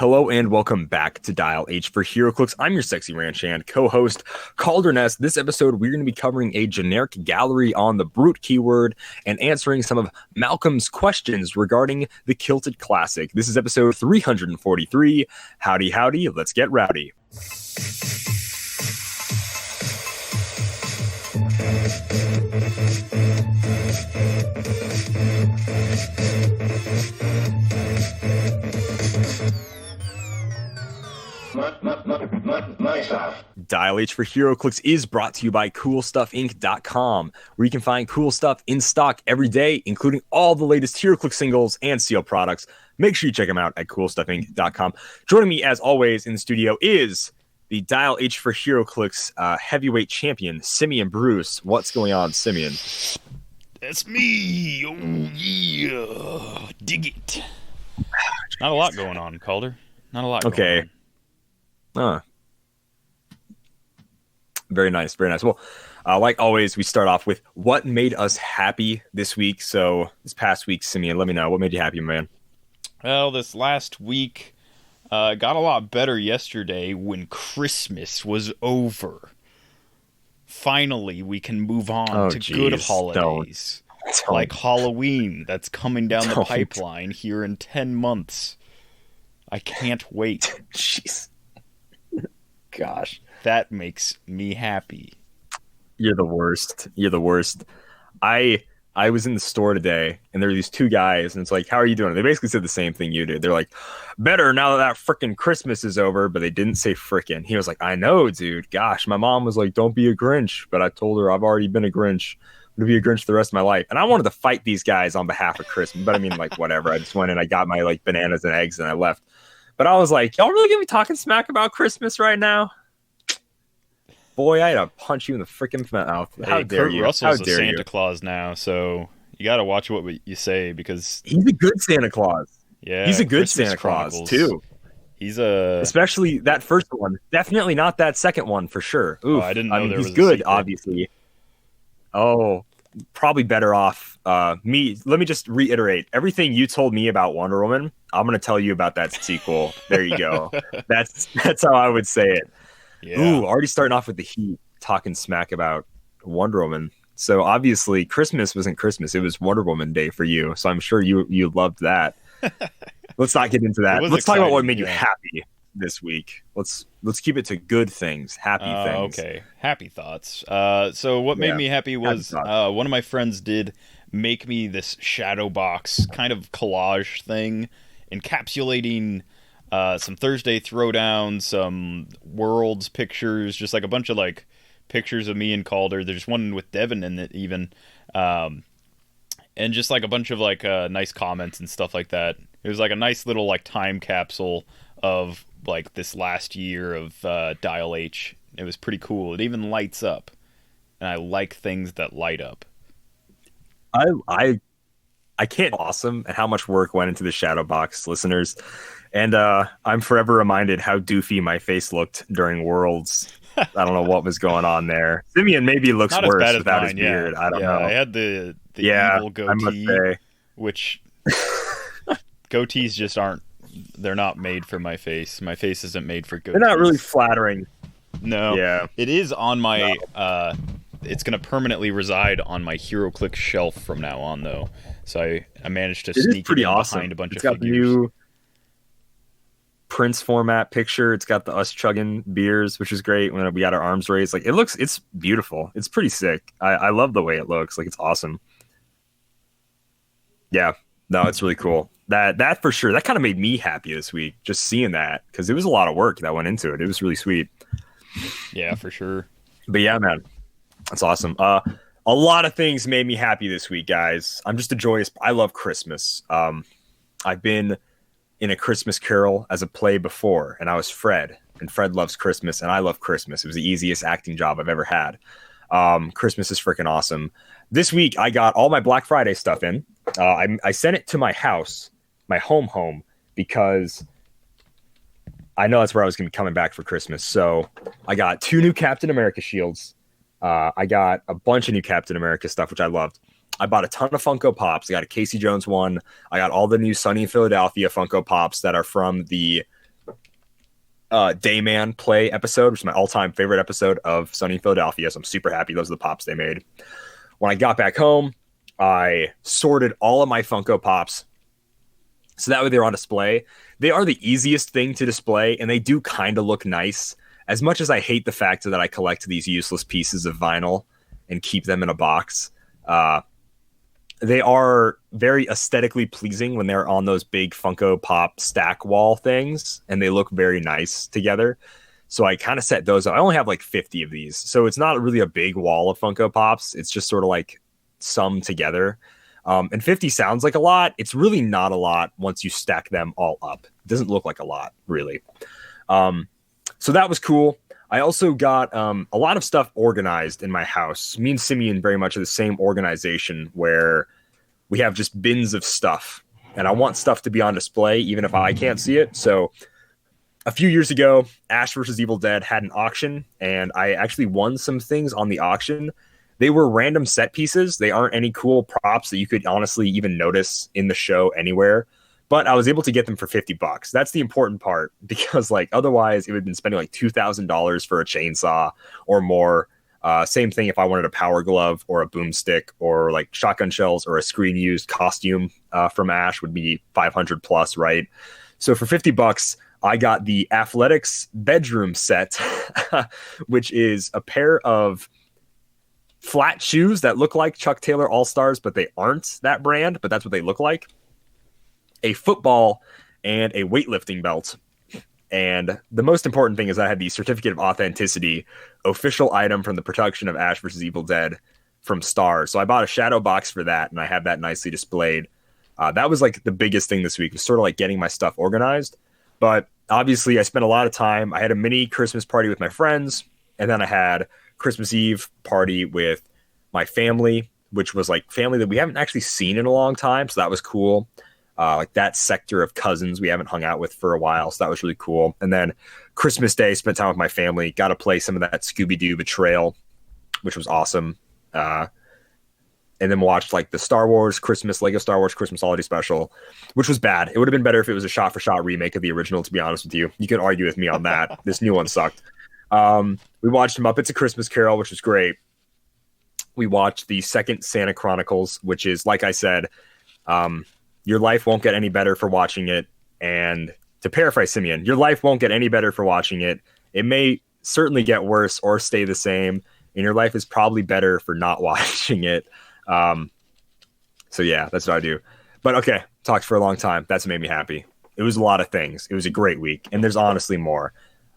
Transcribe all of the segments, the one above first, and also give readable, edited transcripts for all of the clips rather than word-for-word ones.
Hello and welcome back to Dial H for Heroclix. I'm your sexy ranch hand co-host, Kalder Ness. This episode, we're going to be covering a generic gallery on the brute keyword and answering some of Malcolm's questions regarding the Kilted Classic. This is episode 343. Howdy, howdy, let's get rowdy. Dial H for Heroclix is brought to you by CoolStuffInc.com, where you can find cool stuff in stock every day, including all the latest Heroclix singles and seal products. Make sure you check them out at CoolStuffInc.com. Joining me, as always, in the studio is the Dial H for Heroclix heavyweight champion, Simeon Bruce. What's going on, Simeon? That's me. Oh, yeah. Dig it. Not a lot going on, Calder. Not a lot going on. Very nice, very nice. Well, like always, we start off with what made us happy this week. So this past week, Simeon, let me know. What made you happy, man? Well, this last week got a lot better yesterday when Christmas was over. Finally, we can move on to good holidays. Don't. Like Halloween that's coming down the pipeline here in 10 months. I can't wait. Jeez. Gosh. That makes me happy. You're the worst. You're the worst. I was in the store today, and there were these two guys, and it's like, how are you doing? They basically said the same thing you did. They're like, better now that frickin' Christmas is over, but they didn't say frickin'. He was like, I know, dude. Gosh, my mom was like, don't be a Grinch. But I told her I've already been a Grinch. I'm going to be a Grinch for the rest of my life. And I wanted to fight these guys on behalf of Christmas. But I mean, like, whatever. I just went and I got my, like, bananas and eggs, and I left. But I was like, y'all really going to be talking smack about Christmas right now? Boy, I had to punch you in the freaking mouth. How dare Kurt you? Russell's a Santa Claus now, so you got to watch what you say because he's a good Santa Claus. Yeah, he's a good Christmas Santa Chronicles. Claus too. He's especially that first one. Definitely not that second one for sure. Oof. Oh, I didn't know there he's was good, a obviously. Oh, probably better off. Me. Let me just reiterate everything you told me about Wonder Woman. I'm going to tell you about that sequel. There you go. That's how I would say it. Yeah. Ooh, already starting off with the heat, talking smack about Wonder Woman. So obviously Christmas wasn't Christmas. It was Wonder Woman Day for you. So I'm sure you loved that. Let's not get into that. Let's talk about what made you happy this week. Let's keep it to good things, happy things. Okay, happy thoughts. So what made me happy was one of my friends did make me this shadow box kind of collage thing encapsulating some Thursday Throwdown, some Worlds pictures, just like a bunch of like pictures of me and Calder. There's one with Devin in it even, and just like a bunch of like nice comments and stuff like that. It was like a nice little like time capsule of like this last year of Dial H. It was pretty cool. It even lights up, and I like things that light up. I can't awesome and how much work went into the shadow box, listeners. And I'm forever reminded how doofy my face looked during Worlds. I don't know what was going on there. Simeon maybe looks Not worse as bad without as mine, his beard. I don't know. I had the evil goatee, which goatees just aren't. They're not made for my face. My face isn't made for goatees. They're not really flattering. No. Yeah. It is on my. It's going to permanently reside on my Heroclix shelf from now on, though. So I managed to sneak it in behind a bunch of figures. Got the new Prince format picture. It's got the us chugging beers, which is great. When we got our arms raised, like it's beautiful. It's pretty sick. I love the way it looks. Like it's awesome. Yeah, no, it's really cool. That for sure. That kind of made me happy this week, just seeing that, because it was a lot of work that went into it. It was really sweet. Yeah, for sure. But yeah, man, that's awesome. A lot of things made me happy this week, guys. I'm just a joyous. I love Christmas. I've been in A Christmas Carol as a play before, and I was Fred, and Fred loves Christmas, and I love Christmas. It was the easiest acting job I've ever had. Christmas is freaking awesome. This week, I got all my Black Friday stuff in. I sent it to my house, my home, because I know that's where I was going to be coming back for Christmas. So I got 2 new Captain America shields. I got a bunch of new Captain America stuff, which I loved. I bought a ton of Funko Pops. I got a Casey Jones one. I got all the new Sunny in Philadelphia Funko Pops that are from the Dayman play episode, which is my all-time favorite episode of Sunny in Philadelphia. So I'm super happy. Those are the pops they made. When I got back home, I sorted all of my Funko Pops so that way they're on display. They are the easiest thing to display, and they do kind of look nice. As much as I hate the fact that I collect these useless pieces of vinyl and keep them in a box, they are very aesthetically pleasing when they're on those big Funko Pop stack wall things, and they look very nice together. So I kind of set those up. I only have like 50 of these, so it's not really a big wall of Funko Pops. It's just sort of like some together. And 50 sounds like a lot. It's really not a lot once you stack them all up. It doesn't look like a lot, really. So that was cool. I also got a lot of stuff organized in my house. Me and Simeon very much are the same organization where we have just bins of stuff. And I want stuff to be on display, even if I can't see it. So a few years ago, Ash vs. Evil Dead had an auction, and I actually won some things on the auction. They were random set pieces. They aren't any cool props that you could honestly even notice in the show anywhere. But I was able to get them for $50. That's the important part, because like otherwise it would have been spending like $2,000 for a chainsaw or more. Same thing if I wanted a power glove or a boomstick or like shotgun shells or a screen used costume from Ash would be 500 plus, right? So for $50, I got the Athletics bedroom set, which is a pair of flat shoes that look like Chuck Taylor All-Stars, but they aren't that brand, but that's what they look like. A football and a weightlifting belt. And the most important thing is I had the Certificate of Authenticity official item from the production of Ash vs. Evil Dead from Stars. So I bought a shadow box for that, and I have that nicely displayed. That was like the biggest thing this week, was sort of like getting my stuff organized. But obviously I spent a lot of time. I had a mini Christmas party with my friends, and then I had Christmas Eve party with my family, which was like family that we haven't actually seen in a long time. So that was cool. Like that sector of cousins we haven't hung out with for a while. So that was really cool. And then Christmas Day, spent time with my family, got to play some of that Scooby-Doo Betrayal, which was awesome. And then watched like the Lego Star Wars Christmas Holiday Special, which was bad. It would have been better if it was a shot-for-shot remake of the original, to be honest with you. You could argue with me on that. This new one sucked. We watched Muppets A Christmas Carol, which was great. We watched the second Santa Chronicles, which is, like I said, your life won't get any better for watching it. And to paraphrase Simeon, your life won't get any better for watching it. It may certainly get worse or stay the same, and your life is probably better for not watching it. So yeah, that's what I do. But okay, talked for a long time. That's what made me happy. It was a lot of things. It was a great week, and there's honestly more.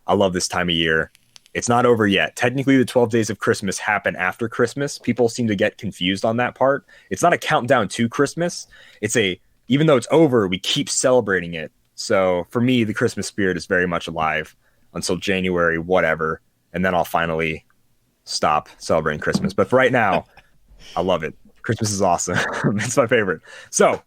I love this time of year. It's not over yet. Technically, the 12 days of Christmas happen after Christmas. People seem to get confused on that part. It's not a countdown to Christmas. Even though it's over, we keep celebrating it. So for me, the Christmas spirit is very much alive until January, whatever. And then I'll finally stop celebrating Christmas. But for right now, I love it. Christmas is awesome. It's my favorite. So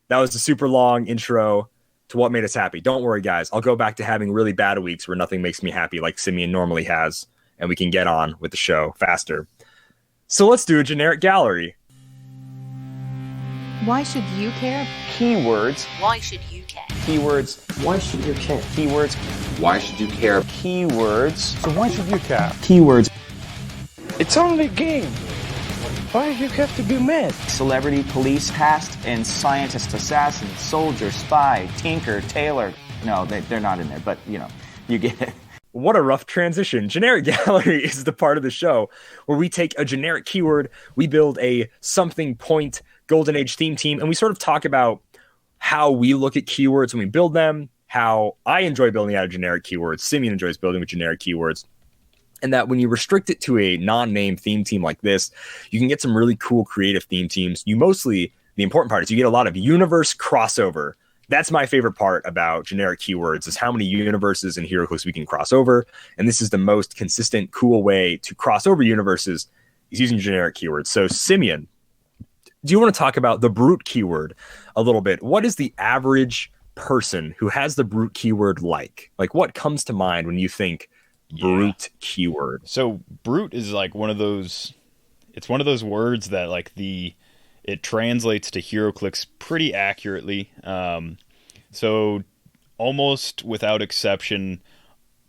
that was a super long intro to what made us happy. Don't worry, guys. I'll go back to having really bad weeks where nothing makes me happy like Simeon normally has, and we can get on with the show faster. So let's do a generic gallery. Why should you care? Keywords. Why should you care? Keywords. Why should you care? Keywords. Why should you care? Keywords. So why should you care? Keywords. It's only a game. Why do you have to be mad? Celebrity, police, past, and scientist, assassin, soldier, spy, tinker, tailor. No, they're not in there, but, you get it. What a rough transition. Generic gallery is the part of the show where we take a generic keyword, we build a something point Golden Age theme team, and we sort of talk about how we look at keywords when we build them, how I enjoy building out of generic keywords, Simeon enjoys building with generic keywords, and that when you restrict it to a non-name theme team like this, you can get some really cool creative theme teams. The important part is you get a lot of universe crossover. That's my favorite part about generic keywords, is how many universes and Heroclix we can cross over. And this is the most consistent, cool way to cross over universes, is using generic keywords. So Simeon, do you want to talk about the brute keyword a little bit? What is the average person who has the brute keyword like? Like, what comes to mind when you think brute keyword? So brute is like one of those words that like it translates to Heroclix pretty accurately. So almost without exception,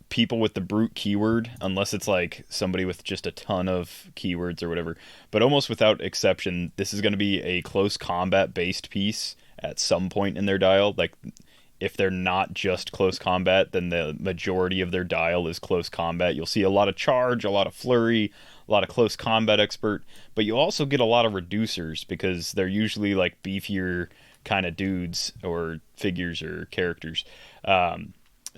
people with the brute keyword, unless it's like somebody with just a ton of keywords or whatever. But almost without exception, this is going to be a close combat based piece at some point in their dial. Like, if they're not just close combat, then the majority of their dial is close combat. You'll see a lot of charge, a lot of flurry, a lot of close combat expert, but you also get a lot of reducers because they're usually like beefier kind of dudes or figures or characters. And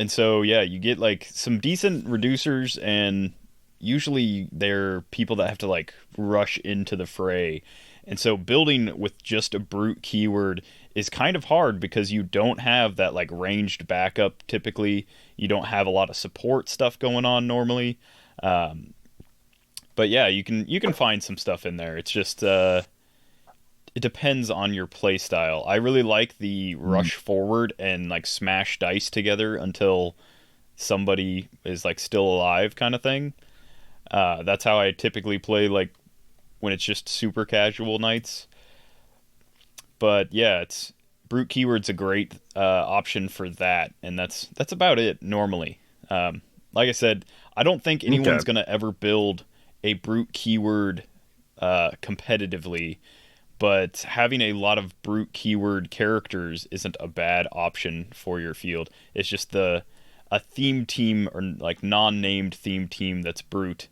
so, yeah, you get like some decent reducers, and usually they're people that have to like rush into the fray. And so building with just a brute keyword is kind of hard because you don't have that like ranged backup typically. You don't have a lot of support stuff going on normally. But yeah, you can find some stuff in there. It's just it depends on your play style. I really like the rush forward and like smash dice together until somebody is like still alive kind of thing. That's how I typically play, like when it's just super casual nights. But yeah, it's brute keyword's a great option for that, and that's about it normally. Like I said, I don't think anyone's gonna ever build a brute keyword competitively, but having a lot of brute keyword characters isn't a bad option for your field. It's just a theme team or like non-named theme team that's brute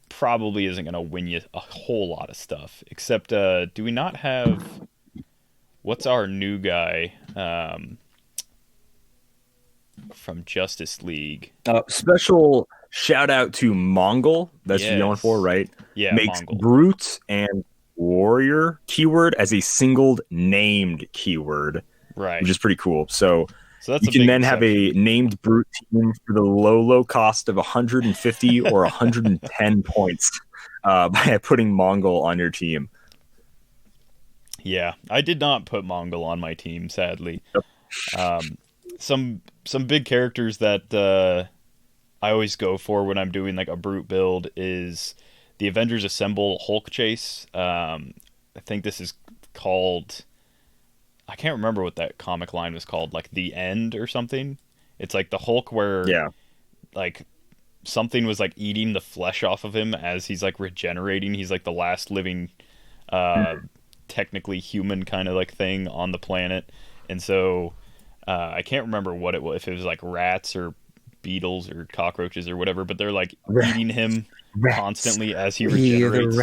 probably isn't going to win you a whole lot of stuff. Except, do we not have... What's our new guy from Justice League? Special shout out to Mongol. That's what you're going for, right? Yeah, makes Mongol. brute and warrior keyword as a singled named keyword, right? Which is pretty cool. So that's you can then have a named brute team for the low cost of 150 or 110 points by putting Mongol on your team. Yeah, I did not put Mongol on my team, sadly. Yep. Some big characters that I always go for when I'm doing like a brute build is the Avengers Assemble Hulk Chase. I think this is called... I can't remember what that comic line was called, like The End or something. It's like the Hulk where like something was like eating the flesh off of him as he's like regenerating. He's like the last living technically human kind of like thing on the planet. And so I can't remember what it was, if it was like rats or beetles or cockroaches or whatever, but they're like eating him constantly as he regenerates.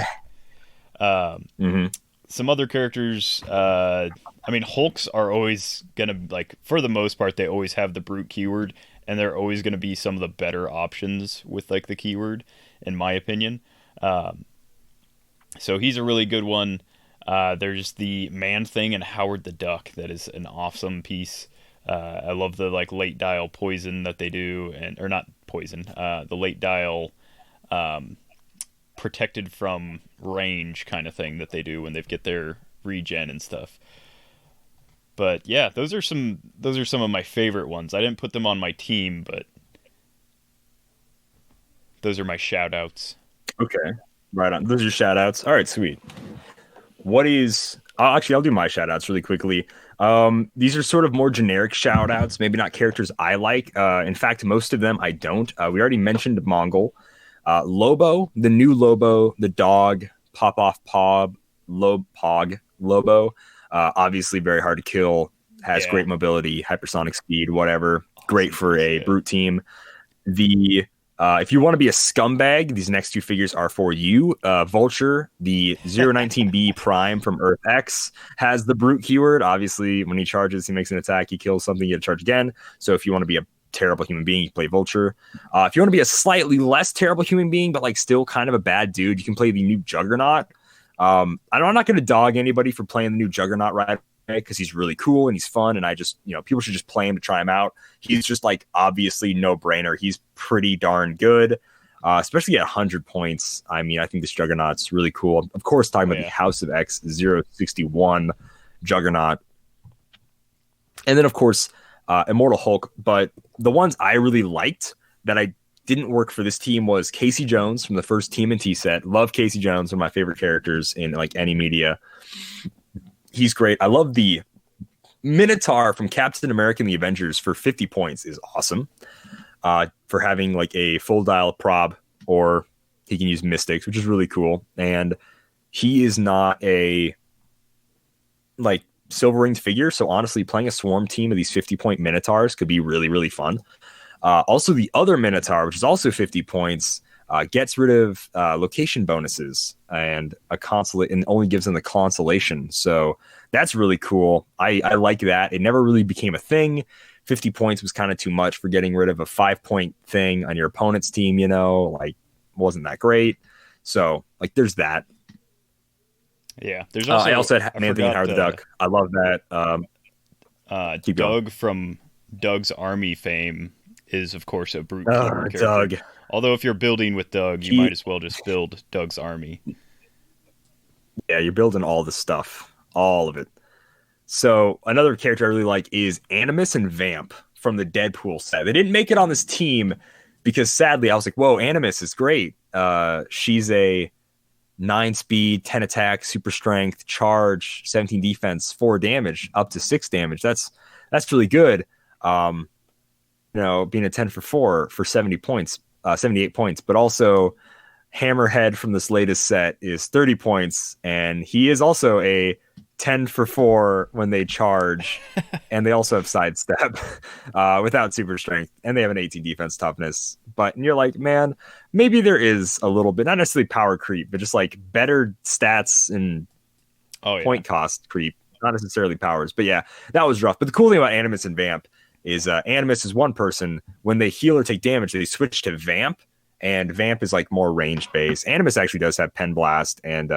Some other characters, I mean, Hulks are always gonna, like, for the most part, they always have the brute keyword, and they're always gonna be some of the better options with like the keyword, in my opinion. So he's a really good one. There's the Man Thing and Howard the Duck. That is an awesome piece. I love the like late dial poison that they do, or not poison. The late dial protected from range kind of thing that they do when they get their regen and stuff. But yeah, those are some of my favorite ones. I didn't put them on my team, but those are my shout outs. Okay, right on. Those are your shout outs. All right, sweet. I'll do my shout outs really quickly. These are sort of more generic shout outs, maybe not characters I like. In fact, most of them I don't. We already mentioned Mongol. Lobo, the new Lobo, the dog, Pog, Lobo. Obviously very hard to kill, has great mobility, hypersonic speed, whatever. Great for a brute team. If you want to be a scumbag, these next two figures are for you. Vulture, the 019B Prime from Earth X, has the brute keyword. Obviously, when he charges, he makes an attack, he kills something, you get to charge again. So if you want to be a terrible human being, you play Vulture. If you want to be a slightly less terrible human being, but like still kind of a bad dude, you can play the new Juggernaut. I'm not going to dog anybody for playing the new Juggernaut right away because he's really cool and he's fun, and I just, people should just play him to try him out. He's just like obviously no brainer. He's pretty darn good, especially at 100 points. I mean, I think this Juggernaut's really cool. Of course, talking about the House of X 061 Juggernaut, and then of course Immortal Hulk. But the ones I really liked that I didn't work for this team was Casey Jones from the first TMNT set. Love Casey Jones, one of my favorite characters in like any media. He's great. I love the Minotaur from Captain America and the Avengers for 50 points is awesome. for having like a full dial prob, or he can use mystics, which is really cool. And he is not a like silver ringed figure, so honestly, playing a swarm team of these 50-point Minotaurs could be really, really fun. Also, the other Minotaur, which is also 50 points, gets rid of location bonuses and and only gives them the consolation. So that's really cool. I like that. It never really became a thing. 50 points was kind of too much for getting rid of a 5-point thing on your opponent's team, like wasn't that great. So like there's that. Yeah, there's also I also had Anthony Howard the Duck. I love that. Doug from Doug's Army fame is of course a brute keeper character. Doug. Although if you're building with Doug, you might as well just build Doug's Army. Yeah, you're building all the stuff, all of it. So another character I really like is Animus and Vamp from the Deadpool set. They didn't make it on this team because sadly I was like, whoa, Animus is great. She's a 9 speed, 10 attack, super strength, charge, 17 defense, 4 damage, up to 6 damage. That's really good. Being a 10 for 4 for 78 points, but also Hammerhead from this latest set is 30 points, and he is also a 10 for 4 when they charge, and they also have sidestep without super strength, and they have an 18 defense toughness. And you're like, man, maybe there is a little bit, not necessarily power creep, but just like better stats and point cost creep, not necessarily powers. But yeah, that was rough. But the cool thing about Animus and Vamp is Animus is one person. When they heal or take damage, they switch to Vamp, and Vamp is like more range based. Animus actually does have Pen Blast and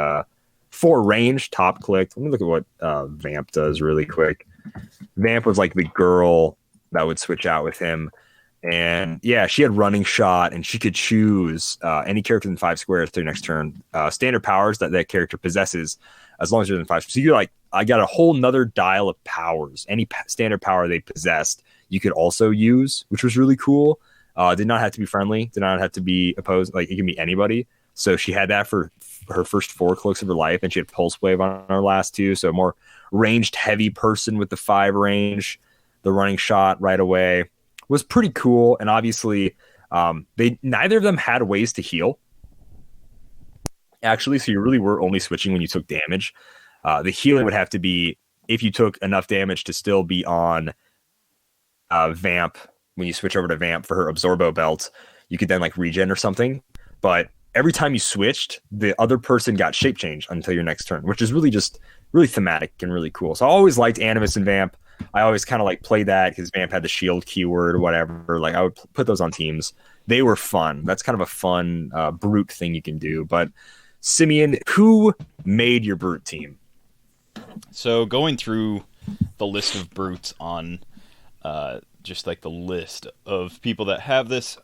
4 range top click. Let me look at what Vamp does really quick. Vamp was like the girl that would switch out with him. And yeah, she had running shot, and she could choose any character in 5 squares to their next turn. Standard powers that character possesses, as long as they're in 5. So you're like, I got a whole nother dial of powers. Any standard power they possessed, you could also use, which was really cool. Did not have to be friendly. Did not have to be opposed. Like, it can be anybody. So she had that for her first 4 cloaks of her life, and she had Pulse Wave on her last 2. So more ranged heavy person with the 5 range, the running shot right away was pretty cool. And obviously, neither of them had ways to heal. Actually, so you really were only switching when you took damage. The healing would have to be if you took enough damage to still be on Vamp. When you switch over to Vamp for her Absorbo belt, you could then like regen or something. But every time you switched, the other person got shape change until your next turn, which is really thematic and really cool. So I always liked Animus and Vamp. I always kind of like play that because Vamp had the shield keyword or whatever. Like I would put those on teams. They were fun. That's kind of a fun brute thing you can do. But Simeon, who made your brute team? So going through the list of brutes on just like the list of people that have this,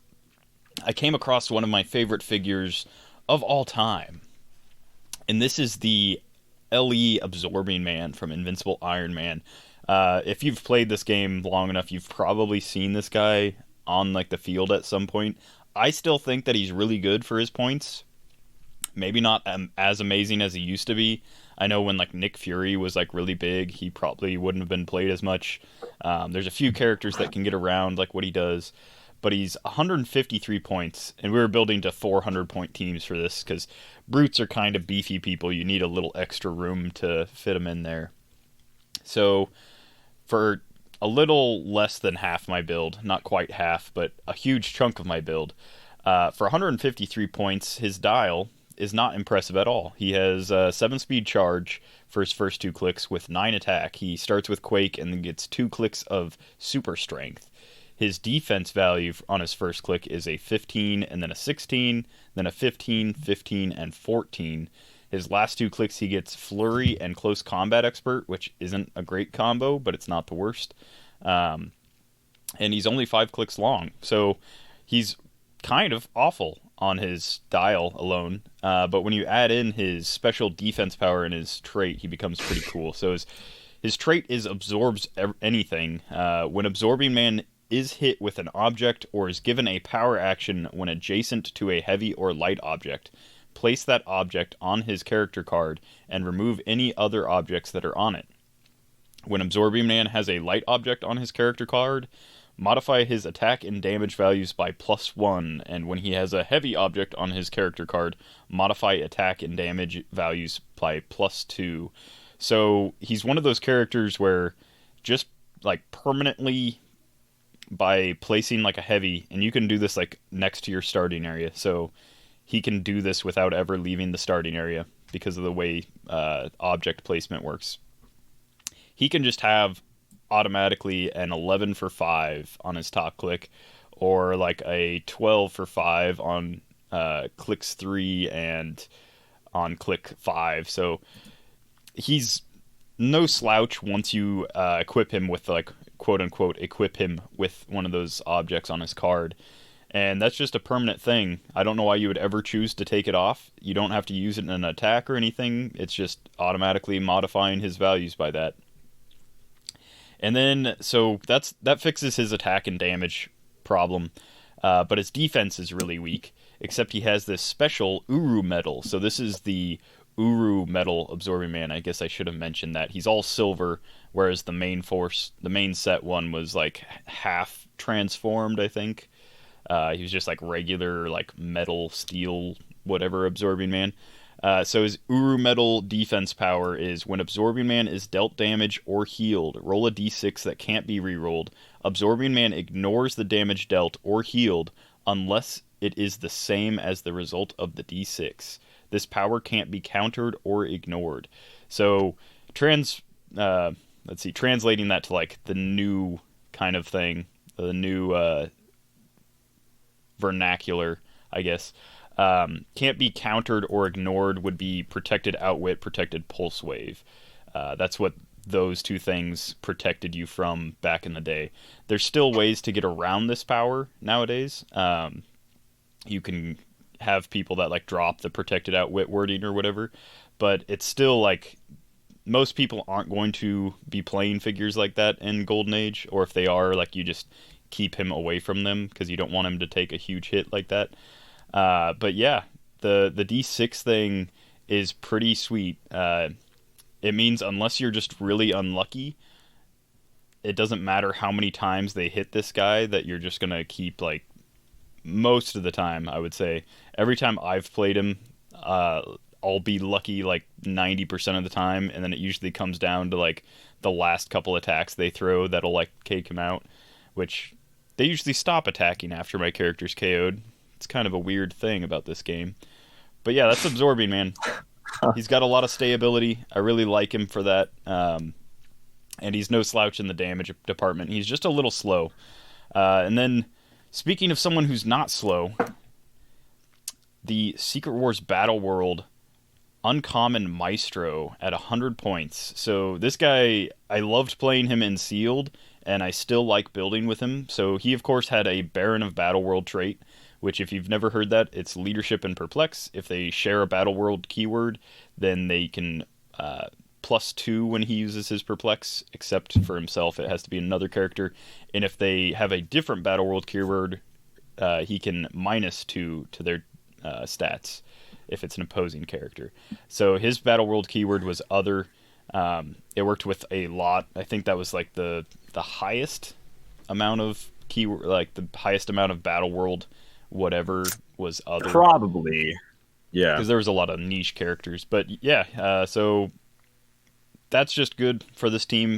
I came across one of my favorite figures of all time. And this is the LE Absorbing Man from Invincible Iron Man. If you've played this game long enough, you've probably seen this guy on like the field at some point. I still think that he's really good for his points. Maybe not as amazing as he used to be. I know when like Nick Fury was like really big, he probably wouldn't have been played as much. There's a few characters that can get around like what he does, but he's 153 points, and we were building to 400-point teams for this because brutes are kind of beefy people. You need a little extra room to fit them in there. So for a little less than half my build, not quite half, but a huge chunk of my build, for 153 points, his dial is not impressive at all. He has 7 speed charge for his first 2 clicks with 9 attack. He starts with Quake and then gets 2 clicks of super strength. His defense value on his first click is a 15 and then a 16, then a 15, 15, and 14. His last 2 clicks he gets Flurry and Close Combat Expert, which isn't a great combo, but it's not the worst. And he's only 5 clicks long, so he's kind of awful on his dial alone. But when you add in his special defense power and his trait, he becomes pretty cool. So his trait is Absorbs anything. When Absorbing Man is hit with an object or is given a power action when adjacent to a heavy or light object, place that object on his character card and remove any other objects that are on it. When Absorbing Man has a light object on his character card, Modify his attack and damage values by +1, and when he has a heavy object on his character card, modify attack and damage values by +2. So he's one of those characters where just like permanently by placing like a heavy, and you can do this like next to your starting area, so he can do this without ever leaving the starting area because of the way object placement works. He can just have automatically an 11 for 5 on his top click, or like a 12 for 5 on Clix 3 and on click 5. So he's no slouch once you equip him with, like, quote unquote, equip him with one of those objects on his card. And that's just a permanent thing. I don't know why you would ever choose to take it off. You don't have to use it in an attack or anything. It's just automatically modifying his values by that. And then, so that fixes his attack and damage problem, but his defense is really weak, except he has this special Uru metal. So this is the Uru metal absorbing man. I guess I should have mentioned that. He's all silver, whereas the main set one was like half transformed, I think. He was just like regular, like metal, steel, whatever absorbing man. So his Uru Metal defense power is when Absorbing Man is dealt damage or healed, roll a d6 that can't be rerolled. Absorbing Man ignores the damage dealt or healed unless it is the same as the result of the d6. This power can't be countered or ignored. So, translating that to like the new kind of thing, the new vernacular, I guess. Can't be countered or ignored would be protected outwit, protected pulse wave. That's what those two things protected you from back in the day. There's still ways to get around this power nowadays. You can have people that like drop the protected outwit wording or whatever, but it's still like most people aren't going to be playing figures like that in Golden Age, or if they are, like you just keep him away from them because you don't want him to take a huge hit like that. But yeah, the D6 thing is pretty sweet. It means unless you're just really unlucky, it doesn't matter how many times they hit this guy, that you're just going to keep, like, most of the time, I would say. Every time I've played him, I'll be lucky, like, 90% of the time, and then it usually comes down to, like, the last couple attacks they throw that'll, like, cake him out, which they usually stop attacking after my character's KO'd. It's kind of a weird thing about this game. But yeah, that's Absorbing Man. He's got a lot of stayability. I really like him for that. And he's no slouch in the damage department. He's just a little slow. And then, speaking of someone who's not slow, the Secret Wars Battle World Uncommon Maestro at 100 points. So this guy, I loved playing him in Sealed, and I still like building with him. So he, of course, had a Baron of Battle World trait, which, if you've never heard that, it's Leadership and Perplex. If they share a Battle World keyword, then they can +2 when he uses his Perplex, except for himself. It has to be another character. And if they have a different Battle World keyword, he can -2 to their stats if it's an opposing character. So his Battle World keyword was Other. It worked with a lot. I think that was like the highest amount of keyword, like the highest amount of Battle World whatever was Other. Probably, yeah. Because there was a lot of niche characters. But yeah, so that's just good for this team.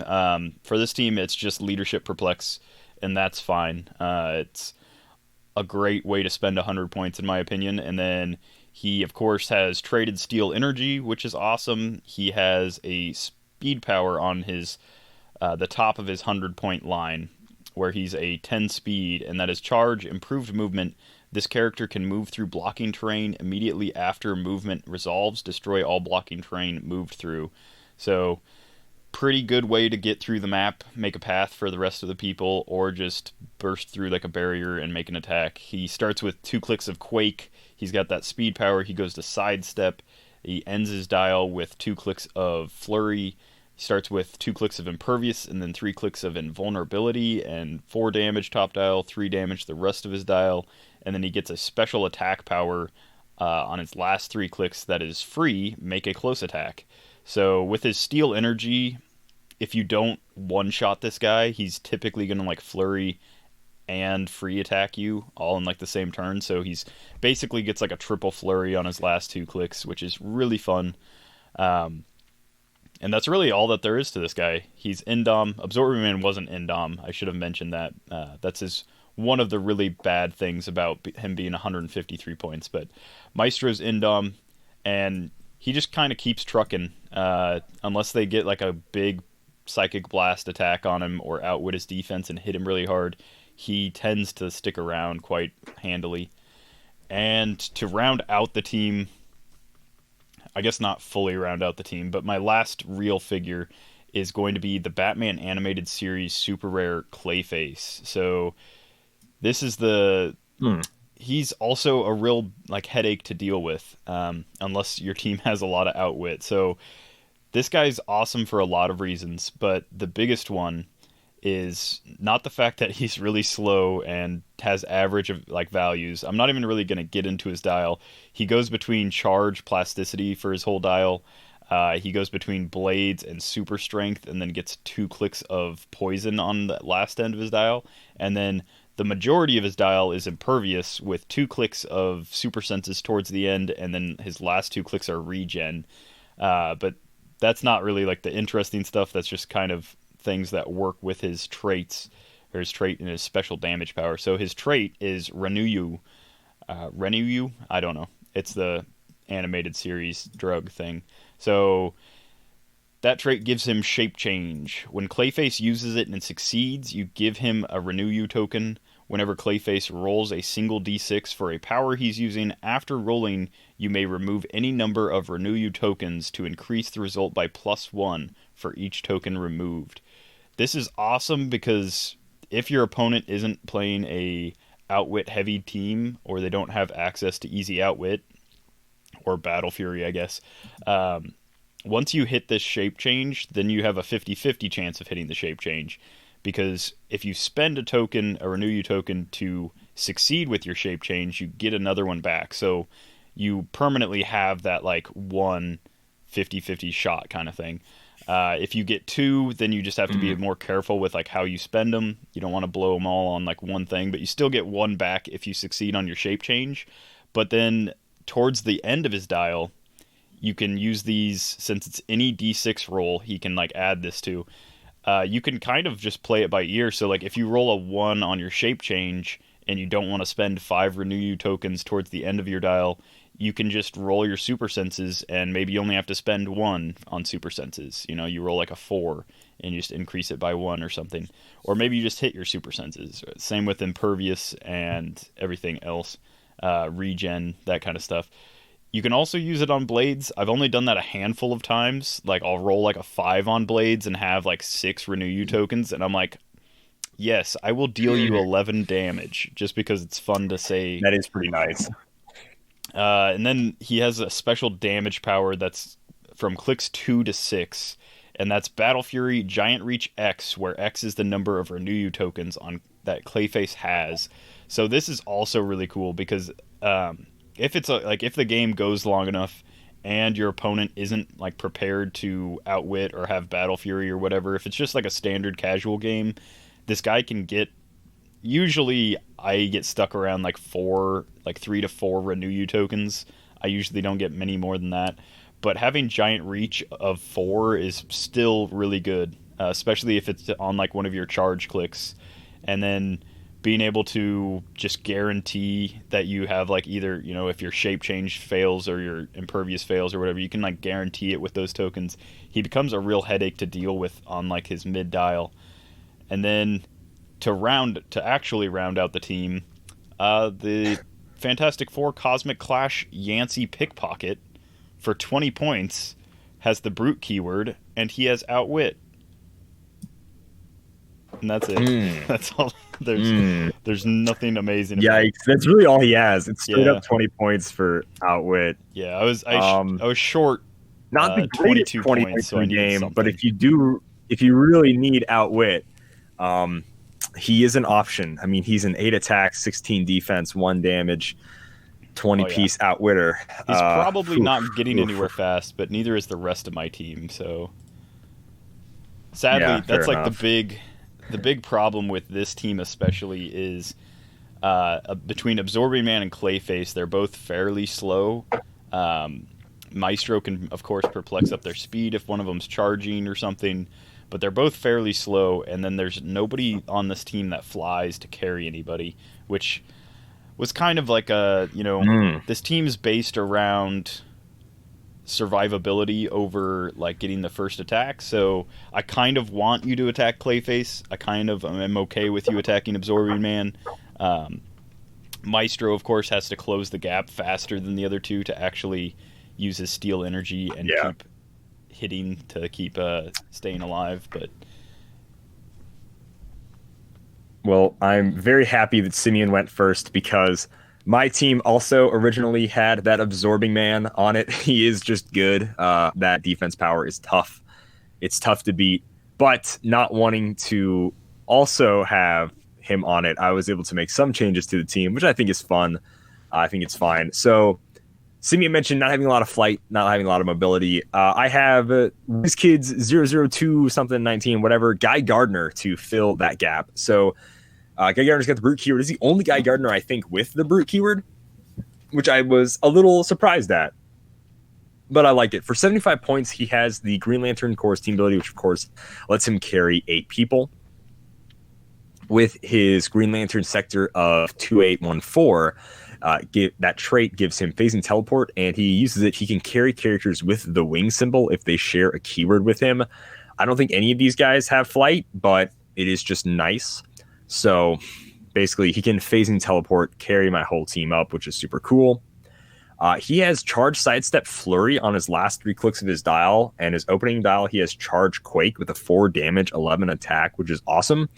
For this team, it's just Leadership Perplex, and that's fine. It's a great way to spend 100 points, in my opinion. And then he, of course, has Traded Steel Energy, which is awesome. He has a speed power on his the top of his 100-point line, where he's a 10 speed, and that is Charge, Improved Movement. This character can move through blocking terrain immediately after movement resolves, destroy all blocking terrain moved through. So, pretty good way to get through the map, make a path for the rest of the people, or just burst through like a barrier and make an attack. He starts with 2 clicks of Quake. He's got that speed power. He goes to Sidestep. He ends his dial with 2 clicks of Flurry. He starts with 2 clicks of Impervious, and then 3 clicks of Invulnerability, and 4 damage top dial, 3 damage the rest of his dial, and then he gets a special attack power on his last 3 clicks that is free, make a close attack. So with his Steel Energy, if you don't one-shot this guy, he's typically going to like Flurry and free attack you all in like the same turn. So he's basically gets like a triple flurry on his last 2 clicks, which is really fun. And that's really all that there is to this guy. He's Indom. Absorbing Man wasn't Indom. I should have mentioned that. That's one of the really bad things about him being 153 points. But Maestro's Indom, and he just kind of keeps trucking. Unless they get like a big Psychic Blast attack on him or outwit his defense and hit him really hard, he tends to stick around quite handily. And to round out the team, I guess not fully round out the team, but my last real figure is going to be the Batman Animated Series Super Rare Clayface. So this is he's also a real like headache to deal with, unless your team has a lot of outwit. So this guy's awesome for a lot of reasons, but the biggest one is not the fact that he's really slow and has average of like values. I'm not even really going to get into his dial. He goes between charge, plasticity for his whole dial. He goes between blades and super strength, and then gets 2 clicks of poison on the last end of his dial. And then the majority of his dial is impervious with 2 clicks of super senses towards the end, and then his last 2 clicks are regen. But that's not really like the interesting stuff. That's just kind of things that work with his traits, or his trait and his special damage power. So his trait is Renew You. I don't know. It's the animated series drug thing. So that trait gives him shape change. When Clayface uses it and succeeds, you give him a Renew You token. Whenever Clayface rolls a single d6 for a power he's using, after rolling, you may remove any number of Renew You tokens to increase the result by +1 for each token removed. This is awesome because if your opponent isn't playing a outwit heavy team, or they don't have access to easy outwit, or Battle Fury, I guess, once you hit this shape change, then you have a 50-50 chance of hitting the shape change. Because if you spend a token, a Renew You token, to succeed with your shape change, you get another one back. So you permanently have that like 1 50-50 shot kind of thing. If you get 2, then you just have to be more careful with like how you spend them. You don't want to blow them all on like one thing, but you still get 1 back if you succeed on your shape change. But then towards the end of his dial, you can use these, since it's any d6 roll, he can like add this to. You can kind of just play it by ear. So like if you roll a 1 on your shape change and you don't want to spend 5 Renew You tokens towards the end of your dial, you can just roll your super senses, and maybe you only have to spend 1 on super senses. You know, you roll like a 4 and you just increase it by 1 or something. Or maybe you just hit your super senses. Same with impervious and everything else. Regen, that kind of stuff. You can also use it on blades. I've only done that a handful of times. Like I'll roll like a 5 on blades and have like 6 Renew You tokens, and I'm like, yes, I will deal you 11 damage, just because it's fun to say. That is pretty nice. And then he has a special damage power that's from clicks 2 to 6, and that's Battle Fury Giant Reach X, where X is the number of Renew You tokens on that Clayface has. So this is also really cool because if it's if the game goes long enough and your opponent isn't like prepared to outwit or have Battle Fury or whatever, if it's just like a standard casual game, this guy can get. Usually, I get stuck around like 3 to 4 Renew You tokens. I usually don't get many more than that. But having Giant Reach of 4 is still really good, especially if it's on like one of your charge clicks. And then being able to just guarantee that you have like either, you know, if your shape change fails or your impervious fails or whatever, you can like guarantee it with those tokens. He becomes a real headache to deal with on like his mid dial. And then to actually round out the team, the Fantastic Four Cosmic Clash Yancey Pickpocket for 20 points has the Brute keyword, and he has Outwit. And that's it. That's all. There's nothing amazing about it. Yikes, that's really all he has. It's straight up 20 points for Outwit. Yeah, I was short. Not the greatest 22 20 points, points in the game, but if you really need Outwit, he is an option. I mean, he's an 8 attack, 16 defense, 1 damage, 20-piece outwitter. He's probably not getting anywhere fast, but neither is the rest of my team. So sadly, that's like the the big problem with this team especially is between Absorbing Man and Clayface, they're both fairly slow. Maestro can, of course, perplex up their speed if one of them's charging or something, but they're both fairly slow, and then there's nobody on this team that flies to carry anybody, which was kind of like this team's based around survivability over like getting the first attack. So I kind of want you to attack Clayface. I kind of am okay with you attacking Absorbing Man. Maestro, of course, has to close the gap faster than the other two to actually use his steel energy and keep hitting to keep staying alive. But well, I'm very happy that Simeon went first because my team also originally had that Absorbing Man on it. He is just good. That defense power is tough. It's tough to beat, but not wanting to also have him on it, I was able to make some changes to the team, which I think is fun. I think it's fine. So Simeon mentioned not having a lot of flight, not having a lot of mobility. I have these kids 002 something 19 whatever Guy Gardner to fill that gap. So Guy Gardner's got the brute keyword. Is the only Guy Gardner I think with the brute keyword, which I was a little surprised at. But I like it. For 75 points, he has the Green Lantern Corps team ability, which of course lets him carry 8 people. With his Green Lantern sector of 2814, that trait gives him phasing teleport, and he uses it. He can carry characters with the wing symbol if they share a keyword with him. I don't think any of these guys have flight, but it is just nice. So basically, he can phasing teleport, carry my whole team up, which is super cool. He has Charge Sidestep Flurry on his last 3 clicks of his dial, and his opening dial, he has Charge Quake with a 4 damage, 11 attack, which is awesome.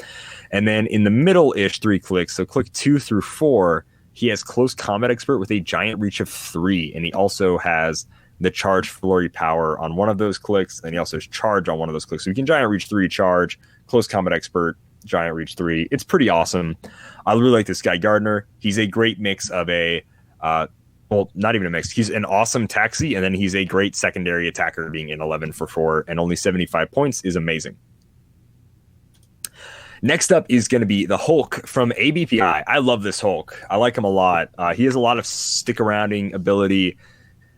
And then in the middle-ish 3 clicks, so click 2 through 4, he has Close Combat Expert with a giant reach of 3, and he also has the Charge Flurry power on one of those clicks, and he also has Charge on one of those clicks. So you can giant reach 3 charge, Close Combat Expert, giant reach 3. It's pretty awesome. I really like this Guy Gardner. He's a great mix of a well, not even a mix. He's an awesome taxi, and then he's a great secondary attacker, being in 11 for 4 and only 75 points is amazing. Next up is going to be the Hulk from ABPI. I love this Hulk. I like him a lot. He has a lot of stick-arounding ability.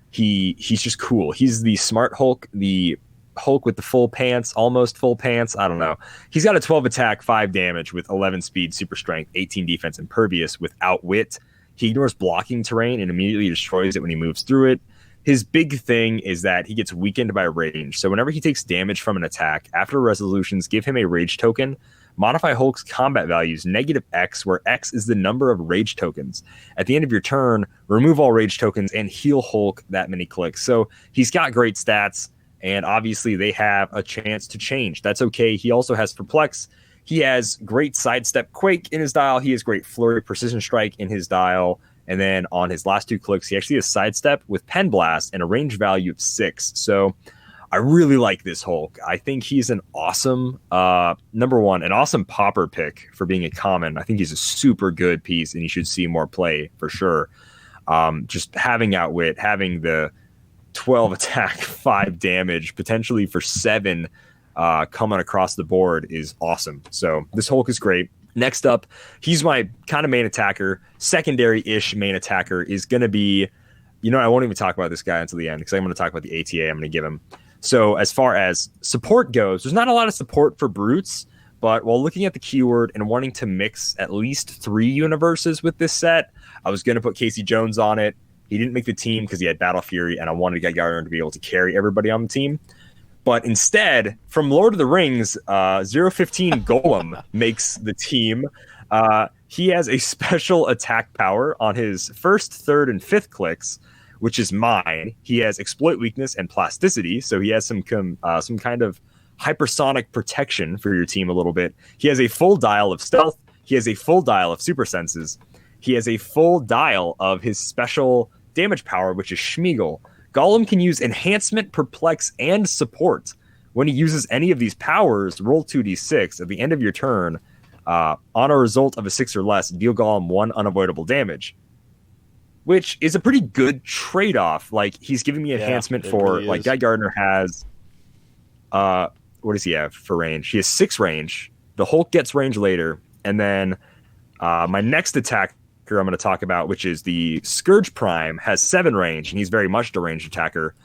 He's just cool. He's the smart Hulk, the Hulk with the full pants, almost full pants. I don't know. He's got a 12 attack, 5 damage with 11 speed, super strength, 18 defense, impervious with outwit. He ignores blocking terrain and immediately destroys it when he moves through it. His big thing is that he gets weakened by range. So whenever he takes damage from an attack, after resolutions, give him a rage token. Modify Hulk's combat values -X, where X is the number of rage tokens. At the end of your turn, remove all rage tokens and heal Hulk that many clicks. So he's got great stats, and obviously they have a chance to change. That's okay. He also has Perplex. He has great Sidestep Quake in his dial. He has great Flurry Precision Strike in his dial. And then on his last 2 clicks, he actually has Sidestep with Pen Blast and a range value of 6. So I really like this Hulk. I think he's an awesome, number one, an awesome popper pick for being a common. I think he's a super good piece, and he should see more play for sure. Just having outwit, having the 12 attack, 5 damage, potentially for 7 coming across the board is awesome. So this Hulk is great. Next up, he's my kind of main attacker. Secondary-ish main attacker is going to be, I won't even talk about this guy until the end because I'm going to talk about the ATA I'm going to give him. So as far as support goes, there's not a lot of support for brutes, but while looking at the keyword and wanting to mix at least 3 universes with this set, I was going to put Casey Jones on it. He didn't make the team because he had Battle Fury, and I wanted Guy Gardner to be able to carry everybody on the team. But instead, from Lord of the Rings, 015 Golem makes the team. He has a special attack power on his 1st, 3rd, and 5th clicks, which is mine. He has exploit weakness and plasticity, so he has some kind of hypersonic protection for your team a little bit. He has a full dial of stealth. He has a full dial of super senses. He has a full dial of his special damage power, which is Schmeagle. Golem can use enhancement, perplex, and support. When he uses any of these powers, roll 2d6 at the end of your turn. On a result of a 6 or less, deal Golem 1 unavoidable damage, which is a pretty good trade-off. Like, he's giving me enhancement for, like, Guy Gardner has, what does he have for range? He has 6 range, The Hulk gets range later, and then my next attacker I'm going to talk about, which is the Scourge Prime, has 7 range, and he's very much a ranged attacker.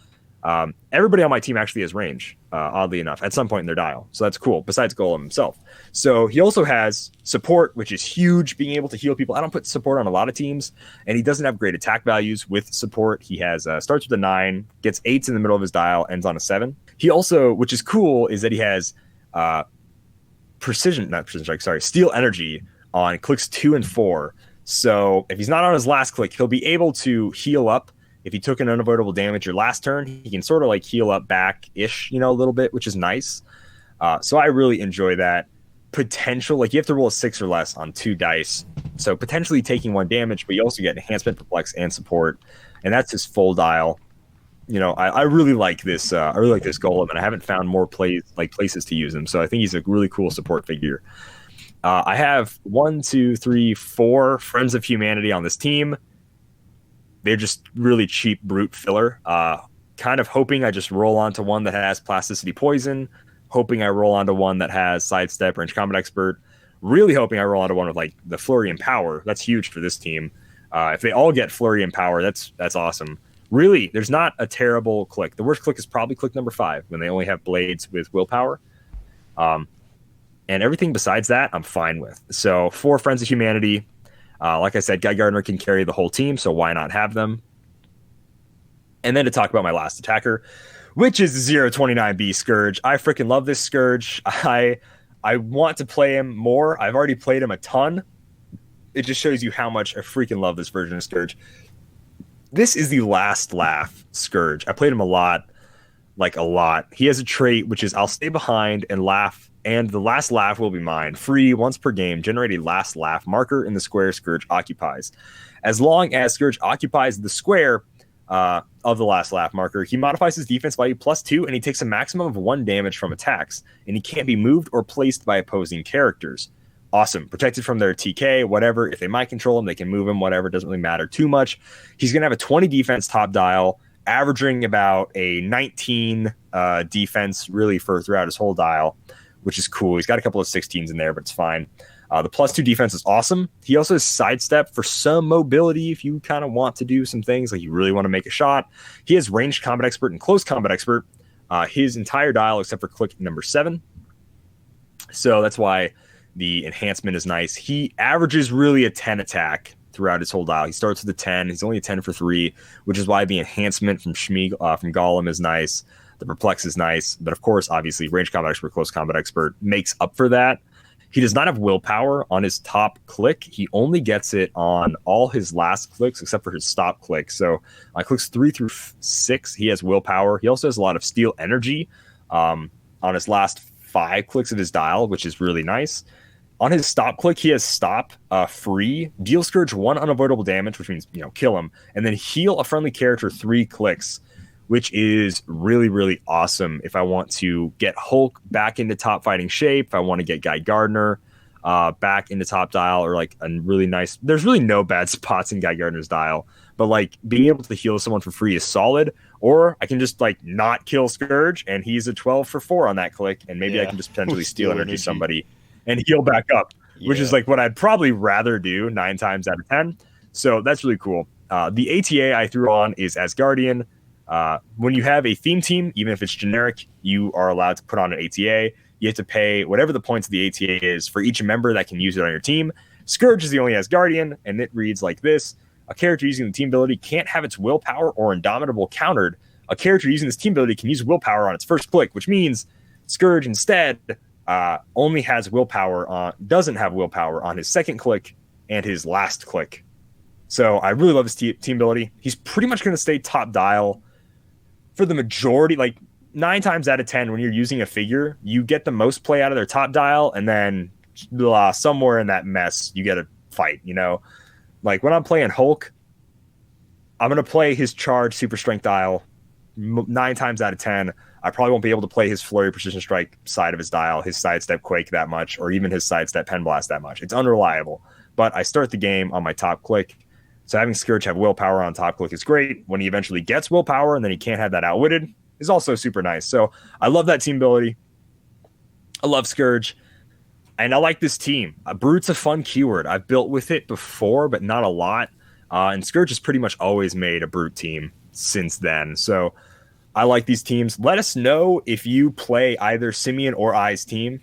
Everybody on my team actually has range, oddly enough, at some point in their dial. So that's cool, besides Golem himself. So he also has support, which is huge, being able to heal people. I don't put support on a lot of teams, and he doesn't have great attack values with support. He has starts with a 9, gets 8s in the middle of his dial, ends on a 7. He also, which is cool, is that he has Steel Energy on clicks 2 and 4. So if he's not on his last click, he'll be able to heal up. If he took an unavoidable damage your last turn, he can sort of like heal up back-ish, a little bit, which is nice. So I really enjoy that. Potential, like you have to roll a 6 or less on 2 dice. So potentially taking 1 damage, but you also get enhancement, perplex, and support. And that's his full dial. I really like this. I really like this Golem, and I haven't found more places to use him. So I think he's a really cool support figure. I have 1, 2, 3, 4 Friends of Humanity on this team. They're just really cheap brute filler. Kind of hoping I just roll onto one that has Plasticity Poison. Hoping I roll onto one that has Sidestep, Range Combat Expert. Really hoping I roll onto one with like the Flurry and Power. That's huge for this team. If they all get Flurry and Power, that's awesome. Really, there's not a terrible click. The worst click is probably click number 5 when they only have Blades with Willpower. And everything besides that, I'm fine with. So 4 Friends of Humanity. Like I said, Guy Gardner can carry the whole team, so why not have them? And then to talk about my last attacker, which is the 029B Scourge. I freaking love this Scourge. I want to play him more. I've already played him a ton. It just shows you how much I freaking love this version of Scourge. This is the last laugh Scourge. I played him a lot. He has a trait, which is I'll stay behind and laugh, and the last laugh will be mine. Free, once per game, generate a last laugh marker in the square Scourge occupies. As long as Scourge occupies the square of the last laugh marker, he modifies his defense value +2, and he takes a maximum of 1 damage from attacks, and he can't be moved or placed by opposing characters. Awesome. Protected from their TK, whatever. If they might control him, they can move him, whatever. Doesn't really matter too much. He's going to have a 20 defense top dial, averaging about a 19 defense really for throughout his whole dial, which is cool. He's got a couple of 16s in there, but it's fine. The +2 defense is awesome. He also has sidestep for some mobility if you kind of want to do some things, like you really want to make a shot. He has ranged combat expert and close combat expert. His entire dial except for click number 7. So that's why the enhancement is nice. He averages really a 10 attack throughout his whole dial. He starts with a 10. He's only a 10 for 3, which is why the enhancement from from Golem is nice. The perplex is nice. But of course, obviously, range combat expert, close combat expert makes up for that. He does not have willpower on his top click. He only gets it on all his last clicks except for his stop click. So on clicks 3 through 6, he has willpower. He also has a lot of steel energy on his last 5 clicks of his dial, which is really nice. On his stop click, he has stop free, deal Scourge 1 unavoidable damage, which means, kill him, and then heal a friendly character 3 clicks, which is really, really awesome if I want to get Hulk back into top fighting shape, if I want to get Guy Gardner back into top dial, or like a really nice... There's really no bad spots in Guy Gardner's dial, but like being able to heal someone for free is solid, or I can just like not kill Scourge, and he's a 12 for 4 on that click, and maybe I can just potentially steal energy somebody and heal back up, which is like what I'd probably rather do 9 times out of 10. So that's really cool. The ATA I threw on is Asgardian. When you have a theme team, even if it's generic, you are allowed to put on an ATA. You have to pay whatever the points of the ATA is for each member that can use it on your team. Scourge is the only Asgardian, and it reads like this. A character using the team ability can't have its willpower or Indomitable countered. A character using this team ability can use willpower on its first click, which means Scourge instead only has willpower doesn't have willpower on his second click and his last click. So I really love his team ability. He's pretty much going to stay top dial for the majority, like 9 times out of 10, when you're using a figure, you get the most play out of their top dial, and then somewhere in that mess, you get a fight, Like when I'm playing Hulk, I'm going to play his charge super strength dial 9 times out of 10. I probably won't be able to play his flurry precision strike side of his dial, his sidestep quake that much, or even his sidestep pen blast that much. It's unreliable. But I start the game on my top click. So having Scourge have willpower on top click is great. When he eventually gets willpower and then he can't have that outwitted is also super nice. So I love that team ability. I love Scourge. And I like this team. Brute's a fun keyword. I've built with it before, but not a lot. And Scourge has pretty much always made a Brute team since then. So I like these teams. Let us know if you play either Simeon or I's team.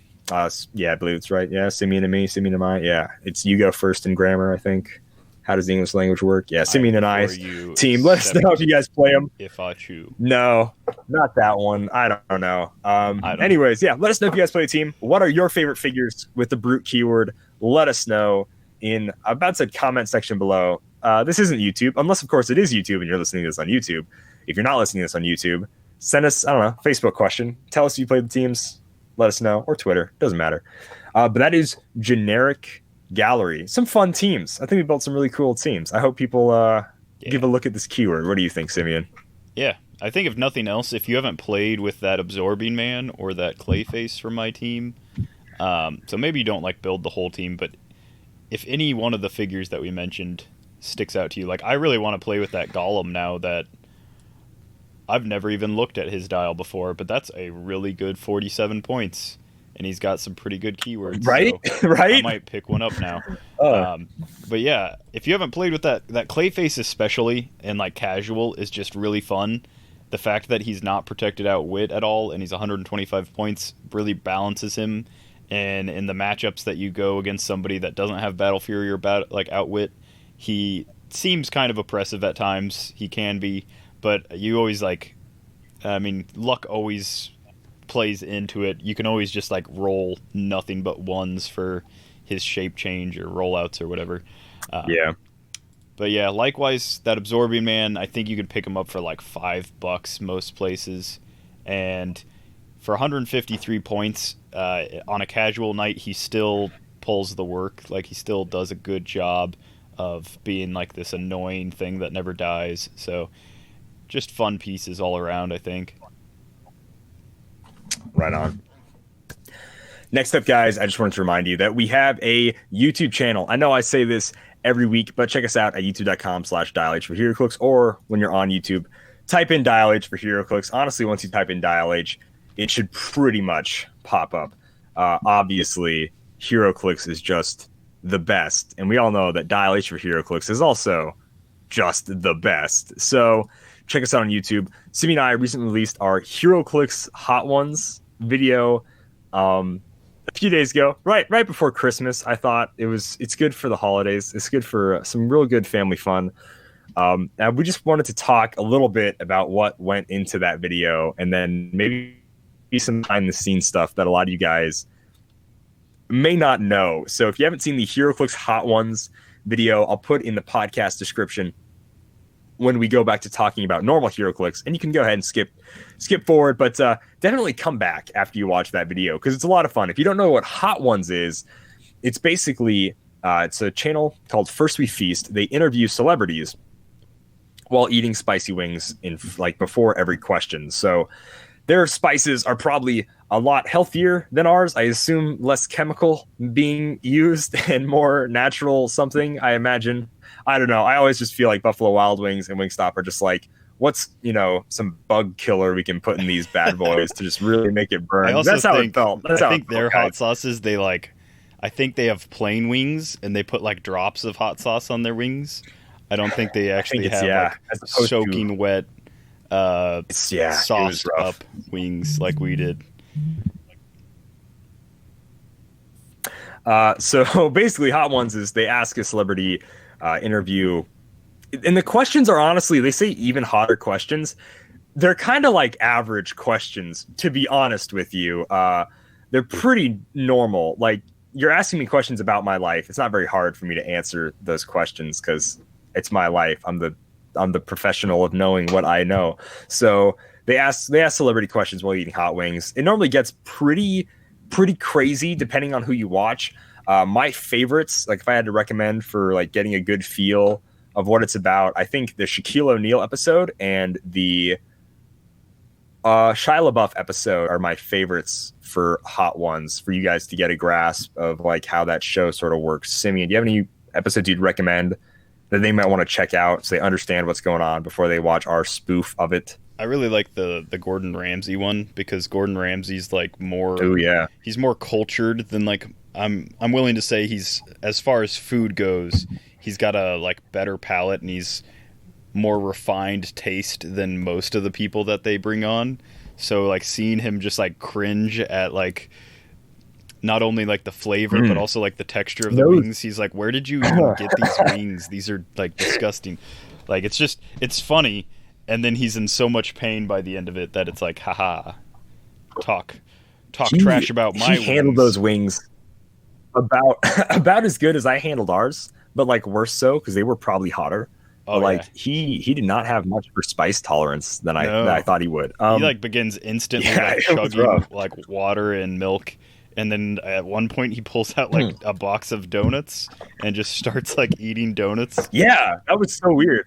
Yeah, I believe it's right. Yeah, Simeon and me, Simeon and I. Yeah, it's you go first in grammar, I think. How does the English language work? Yeah, Simeon and I's team. Let us know if you guys play them. If I choose. No, not that one. I don't know. Anyways, yeah, let us know if you guys play a team. What are your favorite figures with the Brute keyword? Let us know in about the comment section below. This isn't YouTube, unless, of course, it is YouTube and you're listening to this on YouTube. If you're not listening to this on YouTube, send us, I don't know, Facebook question. Tell us if you played the teams. Let us know. Or Twitter. Doesn't matter. But that is generic gallery. Some fun teams. I think we built some really cool teams. I hope people give a look at this keyword. What do you think, Simeon? Yeah. I think if nothing else, if you haven't played with that Absorbing Man or that Clayface from my team, so maybe you don't like build the whole team, but if any one of the figures that we mentioned sticks out to you, like I really want to play with that Golem now that I've never even looked at his dial before, but that's a really good 47 points. And he's got some pretty good keywords. Right? So right? I might pick one up now. But yeah, if you haven't played with that Clayface especially, and like casual, is just really fun. The fact that he's not protected outwit at all, and he's 125 points, really balances him. And in the matchups that you go against somebody that doesn't have Battle Fury or outwit, he seems kind of oppressive at times. He can be. But you always luck always plays into it. You can always just like roll nothing but ones for his shape change or rollouts or whatever. Yeah. But yeah, likewise, that Absorbing Man, I think you could pick him up for like $5 most places. And for 153 points on a casual night, he still pulls the work. Like he still does a good job of being like this annoying thing that never dies. So just fun pieces all around, I think. Right on. Next up, guys, I just wanted to remind you that we have a YouTube channel. I know I say this every week, but check us out at youtube.com/DialH for Heroclix, or when you're on YouTube, type in DialH for Heroclix. Honestly, once you type in DialH, it should pretty much pop up. Obviously, Heroclix is just the best, and we all know that DialH for Heroclix is also just the best. So check us out on YouTube. Simeon and I recently released our Heroclix Hot Ones video a few days ago, right before Christmas. I thought it's good for the holidays. It's good for some real good family fun. And we just wanted to talk a little bit about what went into that video, and then maybe some behind the scenes stuff that a lot of you guys may not know. So if you haven't seen the Heroclix Hot Ones video, I'll put in the podcast description when we go back to talking about normal Heroclix, and you can go ahead and skip forward, but definitely come back after you watch that video because it's a lot of fun. If you don't know what Hot Ones is, it's basically it's a channel called First We Feast. They interview celebrities while eating spicy wings in like before every question. So their spices are probably a lot healthier than ours. I assume less chemical being used and more natural something, I imagine. I don't know. I always just feel like Buffalo Wild Wings and Wingstop are just like, what's, some bug killer we can put in these bad boys to just really make it burn. That's how it felt. I think their hot sauces, I think they have plain wings and they put like drops of hot sauce on their wings. I don't think they actually have soaking wet, sauced up wings like we did. So basically Hot Ones is they ask a celebrity interview, and the questions are honestly, they say even hotter questions. They're kind of like average questions, to be honest with you. They're pretty normal. Like, you're asking me questions about my life. It's not very hard for me to answer those questions because it's my life. I'm the professional of knowing what I know. So they ask celebrity questions while eating hot wings. It normally gets pretty crazy depending on who you watch. My favorites, like if I had to recommend for like getting a good feel of what it's about, I think the Shaquille O'Neal episode and the Shia LaBeouf episode are my favorites for Hot Ones, for you guys to get a grasp of like how that show sort of works. Simeon, do you have any episodes you'd recommend that they might want to check out so they understand what's going on before they watch our spoof of it? I really like the Gordon Ramsay one because Gordon Ramsay's like more. Oh yeah, he's more cultured than like I'm willing to say he's, as far as food goes, he's got a like better palate and he's more refined taste than most of the people that they bring on. So like seeing him just like cringe at like not only like the flavor but also like the texture of the wings. He's like, where did you even get these wings? These are like disgusting. Like it's funny, and then he's in so much pain by the end of it that it's like, haha, talk trash about my wings. He handled those wings about as good as I handled ours, but like worse so because they were probably hotter. Oh, like he did not have much for spice tolerance than I thought he would. He like begins instantly like chugging like water and milk, and then at one point he pulls out like a box of donuts and just starts like eating donuts. Yeah, that was so weird.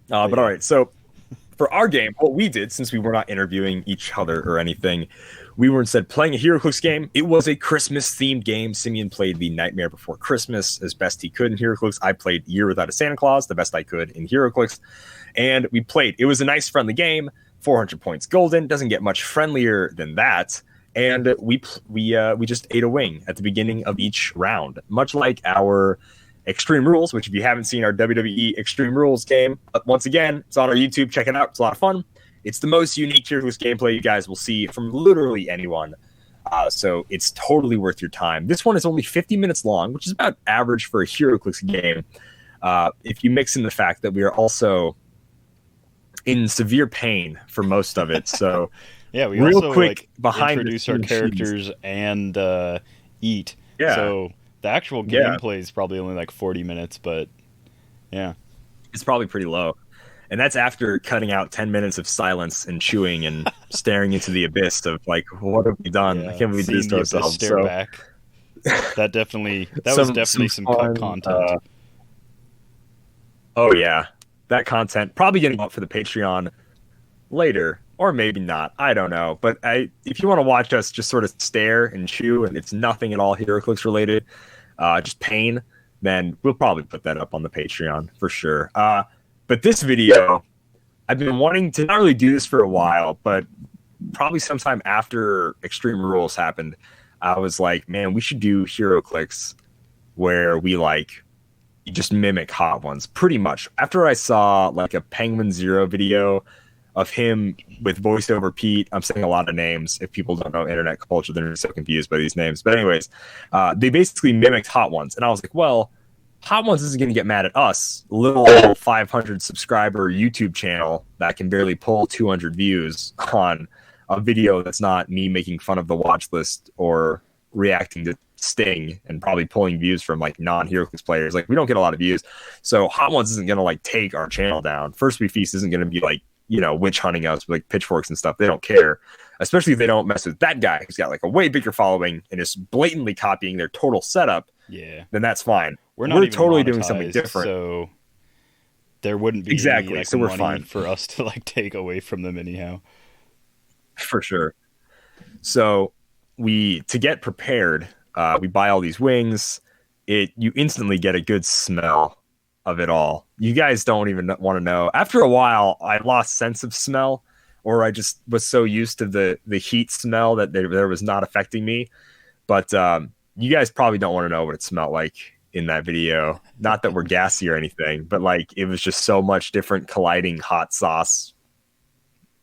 But all right, so for our game, what we did, since we were not interviewing each other or anything, we were instead playing a Heroclix game. It was a Christmas-themed game. Simeon played the Nightmare Before Christmas as best he could in Heroclix. I played Year Without a Santa Claus the best I could in Heroclix. And we played. It was a nice, friendly game. 400 points golden. Doesn't get much friendlier than that. And we just ate a wing at the beginning of each round, much like our Extreme Rules, which if you haven't seen our WWE Extreme Rules game, once again, it's on our YouTube. Check it out. It's a lot of fun. It's the most unique Heroclix gameplay you guys will see from literally anyone. So it's totally worth your time. This one is only 50 minutes long, which is about average for a Heroclix game. If you mix in the fact that we are also in severe pain for most of it. So yeah, we real also quick like behind introduce our characters and eat. Yeah. So the actual gameplay is probably only like 40 minutes, but yeah. It's probably pretty low. And that's after cutting out 10 minutes of silence and chewing and staring into the abyss of like, what have we done? I can't believe we did this to ourselves. Stare back. That was definitely some cut content. Oh yeah, that content probably getting up for the Patreon later, or maybe not. I don't know. But if you want to watch us just sort of stare and chew, and it's nothing at all Heroclix related, just pain, then we'll probably put that up on the Patreon for sure. But this video, I've been wanting to not really do this for a while, but probably sometime after Extreme Rules happened, I was like, man, we should do Heroclix where we like just mimic Hot Ones pretty much. After I saw like a Penguin Zero video of him with voiceover Pete, I'm saying a lot of names. If people don't know internet culture, they're so confused by these names. But anyways, they basically mimicked Hot Ones. And I was like, well, Hot Ones isn't going to get mad at us, little 500 subscriber YouTube channel that can barely pull 200 views on a video that's not me making fun of the watch list or reacting to Sting and probably pulling views from like non-Heroclix players. Like we don't get a lot of views. So Hot Ones isn't going to like take our channel down. First We Feast isn't going to be like, witch hunting us with like pitchforks and stuff. They don't care, especially if they don't mess with that guy who's got like a way bigger following and is blatantly copying their total setup. Yeah. Then that's fine. We're not even totally doing something different. So there wouldn't be exactly. Any, like, so we're money fine for us to like take away from them anyhow. For sure. So to get prepared, we buy all these wings. You instantly get a good smell of it all. You guys don't even want to know. After a while, I lost sense of smell, or I just was so used to the heat smell that there was not affecting me. But you guys probably don't want to know what it smelled like in that video. Not that we're gassy or anything, but like it was just so much different colliding hot sauce.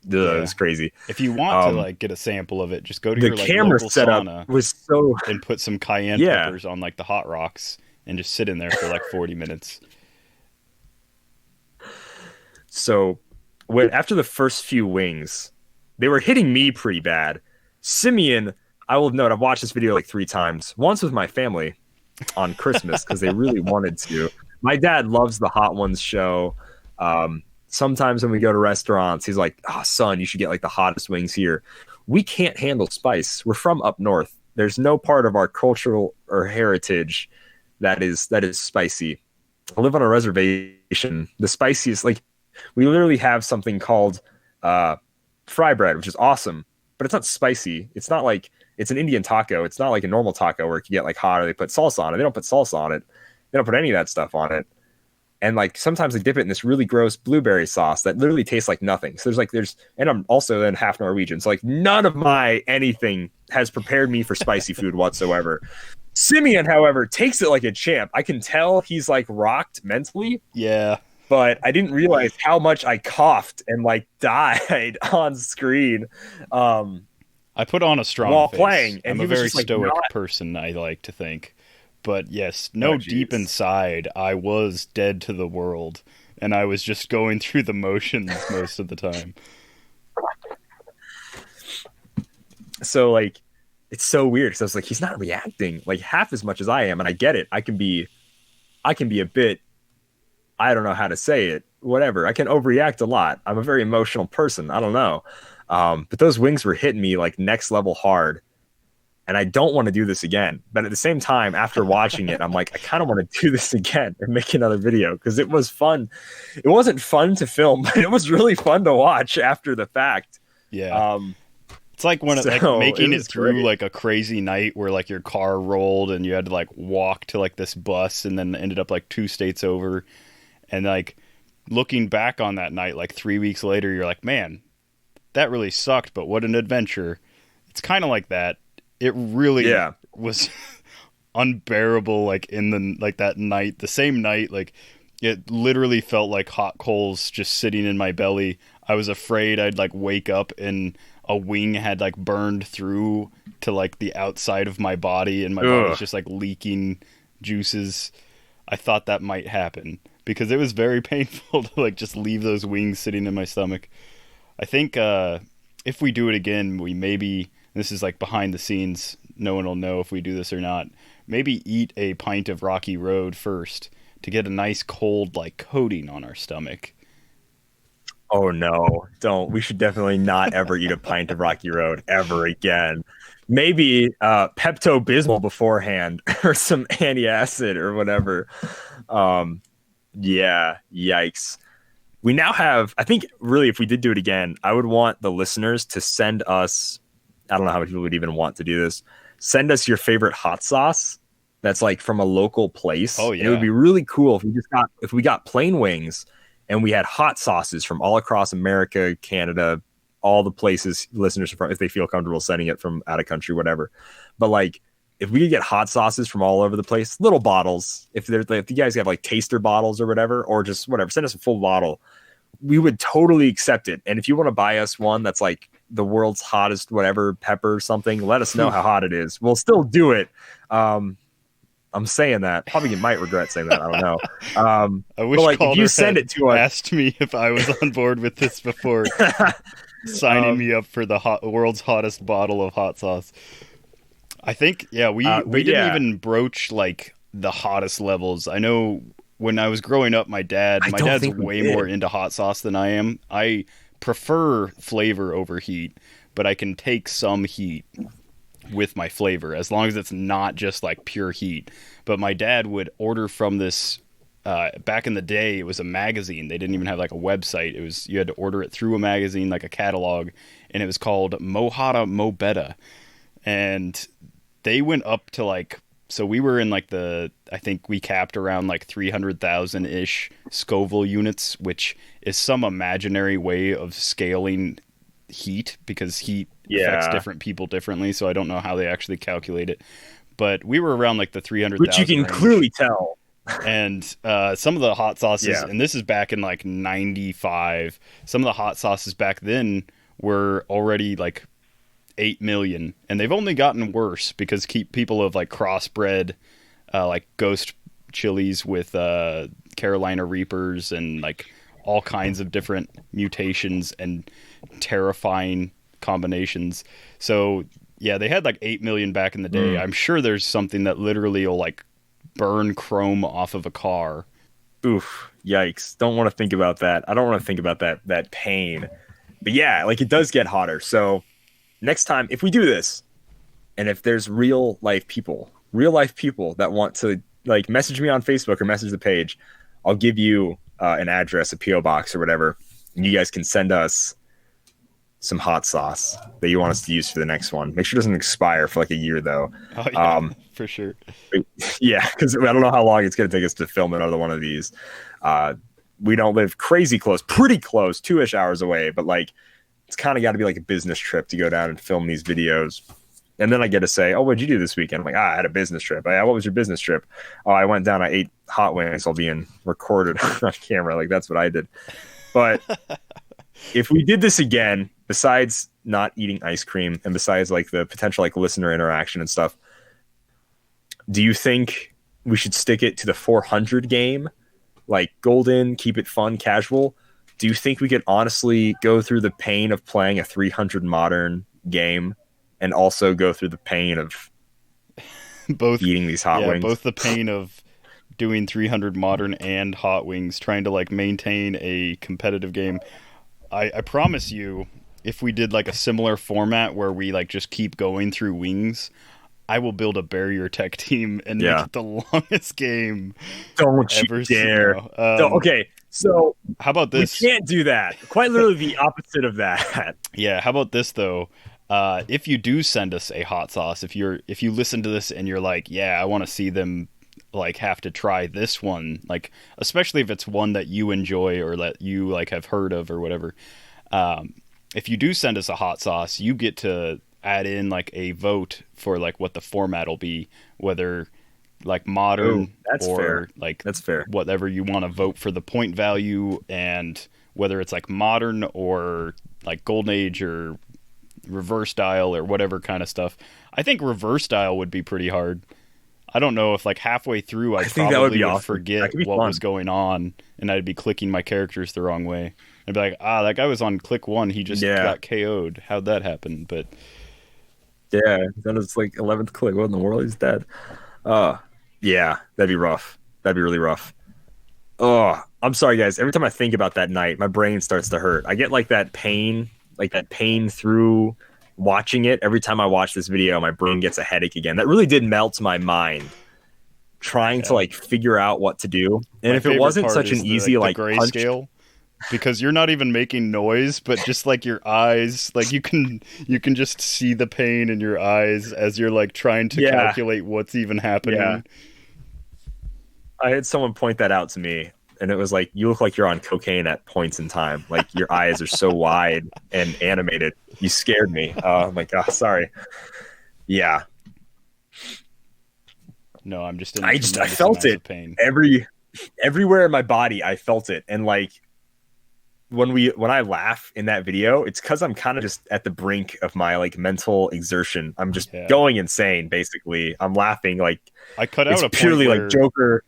Ugh, yeah. It was crazy. If you want to like get a sample of it, just go to your like camera local setup sauna was so and put some cayenne peppers on like the hot rocks and just sit in there for like 40 minutes. So after the first few wings, they were hitting me pretty bad. Simeon, I will note, I've watched this video like 3 times. Once with my family on Christmas because they really wanted to. My dad loves the Hot Ones show. Sometimes when we go to restaurants, he's like, "Oh, son, you should get like the hottest wings here." We can't handle spice. We're from up north. There's no part of our cultural or heritage that is spicy. I live on a reservation. The spiciest, like, we literally have something called fry bread, which is awesome, but it's not spicy. It's not like it's an Indian taco. It's not like a normal taco where you get like hot or they put salsa on it. They don't put salsa on it. They don't put any of that stuff on it. And like sometimes they dip it in this really gross blueberry sauce that literally tastes like nothing. So and I'm also then half Norwegian. So like none of my anything has prepared me for spicy food whatsoever. Simeon, however, takes it like a champ. I can tell he's like rocked mentally. Yeah. But I didn't realize how much I coughed and like died on screen. I put on a strong while face. playing, and I'm a very stoic person, I like to think. But yes, deep inside, I was dead to the world, and I was just going through the motions most of the time. So, like, it's so weird. So I was like, he's not reacting like half as much as I am, and I get it. I can be a bit, I don't know how to say it, whatever. I can overreact a lot. I'm a very emotional person. I don't know. But those wings were hitting me like next level hard. And I don't want to do this again. But at the same time, after watching it, I'm like, I kind of want to do this again and make another video because it was fun. It wasn't fun to film, but it was really fun to watch after the fact. Yeah. It's like when making it through great. Like a crazy night where like your car rolled and you had to like walk to like this bus and then ended up like 2 states over. And like looking back on that night, like 3 weeks later, you're like, man, that really sucked, but what an adventure. It's kind of like that. It really was unbearable, like in the like that night, the same night, like it literally felt like hot coals just sitting in my belly. I was afraid I'd like wake up and a wing had like burned through to like the outside of my body and my body was just like leaking juices. I thought that might happen because it was very painful to like just leave those wings sitting in my stomach. I think if we do it again, we maybe, this is like behind the scenes, no one will know if we do this or not, maybe eat a pint of Rocky Road first to get a nice cold like coating on our stomach. Oh no, don't. We should definitely not ever eat a pint of Rocky Road ever again. Maybe Pepto-Bismol beforehand or some antacid or whatever. Yeah, yikes. We now have, I think, really, if we did do it again, I would want the listeners to send us, I don't know how many people would even want to do this, send us your favorite hot sauce that's like from a local place. Oh, yeah. And it would be really cool if we got plain wings and we had hot sauces from all across America, Canada, all the places listeners are from, if they feel comfortable sending it from out of country, whatever. But like, if we could get hot sauces from all over the place, little bottles, if you guys have like taster bottles or whatever, or just whatever, send us a full bottle. We would totally accept it. And if you want to buy us one that's like the world's hottest, whatever, pepper or something, let us know how hot it is. We'll still do it. I'm saying that. Probably might regret saying that. I don't know. I wish like, if you send it to us, asked me if I was on board with this before signing me up for the world's hottest bottle of hot sauce. I think, we didn't even broach like the hottest levels. I know when I was growing up, my dad's way more into hot sauce than I am. I prefer flavor over heat, but I can take some heat with my flavor as long as it's not just like pure heat. But my dad would order from this back in the day, it was a magazine. They didn't even have like a website. It was, you had to order it through a magazine, like a catalog, and it was called Mo Hotta Mo Betta. And they went up to like, so we were in like I think we capped around like 300,000-ish Scoville units, which is some imaginary way of scaling heat because heat affects different people differently. So I don't know how they actually calculate it. But we were around like the 300,000 which you can range. clearly tell. And some of the hot sauces, and this is back in like 95, some of the hot sauces back then were already like 8 million, and they've only gotten worse because people have like crossbred like ghost chilies with Carolina Reapers and like all kinds of different mutations and terrifying combinations. So yeah, they had like 8 million back in the day. I'm sure there's something that literally will like burn chrome off of a car. Oof, yikes. Don't want to think about that. I don't want to think about that pain. But yeah, like it does get hotter. So next time, if we do this, and if there's real life people that want to like message me on Facebook or message the page, I'll give you an address, a PO box or whatever, and you guys can send us some hot sauce that you want us to use for the next one. Make sure it doesn't expire for like a year though. Oh, yeah, for sure. Yeah, because I don't know how long it's going to take us to film another one of these. We don't live crazy close, pretty close, 2-ish hours away, but like it's kind of got to be like a business trip to go down and film these videos. And then I get to say, oh, what'd you do this weekend? I'm like, I had a business trip. Yeah, what was your business trip? Oh, I went down, I ate hot wings while being recorded on camera. Like, that's what I did. But if we did this again, besides not eating ice cream and besides like the potential like listener interaction and stuff, do you think we should stick it to the 400 game? Like golden, keep it fun, casual? Do you think we could honestly go through the pain of playing a 300 modern game and also go through the pain of both eating these hot wings? Both the pain of doing 300 modern and hot wings, trying to like maintain a competitive game. I promise you, if we did like a similar format where we like just keep going through wings, I will build a barrier tech team and make it the longest game. Don't you dare. Okay, so how about this? We can't do that. Quite literally the opposite of that. Yeah, how about this though? If you do send us a hot sauce, if you listen to this and you're like, yeah, I want to see them like have to try this one, like especially if it's one that you enjoy or that you like have heard of or whatever. If you do send us a hot sauce, you get to add in like a vote for like what the format will be, whether like modern or fair. Like that's fair. Whatever you want to vote for the point value, and whether it's like modern or like golden age or reverse dial or whatever kind of stuff. I think reverse dial would be pretty hard. I don't know if like halfway through I probably would forget what was going on and I'd be clicking my characters the wrong way. I'd be like, that guy was on click 1, he just got KO'd. How'd that happen? But yeah, then it's like 11th click. What in the world? He's dead. Yeah, that'd be rough. That'd be really rough. Oh, I'm sorry, guys. Every time I think about that night, my brain starts to hurt. I get like that pain through watching it. Every time I watch this video, my brain gets a headache again. That really did melt my mind trying to like figure out what to do. And if it wasn't such an easy like grayscale, because you're not even making noise, but just like your eyes, like you can just see the pain in your eyes as you're like trying to calculate what's even happening. Yeah. I had someone point that out to me, and it was like, you look like you're on cocaine at points in time. Like your eyes are so wide and animated. You scared me. Oh my God, sorry. Yeah. No, I'm just I felt it. Pain. Everywhere in my body, I felt it. And like when I laugh in that video, it's because I'm kind of just at the brink of my like mental exertion. I'm just going insane. Basically, I'm laughing like I cut out it's a purely point like Joker.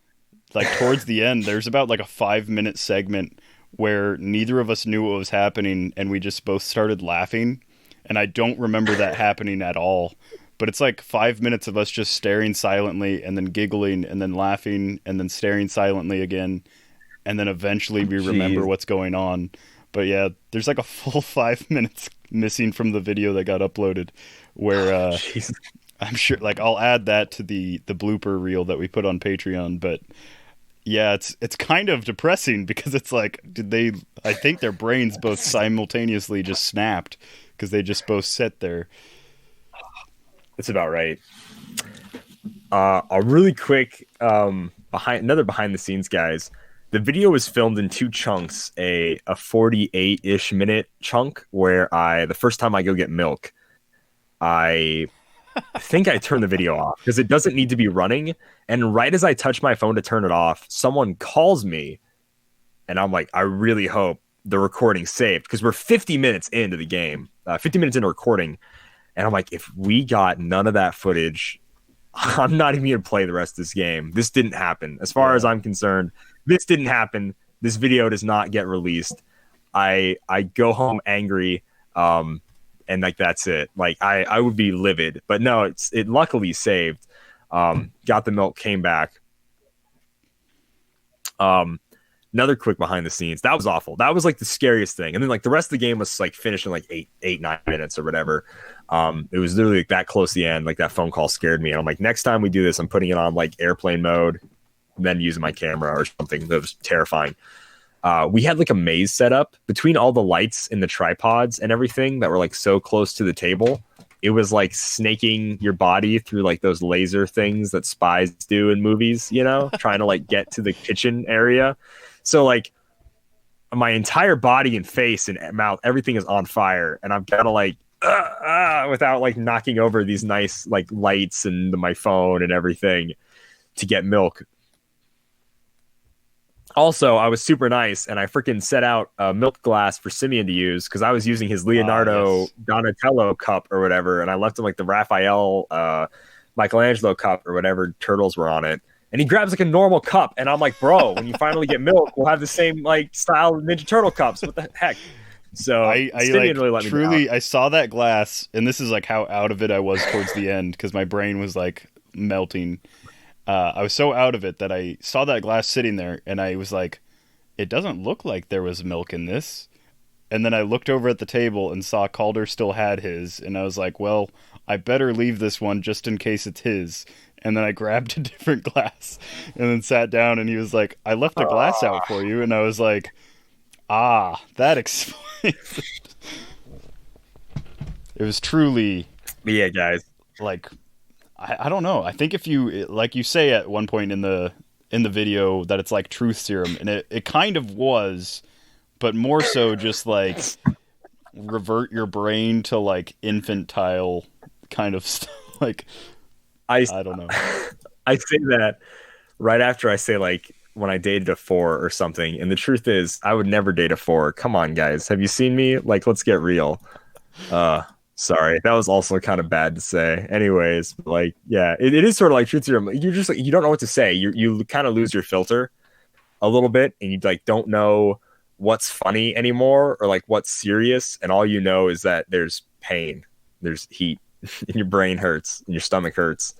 Like towards the end, there's about like a 5-minute segment where neither of us knew what was happening, and we just both started laughing. And I don't remember that happening at all. But it's like 5 minutes of us just staring silently and then giggling and then laughing and then staring silently again. And then eventually we remember what's going on. But yeah, there's like a full 5 minutes missing from the video that got uploaded where I'm sure like I'll add that to the blooper reel that we put on Patreon. But yeah, it's kind of depressing because it's like, I think their brains both simultaneously just snapped because they just both sat there. That's about right. A really quick behind the scenes, guys. The video was filmed in 2 chunks, a 48-ish minute chunk where the first time I go get milk, I think I turn the video off because it doesn't need to be running. And right as I touch my phone to turn it off, someone calls me, and I'm like, I really hope the recording's saved because we're 50 minutes into the game, 50 minutes into recording. And I'm like, if we got none of that footage, I'm not even going to play the rest of this game. This didn't happen. As far as I'm concerned, this didn't happen. This video does not get released. I go home angry, and like that's it. Like I would be livid. But no, it luckily saved. Got the milk, came back. Another quick behind the scenes. That was awful. That was like the scariest thing. And then like the rest of the game was like finished in like 9 minutes or whatever. It was literally like that close to the end. Like that phone call scared me. And I'm like, next time we do this, I'm putting it on like airplane mode, and then using my camera or something. That was terrifying. we had like a maze set up between all the lights and the tripods and everything that were like so close to the table. It was like snaking your body through like those laser things that spies do in movies, you know, trying to like get to the kitchen area. So like my entire body and face and mouth, everything is on fire, and I'm kind of like without like knocking over these nice like lights and my phone and everything to get milk. Also, I was super nice, and I freaking set out a milk glass for Simeon to use because I was using his Leonardo Donatello cup or whatever, and I left him like the Raphael Michelangelo cup or whatever turtles were on it. And he grabs like a normal cup, and I'm like, bro, when you finally get milk, we'll have the same like style of Ninja Turtle cups. What the heck? So I Simeon really let me down. I saw that glass, and this is like how out of it I was towards the end because my brain was like melting. I was so out of it that I saw that glass sitting there, and I was like, it doesn't look like there was milk in this. And then I looked over at the table and saw Kalder still had his, and I was like, well, I better leave this one just in case it's his. And then I grabbed a different glass and then sat down, and he was like, I left a glass out for you. And I was like, that explains it. It was truly... Yeah, guys. Like... I don't know. I think if you, like you say at one point in the video that it's like truth serum, and it kind of was, but more so just like revert your brain to like infantile kind of stuff. Like, I don't know. I say that right after I say like when I dated a 4 or something, and the truth is I would never date a 4. Come on, guys. Have you seen me? Like, let's get real. Sorry, that was also kind of bad to say. Anyways, like, yeah, it is sort of like truth serum. You're just like, you don't know what to say. You kind of lose your filter a little bit, and you like don't know what's funny anymore or like what's serious, and all you know is that there's pain, there's heat, and your brain hurts, and your stomach hurts,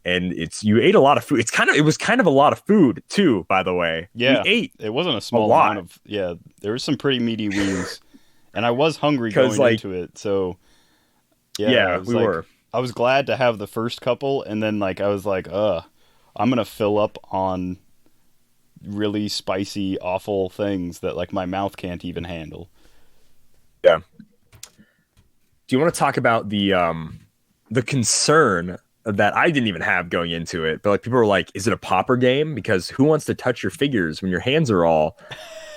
and you ate a lot of food. It was kind of a lot of food too, by the way. Yeah, we ate. It wasn't a small amount of. Yeah, there was some pretty meaty wings. And I was hungry going into it, so yeah, we were. I was glad to have the first couple, and then like I was like, I'm gonna fill up on really spicy, awful things that like my mouth can't even handle. Yeah. Do you want to talk about the concern that I didn't even have going into it, but like people were like, "Is it a popper game?" Because who wants to touch your figures when your hands are all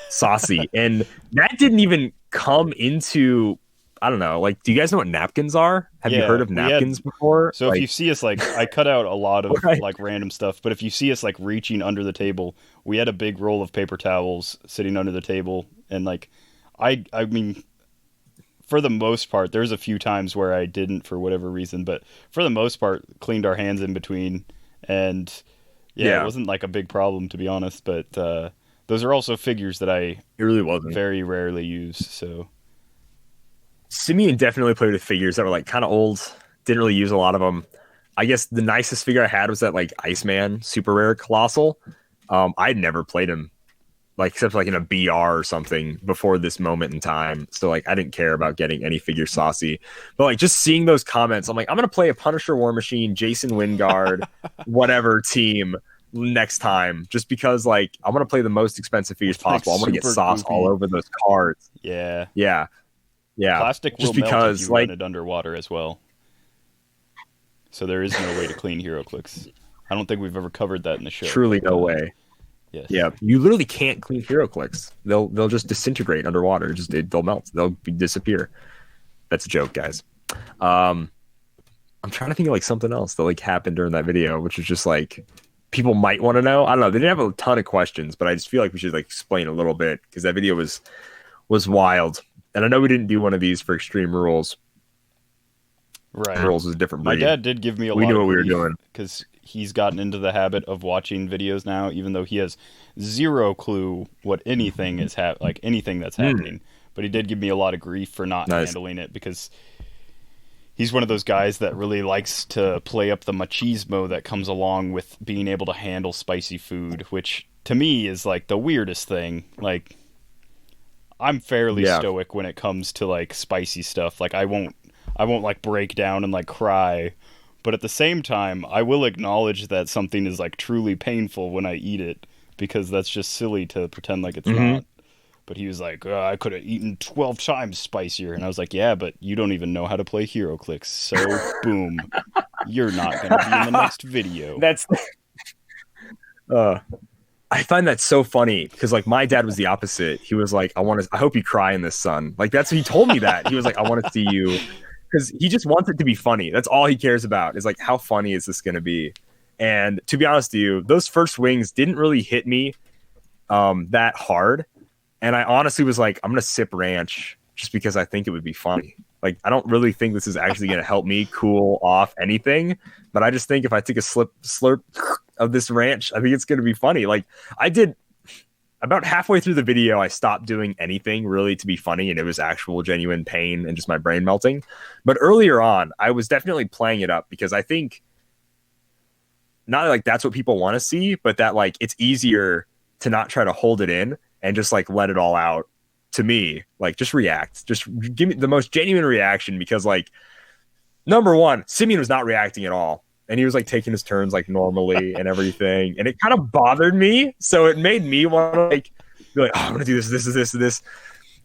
saucy? And that didn't even come into, I don't know, like, do you guys know what napkins are? Have you heard of napkins before? So like, if you see us, like, I cut out a lot of like random stuff, but if you see us like reaching under the table, we had a big roll of paper towels sitting under the table, and like I mean, for the most part, there's a few times where I didn't for whatever reason, but for the most part cleaned our hands in between, and it wasn't like a big problem, to be honest, but those are also figures that it really wasn't very rarely use. So Simeon definitely played with figures that were like kind of old. Didn't really use a lot of them. I guess the nicest figure I had was that like Iceman super rare colossal. I'd never played him like except like in a BR or something before this moment in time. So like I didn't care about getting any figure saucy. But like just seeing those comments, I'm like, I'm gonna play a Punisher War Machine, Jason Wingard, whatever team next time, just because like I want to play the most expensive figures possible. I want to get sauce all over those cards. Yeah. Just Plastic will because melt if you like run it underwater as well. So there is no way to clean Heroclix. I don't think we've ever covered that in the show. Truly no way. Yes. Yeah, you literally can't clean Heroclix. They'll just disintegrate underwater. They'll melt. They'll disappear. That's a joke, guys. I'm trying to think of like something else that like happened during that video, which is just like people might want to know. I don't know. They didn't have a ton of questions, but I just feel like we should like explain a little bit because that video was wild. And I know we didn't do one of these for Extreme Rules. Right. Rules is a different breed. My dad did give me a lot. We knew what we were doing because he's gotten into the habit of watching videos now, even though he has zero clue what anything is anything that's happening. But he did give me a lot of grief for not handling it because he's one of those guys that really likes to play up the machismo that comes along with being able to handle spicy food, which to me is like the weirdest thing. Like, I'm fairly stoic when it comes to like spicy stuff. Like I won't like break down and like cry, but at the same time I will acknowledge that something is like truly painful when I eat it, because that's just silly to pretend like it's not. But he was like, I could have eaten 12 times spicier. And I was like, yeah, but you don't even know how to play Heroclix. So, boom, you're not going to be in the next video. That's... I find that so funny because like my dad was the opposite. He was like, I hope you cry in this, son. Like that's what he told me that. He was like, I want to see you, because he just wants it to be funny. That's all he cares about, is like, how funny is this going to be? And to be honest with you, those first wings didn't really hit me that hard. And I honestly was like, I'm going to sip ranch just because I think it would be funny. Like, I don't really think this is actually going to help me cool off anything. But I just think if I take a slurp of this ranch, I think it's going to be funny. Like, I did about halfway through the video, I stopped doing anything really to be funny. And it was actual genuine pain and just my brain melting. But earlier on, I was definitely playing it up because I think not like that's what people want to see, but that like it's easier to not try to hold it in and just like let it all out. To me, like, just react, just give me the most genuine reaction, because like, number one, Simeon was not reacting at all, and he was like taking his turns like normally and everything, and it kind of bothered me. So it made me want to like be like, oh, I'm gonna do this,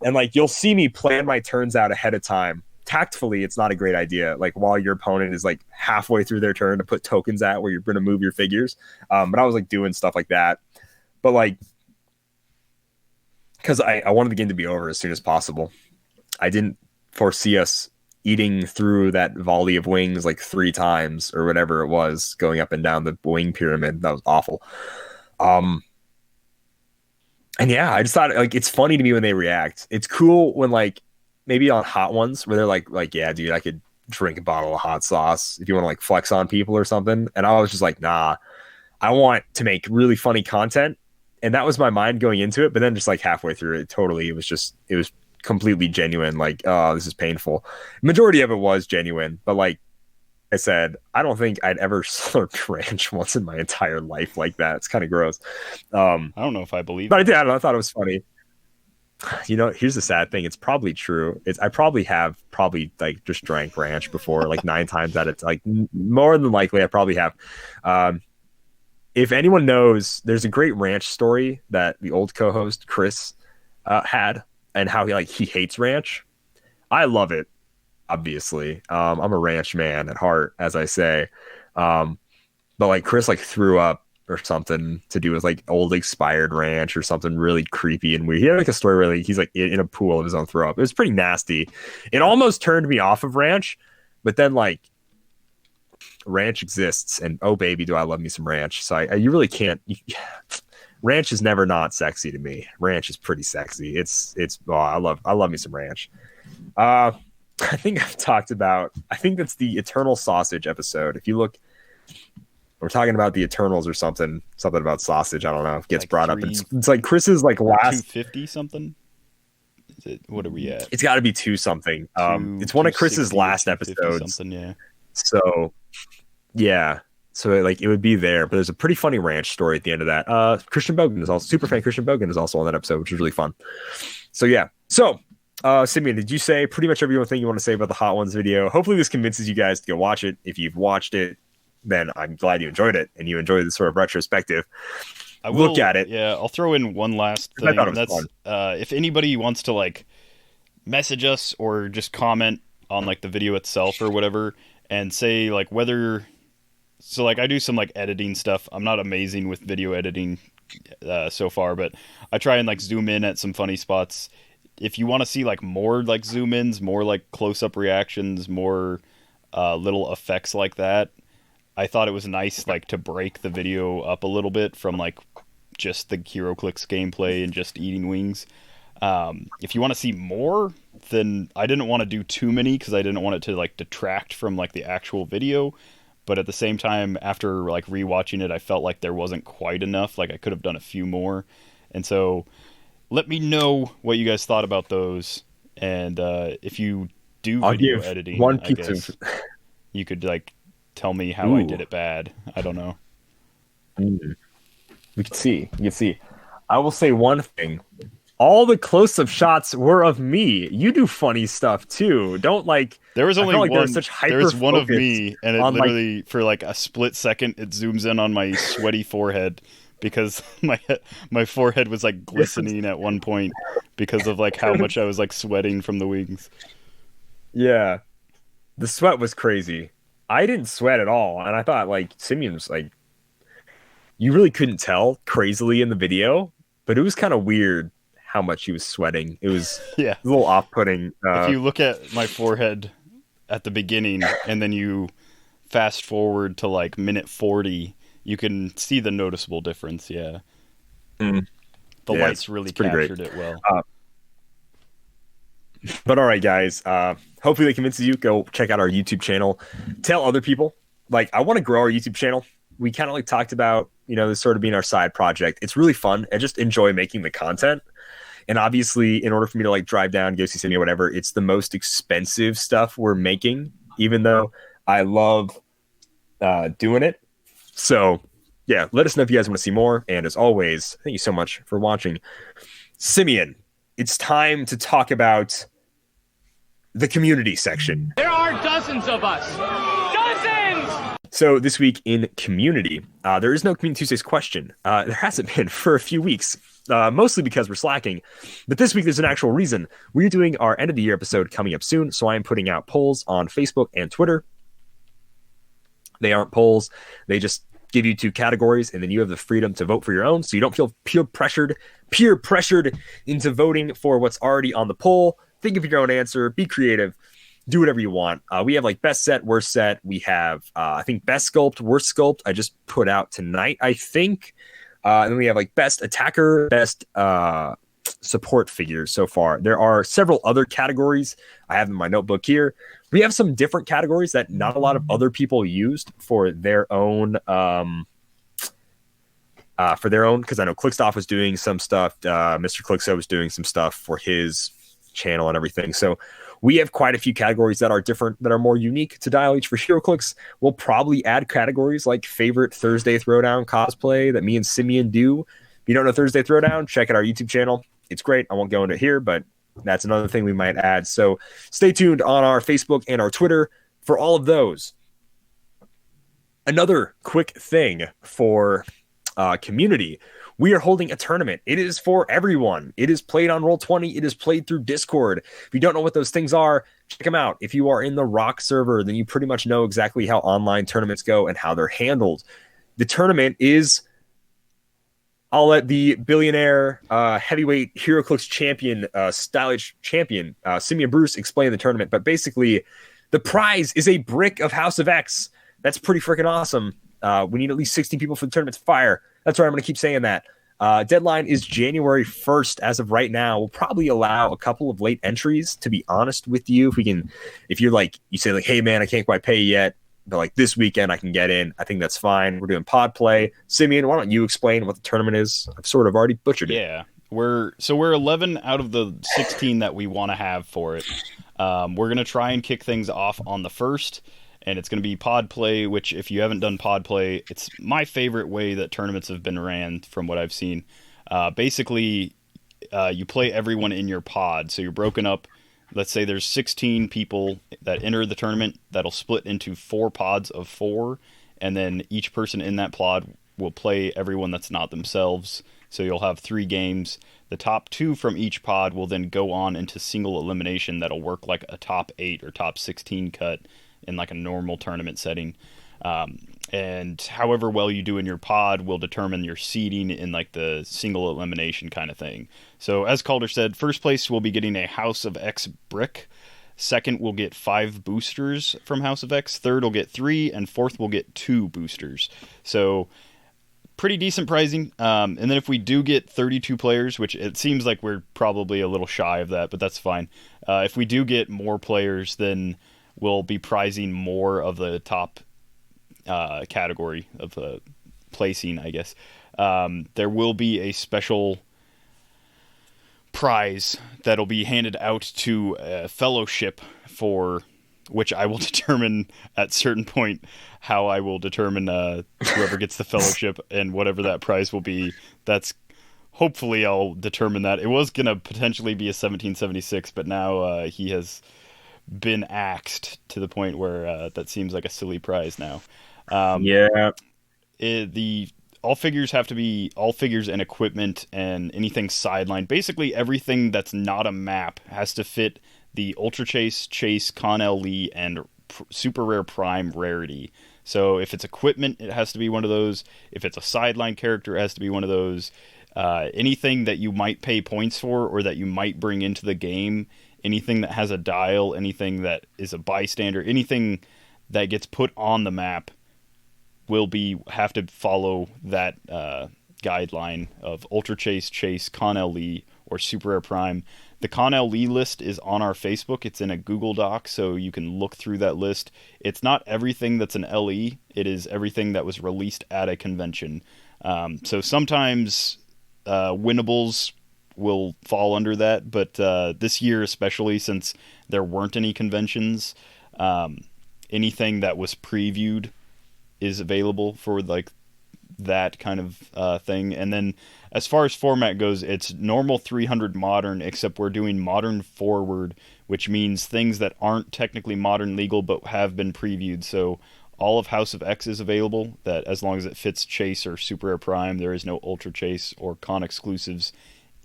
and like you'll see me plan my turns out ahead of time. Tactfully, it's not a great idea. Like while your opponent is like halfway through their turn to put tokens out where you're gonna move your figures. But I was like doing stuff like that, but like, because I wanted the game to be over as soon as possible. I didn't foresee us eating through that volley of wings like 3 times or whatever it was, going up and down the wing pyramid. That was awful. And yeah, I just thought like it's funny to me when they react. It's cool when like maybe on hot ones where they're like, yeah, dude, I could drink a bottle of hot sauce if you want to like flex on people or something. And I was just like, nah, I want to make really funny content. And that was my mind going into it. But then just like halfway through it, it was completely genuine. Like, oh, this is painful. Majority of it was genuine. But like I said, I don't think I'd ever slurped ranch once in my entire life like that. It's kind of gross. I don't know if I believe but it. I thought it was funny. You know, here's the sad thing. It's probably true. I probably like just drank ranch before, like 9 times out of like more than likely I probably have. If anyone knows, there's a great ranch story that the old co-host Chris had, and how he hates ranch. I love it, obviously. I'm a ranch man at heart, as I say. But like Chris like threw up or something to do with like old expired ranch or something really creepy and weird. He had like a story where like, he's like in a pool of his own throw up. It was pretty nasty. It almost turned me off of ranch, but then like ranch exists, and oh baby, do I love me some ranch. So you really can't. Ranch is never not sexy to me. Ranch is pretty sexy. I love me some ranch. I think I've talked about. I think that's the Eternal Sausage episode. If you look, we're talking about the Eternals or something about sausage. I don't know. It gets like brought up. It's like Chris's like last 250 something. Is it? What are we at? It's got to be 2 something. It's one of Chris's last episodes. Something, yeah. So, yeah. So, like, it would be there. But there's a pretty funny ranch story at the end of that. Christian Bogan is also, super fan Christian Bogan is also on that episode, which is really fun. So, yeah. So, Simeon, did you say pretty much everything you want to say about the Hot Ones video? Hopefully this convinces you guys to go watch it. If you've watched it, then I'm glad you enjoyed it and you enjoyed this sort of retrospective. Look at it. Yeah, I'll throw in one last thing. That's fun. If anybody wants to, like, message us or just comment on, like, the video itself or whatever, and say like whether, so like I do some like editing stuff. I'm not amazing with video editing so far, but I try and like zoom in at some funny spots. If you want to see like more like zoom ins, more like close up reactions, more little effects like that, I thought it was nice like to break the video up a little bit from like just the Heroclix gameplay and just eating wings. If you want to see more, then I didn't want to do too many because I didn't want it to like detract from like the actual video. But at the same time, after like rewatching it, I felt like there wasn't quite enough. Like I could have done a few more. And so let me know what you guys thought about those. And if you do video editing, one piece of... you could like tell me how I did it bad. I don't know. We can see. You can see. I will say one thing. All the close-up shots were of me. You do funny stuff too. Don't like. There was only one. There's one of me, and it literally for like a split second it zooms in on my sweaty forehead. because my forehead was like glistening at one point because of like how much I was like sweating from the wings. Yeah, the sweat was crazy. I didn't sweat at all, and I thought like Simeon was like, you really couldn't tell crazily in the video, but it was kind of weird how much he was sweating. It was Yeah, a little off-putting. if you look at my forehead at the beginning and then you fast forward to like minute 40, you can see the noticeable difference. Yeah, the lights really captured it well. But all right, guys. Hopefully that convinces you. Go check out our YouTube channel. Tell other people. Like, I want to grow our YouTube channel. We kind of like talked about, this sort of being our side project. It's really fun. I just enjoy making the content. And obviously, in order for me to like drive down, go see Sydney or whatever, it's the most expensive stuff we're making, even though I love doing it. So yeah, let us know if you guys want to see more. And as always, thank you so much for watching. Simeon, it's time to talk about the community section. There are dozens of us. Dozens! So this week in community, there is no Community Tuesdays question. There hasn't been for a few weeks, mostly because we're slacking. But this week, there's an actual reason. We're doing our end of the year episode coming up soon, so I am putting out polls on Facebook and Twitter. They aren't polls. They just give you 2 categories, and then you have the freedom to vote for your own, so you don't feel peer pressured into voting for what's already on the poll. Think of your own answer. Be creative. Do whatever you want. We have like best set, worst set. We have, I think, best sculpt, worst sculpt. I just put out tonight, I think. And then we have like best attacker, best support figures so far. There are several other categories I have in my notebook here. We have some different categories that not a lot of other people used for their own. Because I know Clickstop was doing some stuff. Mr. Clixo was doing some stuff for his channel and everything. So we have quite a few categories that are different, that are more unique to Dial H for Heroclix. We'll probably add categories like favorite Thursday Throwdown cosplay that me and Simeon do. If you don't know Thursday Throwdown, check out our YouTube channel. It's great. I won't go into it here, but that's another thing we might add. So stay tuned on our Facebook and our Twitter for all of those. Another quick thing for community. We are holding a tournament. It is for everyone. It is played on Roll20. It is played through Discord. If you don't know what those things are, check them out. If you are in the Rock server, then you pretty much know exactly how online tournaments go and how they're handled. The tournament is, I'll let the billionaire heavyweight Heroclix champion, stylish champion, Simeon Bruce explain the tournament. But basically, the prize is a brick of House of X. That's pretty freaking awesome. We need at least 16 people for the tournament to fire. That's right. I'm going to keep saying that. Deadline is January 1st as of right now. We'll probably allow a couple of late entries, to be honest with you. If you're like, you say like, hey man, I can't quite pay yet, but like this weekend I can get in. I think that's fine. We're doing pod play. Simeon, why don't you explain what the tournament is? I've sort of already butchered it. Yeah. We're 11 out of the 16 that we want to have for it. We're going to try and kick things off on the 1st. And it's going to be pod play, which if you haven't done pod play, it's my favorite way that tournaments have been ran from what I've seen. Basically, you play everyone in your pod. So you're broken up. Let's say there's 16 people that enter the tournament. That'll split into 4 pods of 4. And then each person in that pod will play everyone that's not themselves. So you'll have 3 games. The top 2 from each pod will then go on into single elimination. That'll work like a top 8 or top 16 cut in like a normal tournament setting. And however well you do in your pod will determine your seeding in like the single elimination kind of thing. So as Kalder said, first place will be getting a House of X brick. Second will get 5 boosters from House of X. Third will get 3, and fourth will get 2 boosters. So pretty decent pricing. And then if we do get 32 players, which it seems like we're probably a little shy of that, but that's fine. If we do get more players, then we'll be prizing more of the top category of placing, I guess. There will be a special prize that'll be handed out to a fellowship, for which I will determine at certain point how I will determine whoever gets the fellowship and whatever that prize will be. That's hopefully I'll determine that. It was going to potentially be a 1776, but now he has been axed to the point where that seems like a silly prize now. Yeah. The all figures have to be all figures and equipment and anything sidelined. Basically, everything that's not a map has to fit the Ultra Chase, Chase, Con L Lee, and Super Rare Prime rarity. So if it's equipment, it has to be one of those. If it's a sideline character, it has to be one of those. Anything that you might pay points for or that you might bring into the game, anything that has a dial, anything that is a bystander, anything that gets put on the map will have to follow that guideline of Ultra Chase, Chase, Con L Lee, or Super Rare Prime. The Con L Lee list is on our Facebook. It's in a Google Doc, so you can look through that list. It's not everything that's an LE. It is everything that was released at a convention. So sometimes winnables will fall under that, but this year especially, since there weren't any conventions, anything that was previewed is available for like that kind of thing. And then as far as format goes, it's normal 300 modern, except we're doing modern forward, which means things that aren't technically modern legal but have been previewed. So all of House of X is available, that as long as it fits Chase or Super Rare Prime. There is no Ultra Chase or Con exclusives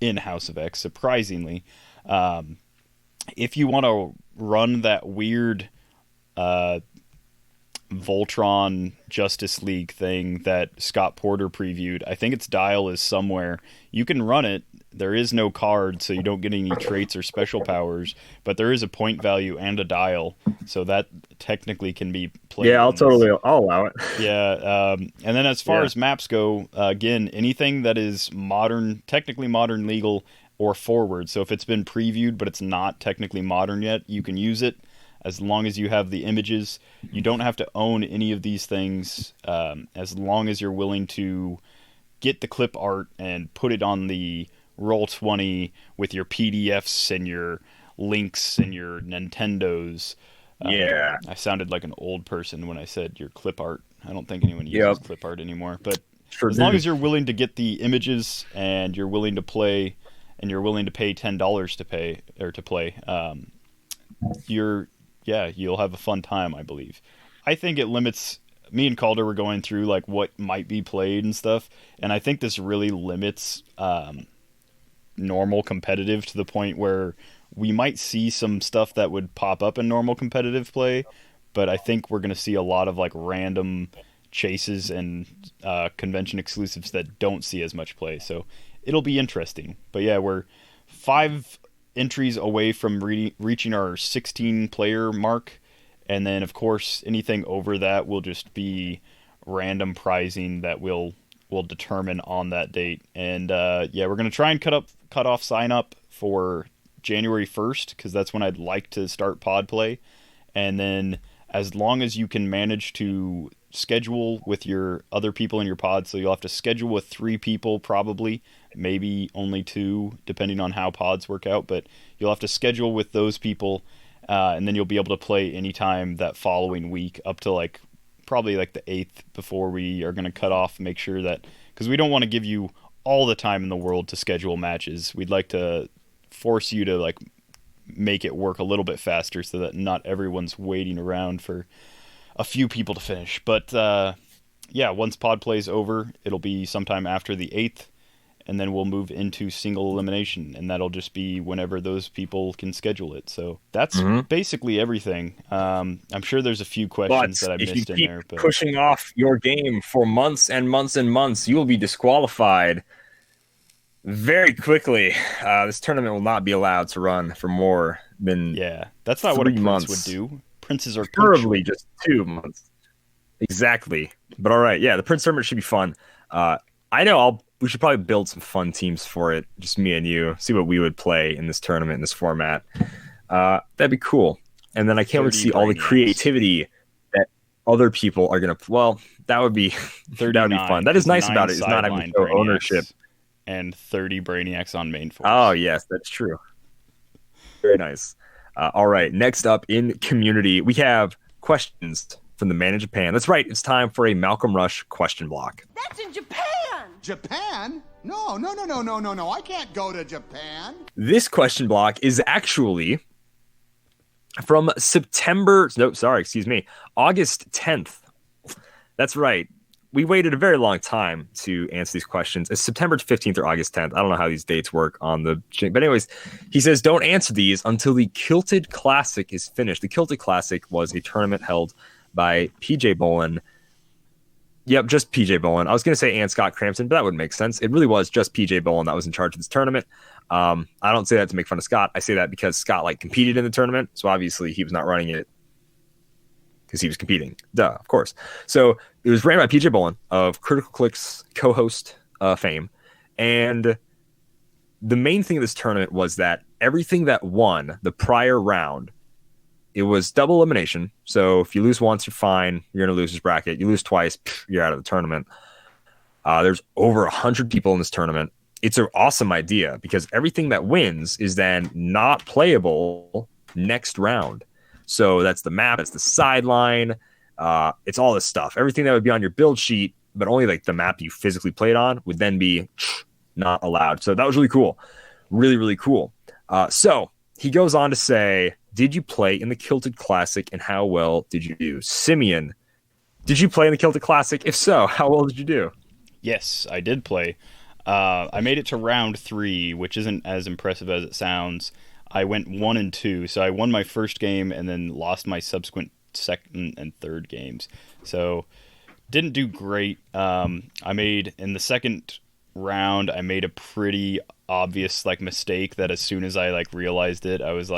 in House of X, surprisingly. If you want to run that weird Voltron Justice League thing that Scott Porter previewed, I think its dial is somewhere. You can run it. There is no card, so you don't get any traits or special powers, but there is a point value and a dial, so that technically can be played. Yeah, I'll allow it. Yeah, and then as far as maps go, again, anything that is modern, technically modern legal, or forward. So if it's been previewed but it's not technically modern yet, you can use it. As long as you have the images, you don't have to own any of these things, as long as you're willing to get the clip art and put it on the Roll20 with your PDFs and your links and your Nintendos. I sounded like an old person when I said your clip art. I don't think anyone uses clip art anymore. But as long as you're willing to get the images and you're willing to play and you're willing to pay $10 to play, you'll have a fun time, I believe. I think it limits. Me and Kalder were going through like what might be played and stuff, and I think this really limits normal competitive to the point where we might see some stuff that would pop up in normal competitive play, but I think we're going to see a lot of like random chases and convention exclusives that don't see as much play. So it'll be interesting. But yeah, we're 5 entries away from reaching our 16 player mark, and then of course anything over that will just be random prizing that we'll determine on that date. And we're going to try and cut off sign up for January 1st, because that's when I'd like to start pod play. And then as long as you can manage to schedule with your other people in your pod, so you'll have to schedule with 3 people probably, maybe only 2 depending on how pods work out, but you'll have to schedule with those people, and then you'll be able to play anytime that following week up to probably the 8th, before we are going to cut off, make sure that, because we don't want to give you all the time in the world to schedule matches. We'd like to force you to make it work a little bit faster so that not everyone's waiting around for a few people to finish. But once pod play's over, it'll be sometime after the 8th, and then we'll move into single elimination, and that'll just be whenever those people can schedule it. So that's basically everything. I'm sure there's a few questions that I missed in there. But pushing off your game for months and months and months, you will be disqualified very quickly. This tournament will not be allowed to run for more than that's not what a prince would do. Princes are preferably just 2 months. Exactly. But all right, the Prince tournament should be fun. I know we should probably build some fun teams for it, just me and you, see what we would play in this tournament, in this format. That'd be cool. And then I can't wait to see all the creativity that other people are going to... Well, that would be fun. That is nice about it, is not having to show ownership. And 30 Brainiacs on main force. Oh, yes, that's true. Very nice. All right, next up in community, we have questions from the man in Japan. That's right, it's time for a Malcolm Rush question block. That's in Japan! Japan? No, I can't go to Japan. This question block is actually from August 10th. That's right. we waited a very long time to answer these questions. It's September 15th or August 10th. I don't know how these dates work on the... But anyways, he says, don't answer these until the Kilted Classic is finished. The Kilted Classic was a tournament held by PJ Bolin. Yep, just PJ Bolin. I was going to say and Scott Crampton, but that wouldn't make sense. It really was just PJ Bolin that was in charge of this tournament. I don't say that to make fun of Scott. I say that because Scott competed in the tournament, so obviously he was not running it because he was competing. Duh, of course. So it was ran by PJ Bolin of Critical Clix co-host fame. And the main thing of this tournament was that everything that won the prior round, it was double elimination. So if you lose once, you're fine. You're in a loser's bracket. You lose twice, you're out of the tournament. There's over 100 people in this tournament. It's an awesome idea because everything that wins is then not playable next round. So that's the map, it's the sideline, it's all this stuff. Everything that would be on your build sheet, but only the map you physically played on, would then be not allowed. So that was really cool. Really, really cool. So he goes on to say, did you play in the Kilted Classic and how well did you do? Simeon, did you play in the Kilted Classic? If so, how well did you do? Yes, I did play. I made it to round 3, which isn't as impressive as it sounds. I went 1-2, so I won my first game and then lost my subsequent second and third games. So didn't do great. I made in the second round, I made a pretty obvious mistake that as soon as I realized it, I was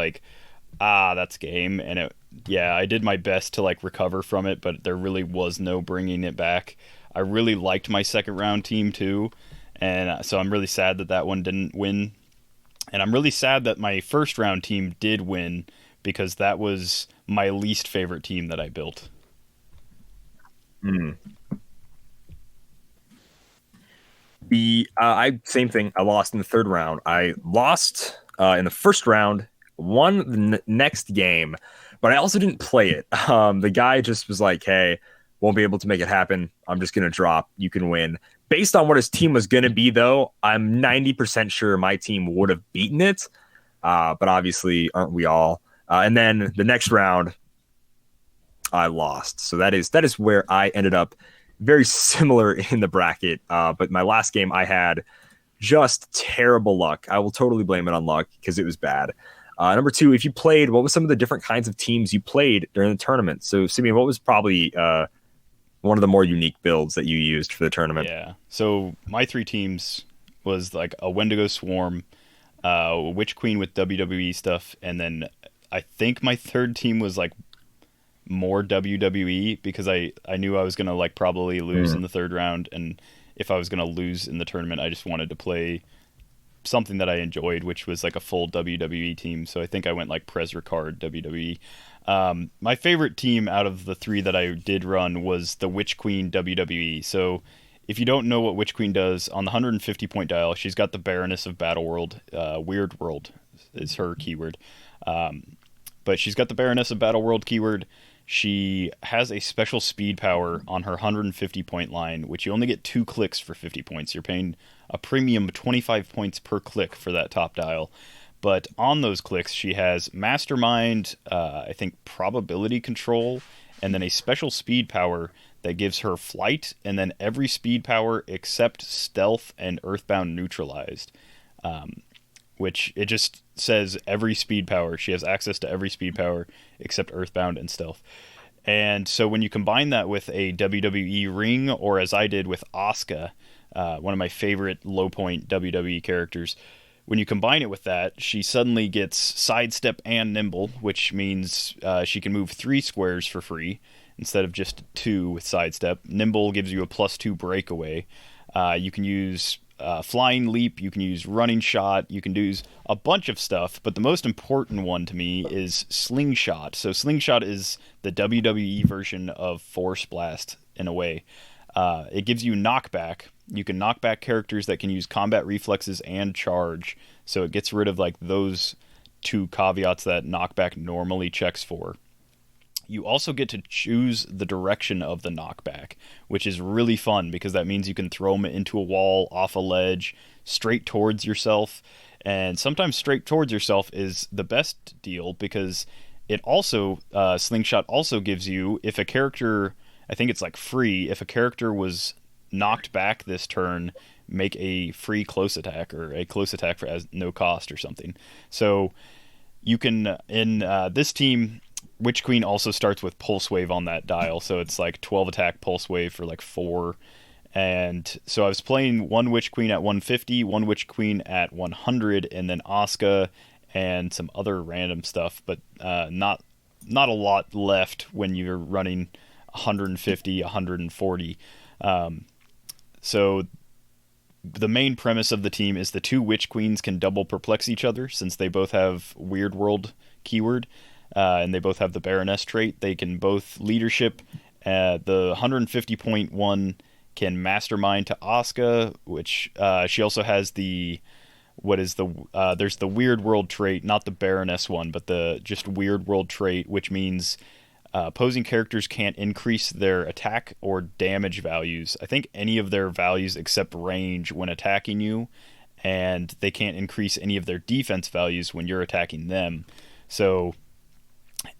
that's game. And I did my best to recover from it, but there really was no bringing it back. I really liked my second round team too, and so I'm really sad that one didn't win. And I'm really sad that my first round team did win because that was my least favorite team that I built. Same thing. I lost in the third round. I lost in the first round, won the next game, but I also didn't play it. The guy just was like, hey, won't be able to make it happen. I'm just going to drop. You can win. Based on what his team was going to be, though, I'm 90% sure my team would have beaten it. But obviously, aren't we all? And then the next round, I lost. So that is where I ended up very similar in the bracket. But my last game, I had just terrible luck. I will totally blame it on luck because it was bad. Number 2, if you played, what was some of the different kinds of teams you played during the tournament? So, Simeon, what was probably one of the more unique builds that you used for the tournament? Yeah. So my 3 teams was a Wendigo Swarm, a Witch Queen with WWE stuff, and then I think my third team was more WWE because I knew I was going to probably lose in the third round, and if I was going to lose in the tournament, I just wanted to play something that I enjoyed, which was a full WWE team. So I think I went Prez Ricard WWE. My favorite team out of the 3 that I did run was the Witch Queen WWE. So if you don't know what Witch Queen does, on the 150 point dial, she's got the Baroness of Battleworld. Weird World is her keyword. But she's got the Baroness of Battleworld keyword. She has a special speed power on her 150 point line, which you only get 2 clicks for 50 points. You're paying a premium of 25 points per click for that top dial. But on those clicks, she has Mastermind, I think Probability Control, and then a special speed power that gives her Flight, and then every speed power except Stealth and Earthbound Neutralized. Which it just says every speed power. She has access to every speed power except Earthbound and Stealth. And so when you combine that with a WWE ring, or as I did with Asuka, one of my favorite low point WWE characters, when you combine it with that, she suddenly gets Sidestep and Nimble, which means she can move 3 squares for free instead of just 2 with Sidestep. Nimble gives you a +2 breakaway. You can use Flying Leap, you can use Running Shot, you can do a bunch of stuff, but the most important one to me is Slingshot. So Slingshot is the WWE version of Force Blast in a way. It gives you knockback. You can knock back characters that can use combat reflexes and charge, so it gets rid of those 2 caveats that knockback normally checks for. You also get to choose the direction of the knockback, which is really fun because that means you can throw them into a wall, off a ledge, straight towards yourself. And sometimes straight towards yourself is the best deal because it also, Slingshot also gives you, if a character I think it's like free. If a character was knocked back this turn, make a free close attack or a close attack for as no cost or something. So you can, in this team, Witch Queen also starts with Pulse Wave on that dial. So it's like 12 attack Pulse Wave for like 4. And so I was playing one Witch Queen at 150, one Witch Queen at 100, and then Asuka and some other random stuff, but not a lot left when you're running 150, 140. So the main premise of the team is the 2 Witch Queens can double perplex each other since they both have Weird World keyword, and they both have the Baroness trait. They can both leadership. The 150.1 can mastermind to Asuka, which she also has the there's the Weird World trait, not the Baroness one, but the just Weird World trait, which means opposing characters can't increase their attack or damage values. I think any of their values except range when attacking you, and they can't increase any of their defense values when you're attacking them. So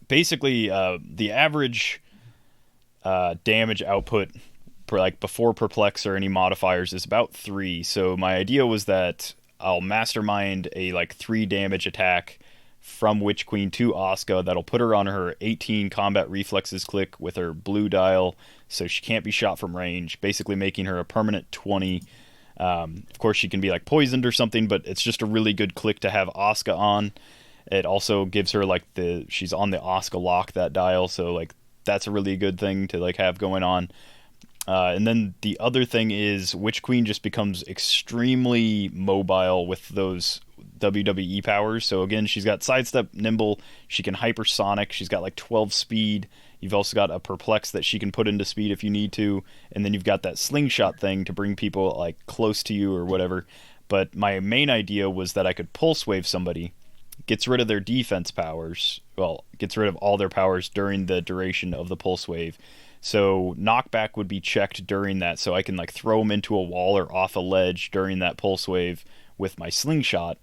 basically, the average damage output before perplex or any modifiers is about 3. So my idea was that I'll mastermind a 3 damage attack from Witch Queen to Asuka that'll put her on her 18 combat reflexes click with her blue dial, so she can't be shot from range, basically making her a permanent 20. Of course, she can be poisoned or something, but it's just a really good click to have Asuka on. It also gives her she's on the Asuka lock, that dial, so that's a really good thing to have going on. And then the other thing is Witch Queen just becomes extremely mobile with those WWE powers. So again, she's got sidestep, nimble, she can hypersonic, she's got 12 speed. You've also got a perplex that she can put into speed if you need to, and then you've got that slingshot thing to bring people close to you or whatever. But my main idea was that I could pulse wave somebody, gets rid of their defense powers, gets rid of all their powers during the duration of the pulse wave. So knockback would be checked during that, so I can throw them into a wall or off a ledge during that pulse wave with my slingshot,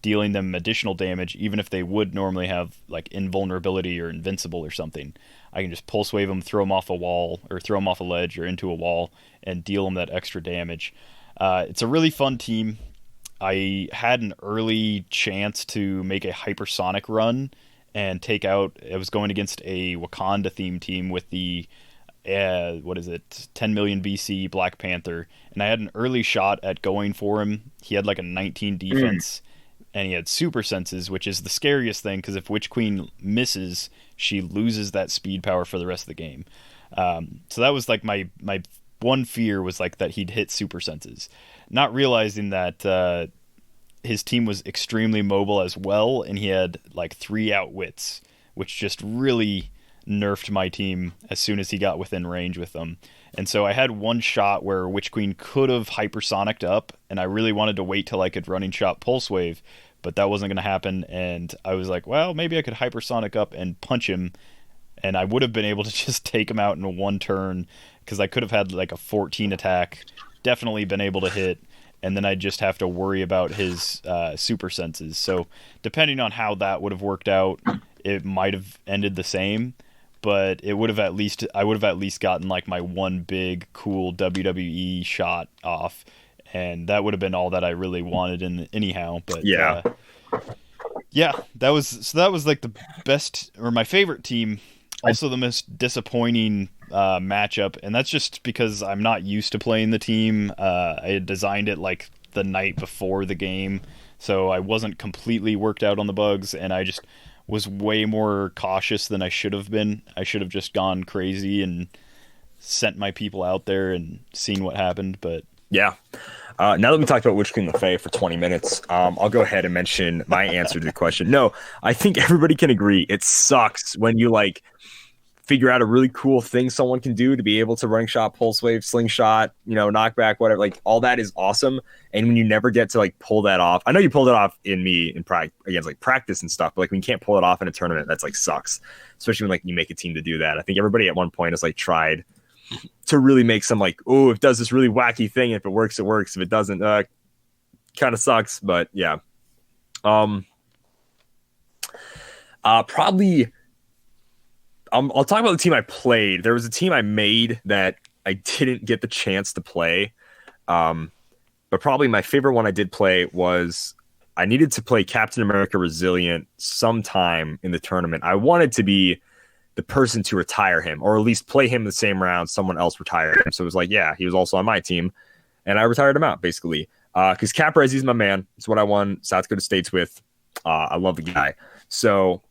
dealing them additional damage even if they would normally have invulnerability or invincible or something. I can just pulse wave them, throw them off a wall or throw them off a ledge or into a wall and deal them that extra damage. It's a really fun team. I had an early chance to make a hypersonic run and take out, I was going against a Wakanda themed team with the 10 million BC Black Panther, and I had an early shot at going for him. He had a 19 defense, and he had super senses, which is the scariest thing, because if Witch Queen misses, she loses that speed power for the rest of the game. So that was my one fear was that he'd hit super senses, not realizing that his team was extremely mobile as well, and he had 3 outwits, which just really nerfed my team as soon as he got within range with them. And so I had one shot where Witch Queen could have hypersonicked up, and I really wanted to wait till I could running shot pulse wave, but that wasn't going to happen. And I was maybe I could hypersonic up and punch him, and I would have been able to just take him out in one turn, because I could have had a 14 attack, definitely been able to hit, and then I'd just have to worry about his super senses. So depending on how that would have worked out, it might have ended the same, but I would have at least gotten my one big cool WWE shot off, and that would have been all that I really wanted anyhow. But yeah, that was the best, or my favorite team. Also the most disappointing matchup, and that's just because I'm not used to playing the team. I had designed it the night before the game, so I wasn't completely worked out on the bugs, and I just was way more cautious than I should have been. I should have just gone crazy and sent my people out there and seen what happened. But yeah. Now that we talked about Witch Queen Le Fay for 20 minutes, I'll go ahead and mention my answer to the question. No, I think everybody can agree. It sucks when you figure out a really cool thing someone can do to be able to running shot, pulse wave, slingshot, knockback, whatever. All that is awesome. And when you never get to pull that off, I know you pulled it off in against practice and stuff, but when you can't pull it off in a tournament, that's sucks. Especially when you make a team to do that. I think everybody at one point has tried to really make some oh, it does this really wacky thing. If it works, it works. If it doesn't, kind of sucks. But yeah, probably I'll talk about the team I played. There was a team I made that I didn't get the chance to play. But probably my favorite one I did play was I needed to play Captain America Resilient sometime in the tournament. I wanted to be the person to retire him, or at least play him the same round someone else retired him. So it was like, yeah, he was also on my team, and I retired him out, basically. Because Cap Rezzi's my man. It's what I won South Dakota States with. I love the guy. So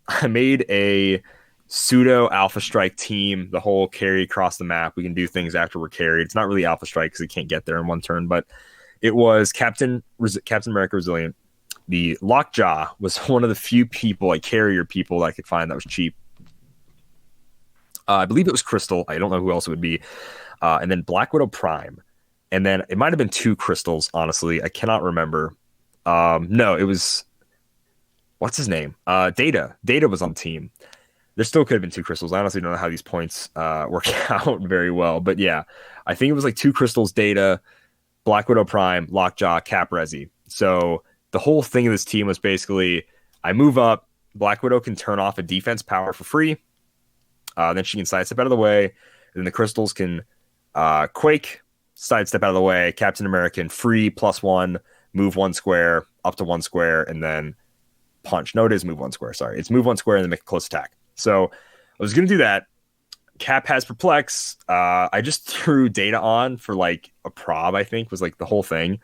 I made a pseudo Alpha Strike team, the whole carry across the map. We can do things after we're carried. It's not really Alpha Strike because it can't get there in one turn, but it was Captain America Resilient. The Lockjaw was one of the few people, like carrier people, that I could find that was cheap. I believe it was Crystal. I don't know who else it would be. And then Black Widow Prime. And then it might have been 2 crystals, honestly. I cannot remember. No, it was... What's his name? Data. Data was on the team. There still could have been 2 crystals. I honestly don't know how these points work out very well. But yeah, I think it was like 2 crystals, Data, Black Widow Prime, Lockjaw, Cap Rezzy. So the whole thing of this team was basically, I move up, Black Widow can turn off a defense power for free. Then she can sidestep out of the way. And then the crystals can Quake, sidestep out of the way. Captain American, free, +1, move 1 square, up to 1 square, and then punch. No, it is move 1 square. Sorry. It's move 1 square and then make a close attack. So I was going to do that. Cap has Perplex. I just threw Data on for like a prob, I think, was like the whole thing.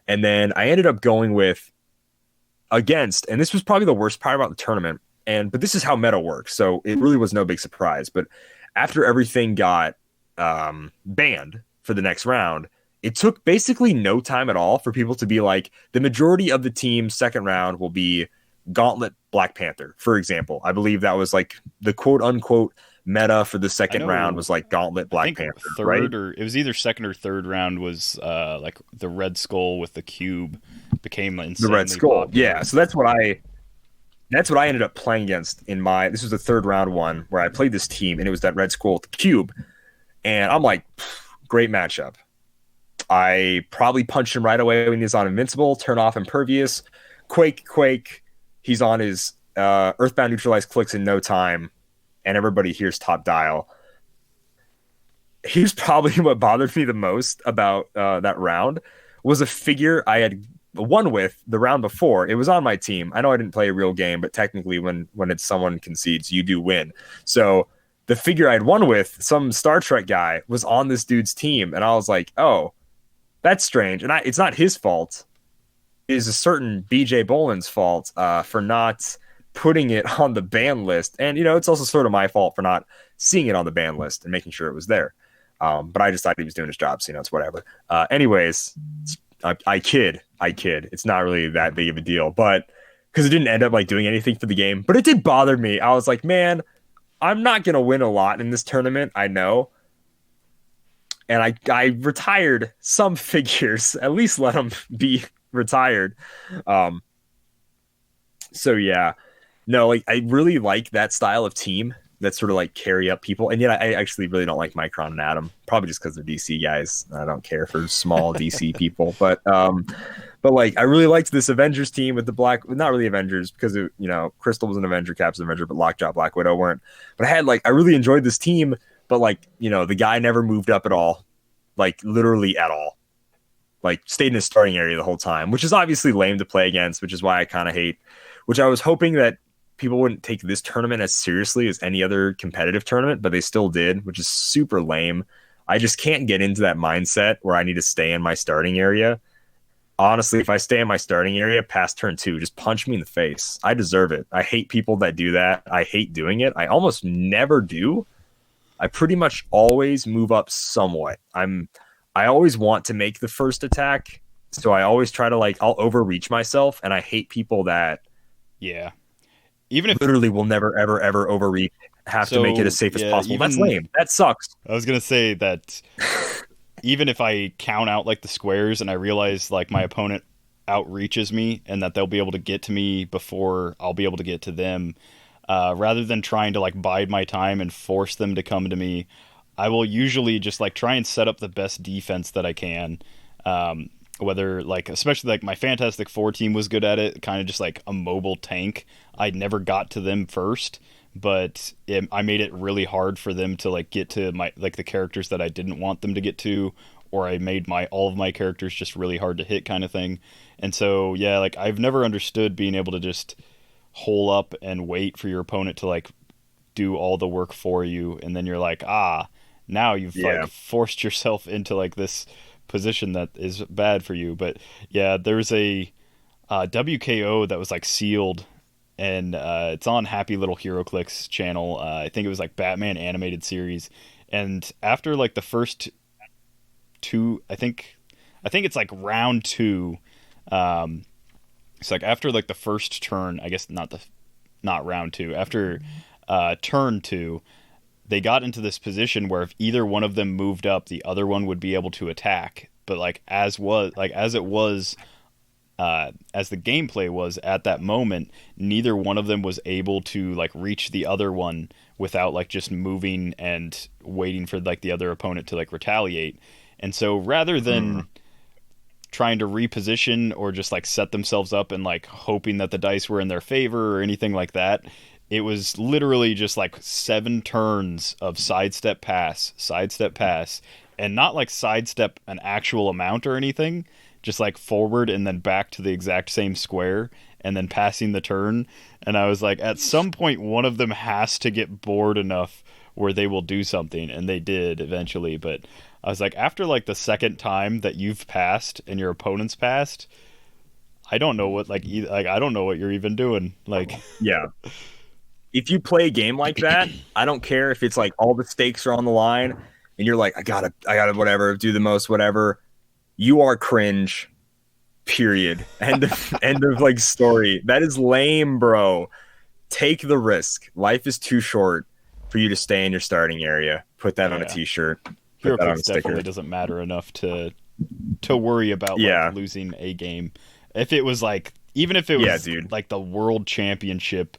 And then I ended up going with against, and this was probably the worst part about the tournament, but this is how meta works, so it really was no big surprise. But after everything got banned for the next round, it took basically no time at all for people to be like, the majority of the team's second round will be Gauntlet Black Panther, for example. I believe that was like the quote unquote meta for the second round was like Gauntlet Black Panther. Third, right? Or it was either second or third round was like the Red Skull with the cube became insanely the Red Skull. popular. Yeah, so that's what I ended up playing against in my. This was the third round one where I played this team, and it was that Red Skull with the cube, and I'm like, great matchup. I probably punched him right away when he's on Invincible, turn off Impervious, Quake. He's on his Earthbound Neutralized Clix in no time, and everybody hears Top Dial. Here's probably what bothered me the most about that round was a figure I had won with the round before. It was on my team. I know I didn't play a real game, but technically when it's someone concedes, you do win. So the figure I'd won with, some Star Trek guy, was on this dude's team, and I was like, oh, that's strange. And it's not his fault. It is a certain BJ Boland's fault for not putting it on the ban list. And, it's also sort of my fault for not seeing it on the ban list and making sure it was there. But I just thought he was doing his job, so, it's whatever. Anyways, I kid. It's not really that big of a deal, but because it didn't end up like doing anything for the game, but it did bother me. I was like, man, I'm not going to win a lot in this tournament. I know. And I retired some figures, at least let them be retired. So yeah, no, like I really like that style of team that sort of like carry up people. And yet I actually really don't like Micron and Atom, probably just because they're DC guys. I don't care for small DC people, but like I really liked this Avengers team with the not really Avengers because Crystal was an Avenger, Cap's an Avenger, but Lockjaw, Black Widow weren't. But I really enjoyed this team, but the guy never moved up at all, like literally at all. Like stayed in his starting area the whole time, which is obviously lame to play against, which is why I kind of hate, which I was hoping that people wouldn't take this tournament as seriously as any other competitive tournament, but they still did, which is super lame. I just can't get into that mindset where I need to stay in my starting area. Honestly, if I stay in my starting area past turn 2, just punch me in the face. I deserve it. I hate people that do that. I hate doing it. I almost never do. I pretty much always move up somewhat. I always want to make the first attack, so I always try to I'll overreach myself, and I hate people that even if literally will never ever overreach, have to make it as safe as possible. That's lame. That sucks. I was gonna say that even if I count out the squares and I realize my opponent outreaches me and that they'll be able to get to me before I'll be able to get to them, rather than trying to bide my time and force them to come to me, I will usually just try and set up the best defense that I can. Whether especially my Fantastic Four team was good at it, kind of just a mobile tank. I never got to them first, but I made it really hard for them to like get to my like the characters that I didn't want them to get to, or I made all of my characters just really hard to hit kind of thing. And so yeah, like I've never understood being able to just hole up and wait for your opponent to like do all the work for you, and then you're like, now you've like forced yourself into like this position that is bad for you. But yeah, there's a WKO that was like sealed, and it's on Happy Little Heroclix channel. I think it was like Batman animated series, and after like the first two, I think it's like round 2. It's like after like the first turn, I guess not round 2. After turn 2, they got into this position where if either one of them moved up, the other one would be able to attack. But like as the gameplay was at that moment, neither one of them was able to like reach the other one without like just moving and waiting for like the other opponent to like retaliate. And so rather than trying to reposition or just like set themselves up and like hoping that the dice were in their favor or anything like that, it was literally just like 7 turns of sidestep pass, and not like sidestep an actual amount or anything, just like forward and then back to the exact same square and then passing the turn. And I was like, at some point, one of them has to get bored enough where they will do something, and they did eventually. But I was like, after like the second time that you've passed and your opponent's passed, I don't know what I don't know what you're even doing. Like, yeah. If you play a game like that, I don't care if it's like all the stakes are on the line and you're like, I gotta whatever, do the most whatever. You are cringe. Period. End of like story. That is lame, bro. Take the risk. Life is too short for you to stay in your starting area. Put that on a t-shirt. Put that on a sticker. Definitely doesn't matter enough to worry about like, losing a game. If it was like, even if it was like the world championship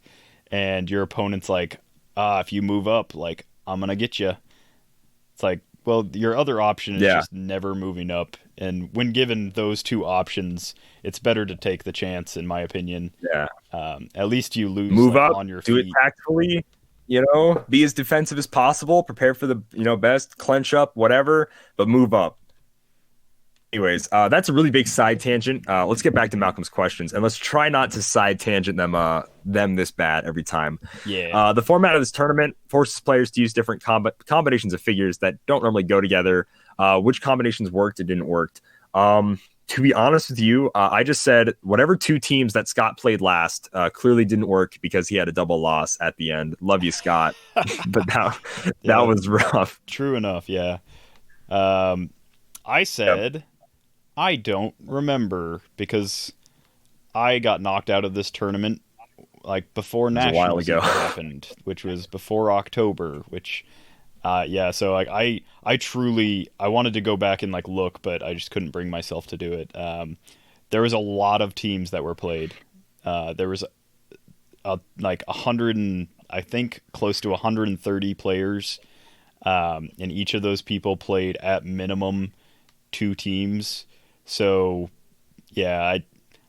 and your opponent's like, if you move up, like, I'm going to get you. It's like, well, your other option is just never moving up. And when given those two options, it's better to take the chance, in my opinion. Yeah. At least you lose move like, up, on your feet. Do it tactfully, be as defensive as possible, prepare for the, best, clench up, whatever, but move up. Anyways, that's a really big side tangent. Let's get back to Malcolm's questions, and let's try not to side tangent them this bad every time. Yeah. The format of this tournament forces players to use different combinations of figures that don't normally go together. Which combinations worked and didn't work. To be honest with you, I just said whatever 2 teams that Scott played last clearly didn't work because he had a double loss at the end. Love you, Scott. But that was rough. True enough, yeah. I said... I don't remember because I got knocked out of this tournament like before Nationals happened, which was before October, which so like I truly wanted to go back and like look, but I just couldn't bring myself to do it. There was a lot of teams that were played. There was like 100 and I think close to 130 players, and each of those people played at minimum 2 teams. So, yeah,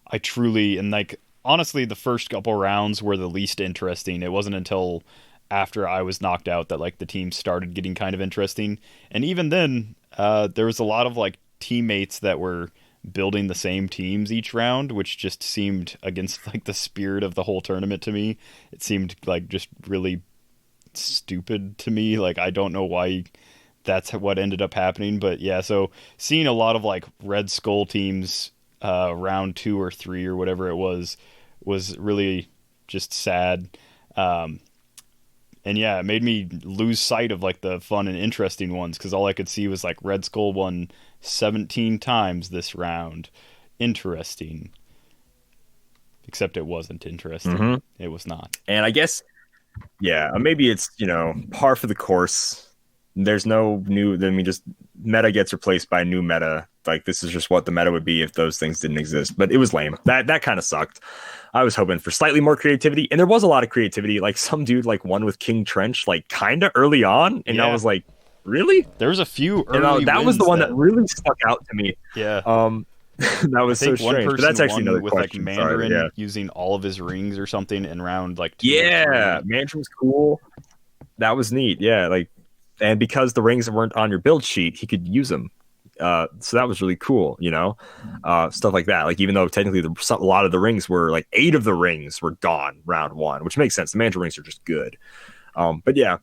I truly, and like, honestly, the first couple rounds were the least interesting. It wasn't until after I was knocked out that like the team started getting kind of interesting. And even then, there was a lot of like teammates that were building the same teams each round, which just seemed against like the spirit of the whole tournament to me. It seemed like just really stupid to me. Like, I don't know why that's what ended up happening, but yeah, so seeing a lot of like Red Skull teams round 2 or 3 or whatever it was really just sad. And yeah, it made me lose sight of like the fun and interesting ones, because all I could see was like Red Skull won 17 times this round. Interesting. Except it wasn't interesting. Mm-hmm. It was not. And I guess, maybe it's, par for the course. There's no new, just meta gets replaced by new meta. Like, this is just what the meta would be if those things didn't exist. But it was lame. That kind of sucked. I was hoping for slightly more creativity, and there was a lot of creativity. Like, some dude like won with King Trench like kind of early on, and I was like, really? There was a few early that was the one that really stuck out to me. Yeah. That was I think so one strange. But person that's actually won another with question. like Sorry, Mandarin yeah. using all of his rings or something in round like 2 or Yeah, 3. Mandarin was cool. That was neat. Yeah, like, and because the rings weren't on your build sheet, he could use them. So that was really cool, stuff like that. Like, even though technically a lot of the rings were like 8 of the rings were gone round 1, which makes sense. The Mandarin rings are just good. But yeah.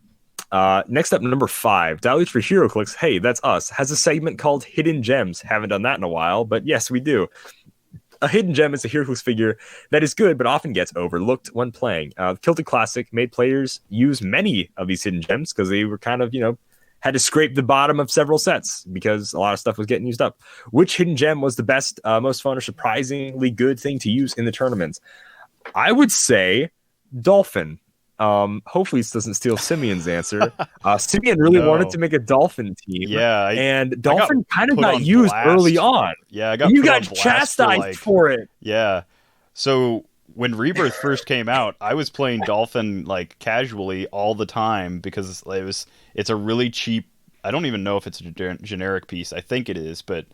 Next up, number 5, Dilute for Heroclix. Hey, that's us. Has a segment called Hidden Gems. Haven't done that in a while, but yes, we do. A hidden gem is a Heroclix figure that is good, but often gets overlooked when playing. Kilted Classic made players use many of these hidden gems because they were kind of, had to scrape the bottom of several sets because a lot of stuff was getting used up. Which hidden gem was the best, most fun, or surprisingly good thing to use in the tournaments? I would say Dolphin. Hopefully this doesn't steal Simeon's answer. Simeon really wanted to make a Dolphin team. Yeah, and Dolphin kind of got used used early on. Yeah, you got chastised for it. Yeah. So when Rebirth first came out, I was playing Dolphin like casually all the time because it's a really cheap. I don't even know if it's a generic piece. I think it is, but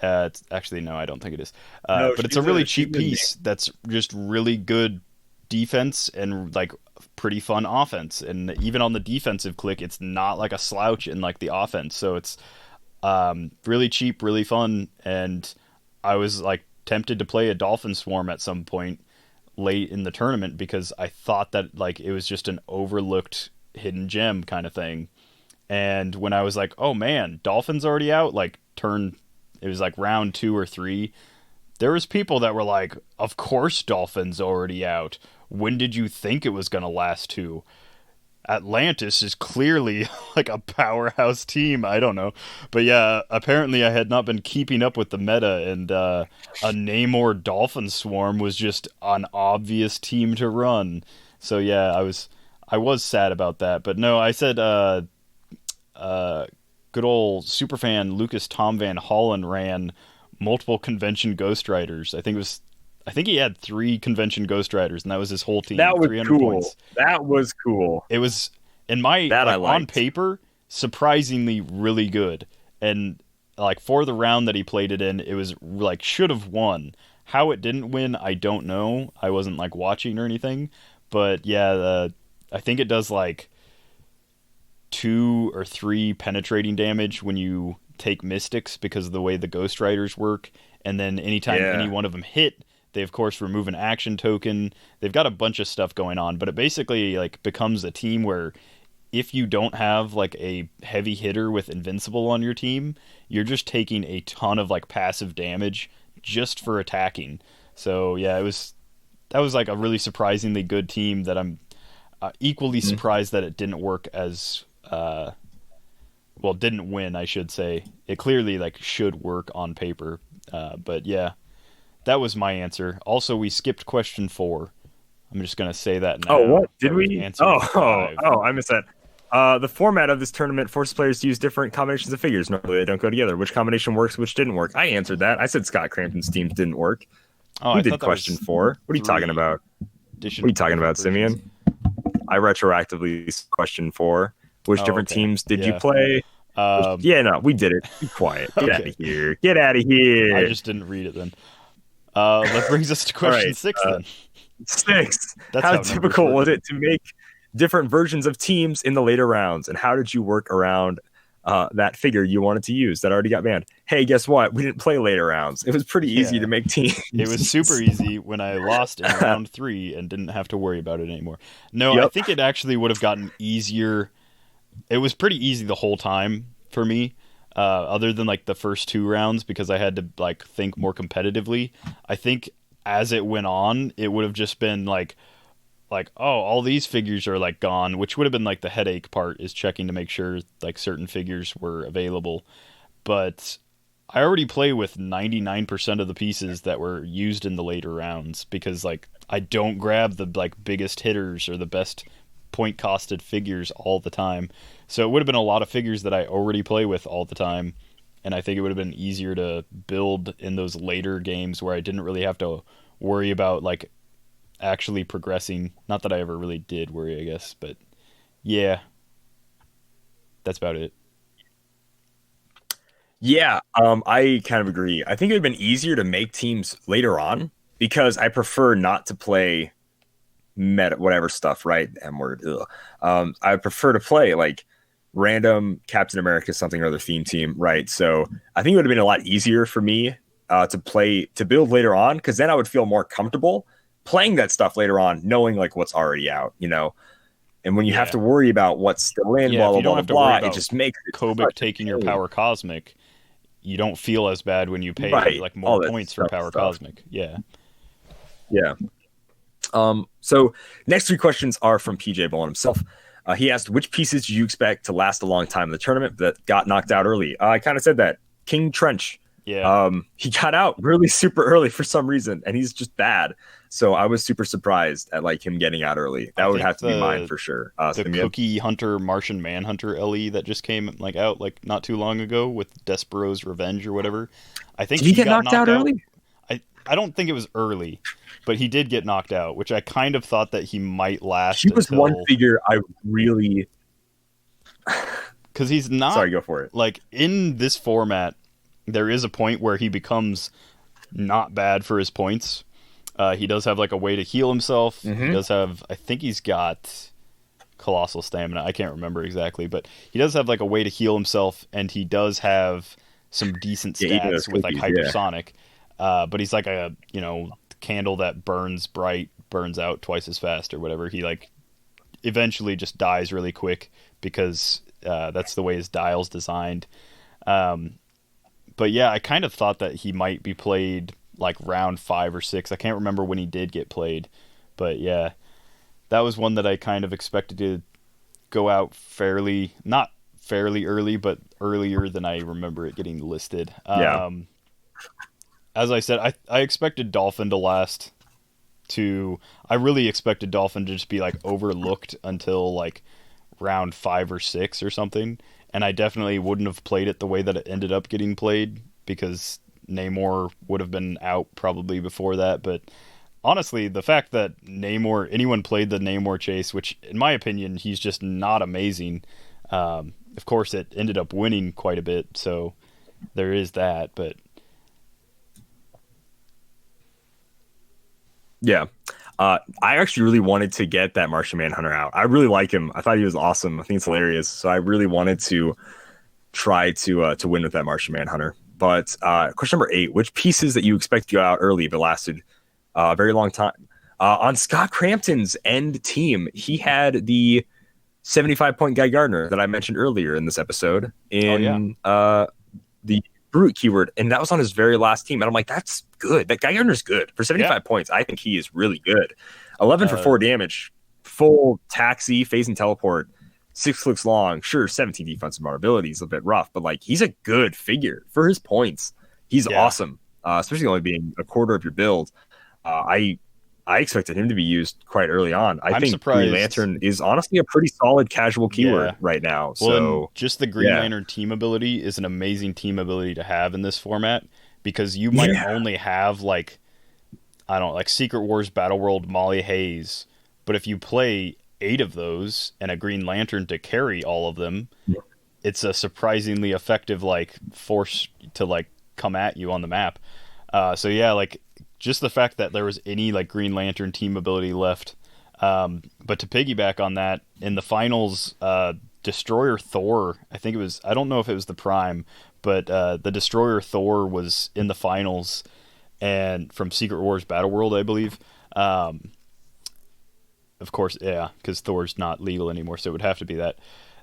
it's actually no, I don't think it is. But it's a really cheap piece that's just really good defense and like pretty fun offense. And even on the defensive click, it's not like a slouch in like the offense. So it's really cheap, really fun. And I was like tempted to play a Dolphin Swarm at some point late in the tournament because I thought that like it was just an overlooked hidden gem kind of thing. And when I was like, oh man, Dolphin's already out, like it was like round 2 or 3, there was people that were like, of course Dolphin's already out. When did you think it was going to last 2? Atlantis is clearly like a powerhouse team. I don't know. But yeah, apparently I had not been keeping up with the meta, and a Namor Dolphin Swarm was just an obvious team to run. So yeah, I was sad about that. But no, I said good old superfan Lucas Tom Van Holland ran multiple convention Ghost Riders. I think he had 3 convention Ghost Riders, and that was his whole team. That was 300 cool. points. That was cool. It was on paper surprisingly really good, and like for the round that he played it in, it was like should have won. How it didn't win, I don't know. I wasn't like watching or anything, but yeah, I think it does like 2 or 3 penetrating damage when you take mystics because of the way the Ghost Riders work, and then anytime any one of them hit, they of course remove an action token. They've got a bunch of stuff going on, but it basically like becomes a team where if you don't have like a heavy hitter with invincible on your team, you're just taking a ton of like passive damage just for attacking. So yeah, that was like a really surprisingly good team that I'm equally surprised that it didn't work as didn't win, I should say. It clearly like should work on paper, but yeah. That was my answer. Also, we skipped question 4. I'm just going to say that now. Oh, what? Did we? Oh, I missed that. The format of this tournament forces players to use different combinations of figures. Normally, they don't go together. Which combination works, which didn't work? I answered that. I said Scott Crampton's teams didn't work. Oh, Who did question 4? What are you talking about? What are you talking about, Simeon? I retroactively question 4. Which different teams did you play? No, we did it. Be quiet. Get out of here. Get out of here. I just didn't read it then. That brings us to question 6 then. 6. How difficult was it to make different versions of teams in the later rounds, and how did you work around that figure you wanted to use that already got banned? Hey, guess what? We didn't play later rounds. It was pretty easy to make teams. It was super easy when I lost in round 3 and didn't have to worry about it anymore. No, I think it actually would have gotten easier. It was pretty easy the whole time for me. Other than like the first 2 rounds, because I had to like think more competitively. I think as it went on, it would have just been like all these figures are like gone, which would have been like the headache part, is checking to make sure like certain figures were available. But I already play with 99% of the pieces that were used in the later rounds, because like I don't grab the like biggest hitters or the best point costed figures all the time. So it would have been a lot of figures that I already play with all the time, and I think it would have been easier to build in those later games where I didn't really have to worry about like actually progressing. Not that I ever really did worry, I guess, but yeah, that's about it. Yeah, I kind of agree. I think it would have been easier to make teams later on because I prefer not to play meta whatever stuff, right? M word. Ugh. I prefer to play like random Captain America something or other theme team, right? So I think it would have been a lot easier for me to build later on because then I would feel more comfortable playing that stuff later on, knowing like what's already out, you know. And when you have to worry about what's still in, Yeah, blah if you blah don't blah have to worry blah, about it just makes it Kobik taking your power cosmic, you don't feel as bad when you pay like more points for power cosmic. Yeah. Yeah. So next three questions are from PJ Bowen himself. He asked, which pieces do you expect to last a long time in the tournament that got knocked out early? I kind of said that. King Trench. Yeah. He got out really super early for some reason, and he's just bad. So I was super surprised at like him getting out early. That would have to be mine for sure. The Simeon? Cookie Hunter Martian Manhunter LE that just came like out like not too long ago with Despero's Revenge or whatever. I think Did he get knocked out early? I don't think it was early, but he did get knocked out, which I kind of thought that he might last. He was one figure I really because he's not. Sorry, go for it. Like in this format, there is a point where he becomes not bad for his points. He does have like a way to heal himself. Mm-hmm. He does have, I think he's got colossal stamina. I can't remember exactly, but he does have like a way to heal himself, and he does have some decent stats with like hypersonic. But he's like a candle that burns bright, burns out twice as fast or whatever. He like eventually just dies really quick because that's the way his dial's designed. But yeah, I kind of thought that he might be played like round 5 or 6. I can't remember when he did get played, but yeah, that was one that I kind of expected to go out not fairly early, but earlier than I remember it getting listed. As I said, I expected Dolphin to last I really expected Dolphin to just be like overlooked until like round 5 or 6 or something. And I definitely wouldn't have played it the way that it ended up getting played because Namor would have been out probably before that. But honestly, the fact that anyone played the Namor chase, which in my opinion, he's just not amazing. Of course, it ended up winning quite a bit, so there is that. But yeah, I actually really wanted to get that Martian Manhunter out. I really like him. I thought he was awesome. I think it's hilarious. So I really wanted to try to win with that Martian Manhunter. But question number 8, which pieces that you expect to go out early but lasted a very long time? On Scott Crampton's end team, he had the 75-point Guy Gardner that I mentioned earlier in this episode in the Brute keyword, and that was on his very last team. And I'm like, that's good. That Guy Gardner's good. For 75 points, I think he is really good. 11 for 4 damage, full taxi, phase and teleport, 6 clicks long. Sure, 17 defensive ability is a bit rough, but like he's a good figure for his points. He's awesome, especially only being a quarter of your build. I expected him to be used quite early on. I think surprised. Green Lantern is honestly a pretty solid casual keyword right now. Well, so just the Green Lantern team ability is an amazing team ability to have in this format because you might only have like Secret Wars Battle World Molly Hayes, but if you play 8 of those and a Green Lantern to carry all of them, it's a surprisingly effective like force to like come at you on the map. So yeah, like just the fact that there was any like Green Lantern team ability left. But to piggyback on that, in the finals, Destroyer Thor, I don't know if it was the Prime, but the Destroyer Thor was in the finals and from Secret Wars Battle World, I believe. Of course, yeah, because Thor's not legal anymore, so it would have to be that.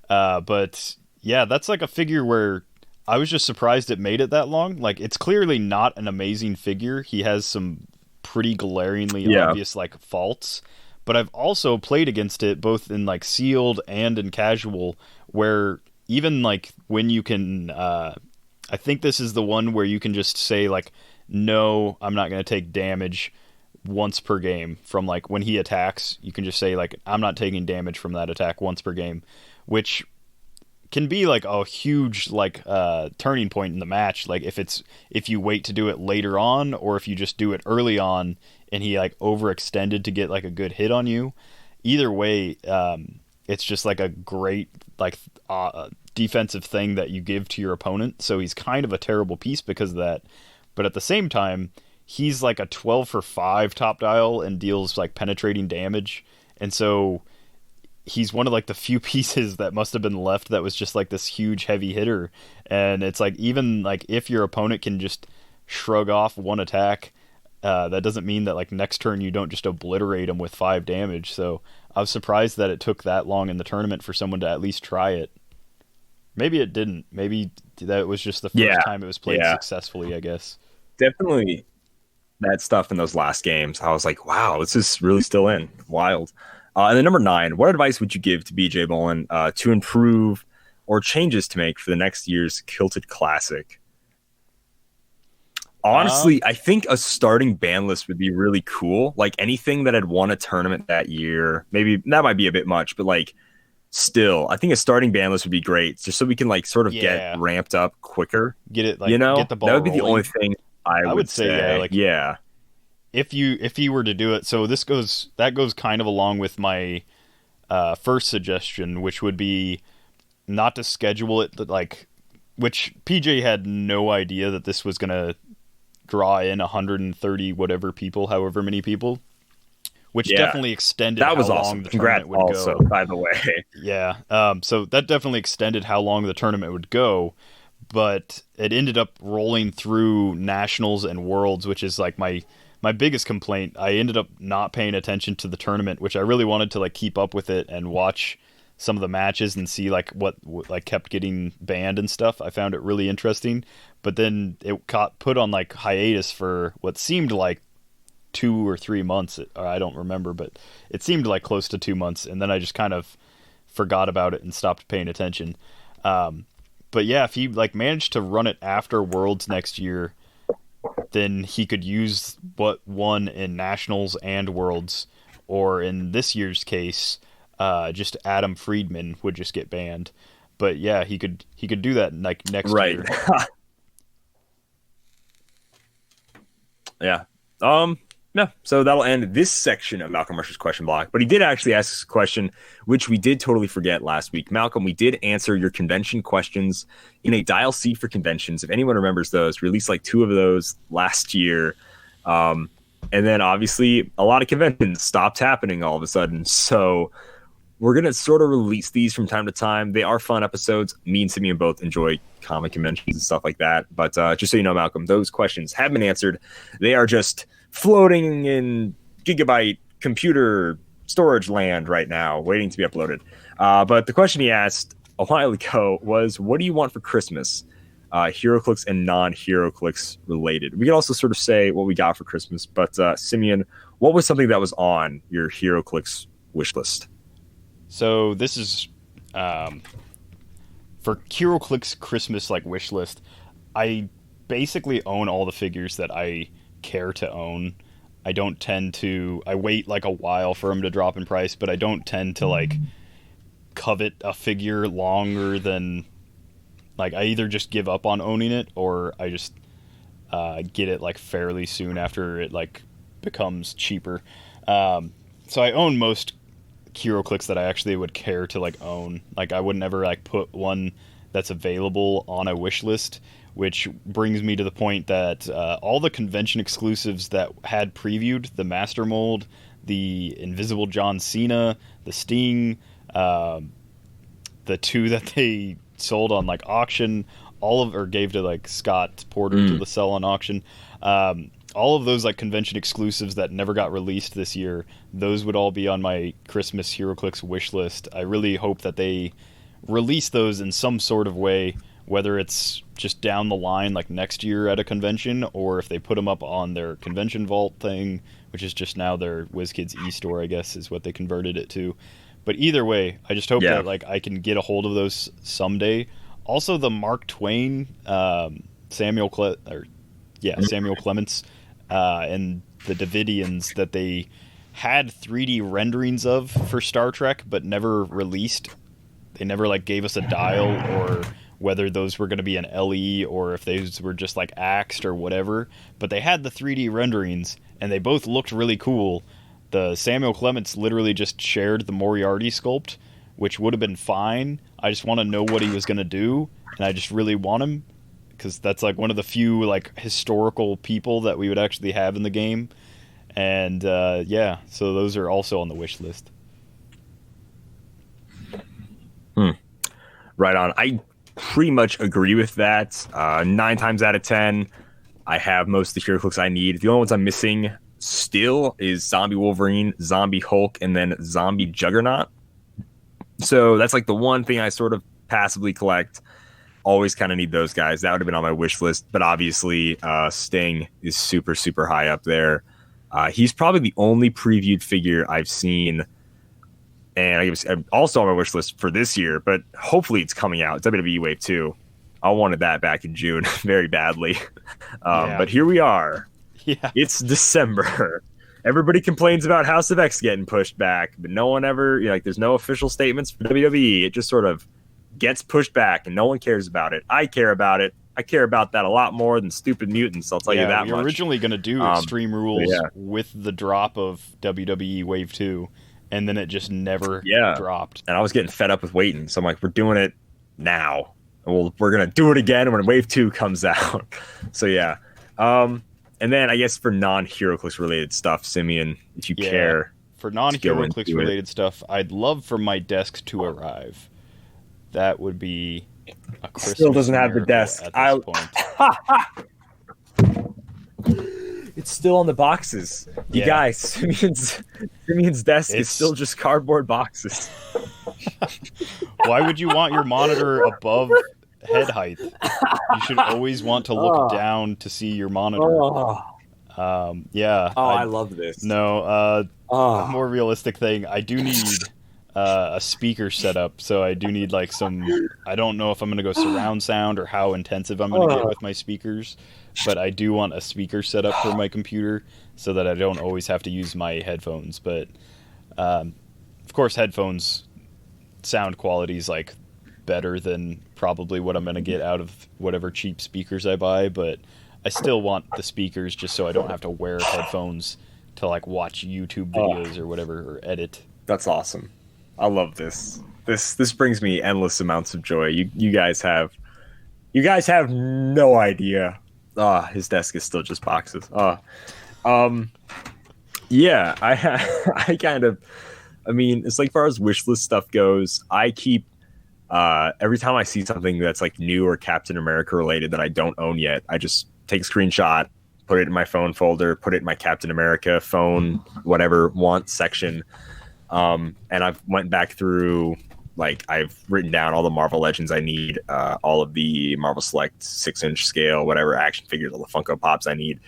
But yeah, that's like a figure where I was just surprised it made it that long. Like, it's clearly not an amazing figure. He has some pretty glaringly obvious like faults. But I've also played against it both in like sealed and in casual, where even like when you can, I think this is the one where you can just say like, no, I'm not going to take damage once per game from like when he attacks. You can just say like, I'm not taking damage from that attack once per game, which can be like a huge like turning point in the match. Like if you wait to do it later on, or if you just do it early on and he like overextended to get like a good hit on you. Either way, it's just like a great like defensive thing that you give to your opponent. So he's kind of a terrible piece because of that. But at the same time, he's like a 12 for 5 top dial and deals like penetrating damage. And so he's one of like the few pieces that must have been left that was just like this huge heavy hitter. And it's like, even like if your opponent can just shrug off one attack, that doesn't mean that like next turn you don't just obliterate him with 5 damage. So I was surprised that it took that long in the tournament for someone to at least try it. Maybe it didn't. Maybe that was just the first time it was played successfully, I guess. Definitely that stuff in those last games. I was like, wow, this is really still in. Wild. And then number 9, what advice would you give to BJ Bolin to improve or changes to make for the next year's Kilted Classic? Honestly, I think a starting ban list would be really cool. Like anything that had won a tournament that year, maybe that might be a bit much, but like still, I think a starting ban list would be great, just so we can like sort of get ramped up quicker. Get it, like, get the ball that would be rolling. the only thing I would say. If he were to do it, so that goes kind of along with my first suggestion, which would be not to schedule it like, which PJ had no idea that this was gonna draw in 130 whatever people, however many people, which definitely extended how long the tournament would go. By the way. So that definitely extended how long the tournament would go, but it ended up rolling through Nationals and Worlds, which is like my biggest complaint. I ended up not paying attention to the tournament, which I really wanted to like keep up with it and watch some of the matches and see like what like kept getting banned and stuff. I found it really interesting, but then it got put on like hiatus for what seemed like 2 or 3 months. I don't remember, but it seemed like close to 2 months, and then I just kind of forgot about it and stopped paying attention. But yeah, if he like managed to run it after Worlds next year, then he could use what won in Nationals and Worlds, or in this year's case, just Adam Friedman would just get banned. But yeah, he could do that like next year. Yeah. No, so that'll end this section of Malcolm Rush's question block. But he did actually ask a question, which we did totally forget last week. Malcolm, we did answer your convention questions in a Dial C for conventions. If anyone remembers those, released like 2 of those last year. And then obviously a lot of conventions stopped happening all of a sudden. So we're going to sort of release these from time to time. They are fun episodes. Me and Simeon both enjoy comic conventions and stuff like that. But just so you know, Malcolm, those questions have been answered. They are just floating in gigabyte computer storage land right now, waiting to be uploaded. But the question he asked a while ago was, what do you want for Christmas? Heroclix and non-Heroclix related. We could also sort of say what we got for Christmas, but Simeon, what was something that was on your Heroclix wish list? So this is for Heroclix Christmas like wish list. I basically own all the figures that I care to own. I don't tend to. I wait like a while for them to drop in price, but I don't tend to like covet a figure longer than like I either just give up on owning it or I just get it like fairly soon after it like becomes cheaper. So I own most Heroclix that I actually would care to like own. Like I would never like put one that's available on a wish list, which brings me to the point that all the convention exclusives that had previewed the Master Mold, the Invisible John Cena, the Sting, the 2 that they sold on like auction, or gave to like Scott Porter to the sell on auction, all of those like convention exclusives that never got released this year, those would all be on my Christmas Heroclix wish list. I really hope that they release those in some sort of way, whether it's just down the line like next year at a convention, or if they put them up on their convention vault thing, which is just now their WizKids e-store, I guess is what they converted it to. But either way, I just hope that like I can get a hold of those someday. Also the Mark Twain, Samuel Clements, and the Davidians that they had 3D renderings of for Star Trek but never released. They never like gave us a dial or whether those were going to be an LE or if those were just like axed or whatever. But they had the 3D renderings and they both looked really cool. The Samuel Clements literally just shared the Moriarty sculpt, which would have been fine. I just want to know what he was going to do, and I just really want him, because that's like one of the few like historical people that we would actually have in the game. And yeah, so those are also on the wish list. Right on. I pretty much agree with that. 9 times out of 10, I have most of the Heroclix I need. The only ones I'm missing still is Zombie Wolverine, Zombie Hulk, and then Zombie Juggernaut. So that's like the one thing I sort of passively collect. Always kind of need those guys. That would have been on my wish list. But obviously, Sting is super, super high up there. He's probably the only previewed figure I've seen. And I was also on my wish list for this year, but hopefully it's coming out. It's WWE Wave 2. I wanted that back in June very badly. But here we are. Yeah. It's December. Everybody complains about House of X getting pushed back, but no one ever, like, there's no official statements for WWE. It just sort of gets pushed back, and no one cares about it. I care about it. I care about that a lot more than stupid mutants, I'll tell you that much. We were originally going to do Extreme Rules with the drop of WWE Wave 2, and then it just never dropped. And I was getting fed up with waiting, so I'm like, we're doing it now. We're going to do it again when Wave 2 comes out. So yeah. And then I guess for non-Heroclix related stuff, Simeon, if you care. For non-Heroclix related stuff, I'd love for my desk to arrive. That would be a Christmas still doesn't have the desk. At this point. It's still on the boxes. You guys, Simeon's desk is still just cardboard boxes. Why would you want your monitor above head height? You should always want to look down to see your monitor. I love this. No, a more realistic thing. I do need a speaker setup, so I do need like some. I don't know if I'm going to go surround sound or how intensive I'm going to get with my speakers, but I do want a speaker setup for my computer so that I don't always have to use my headphones. But of course, headphones sound quality is like better than probably what I'm going to get out of whatever cheap speakers I buy, but I still want the speakers just so I don't have to wear headphones to like watch YouTube videos or whatever, or edit. That's awesome. I love this. This brings me endless amounts of joy. You guys have no idea. His desk is still just boxes. Yeah, I mean, it's like, as far as wish list stuff goes, I keep every time I see something that's like new or Captain America related that I don't own yet, I just take a screenshot, put it in my phone folder, put it in my Captain America phone, whatever want section. And I've went back through, like, I've written down all the Marvel Legends I need, all of the Marvel Select 6-inch scale, whatever action figures, all the Funko Pops I need.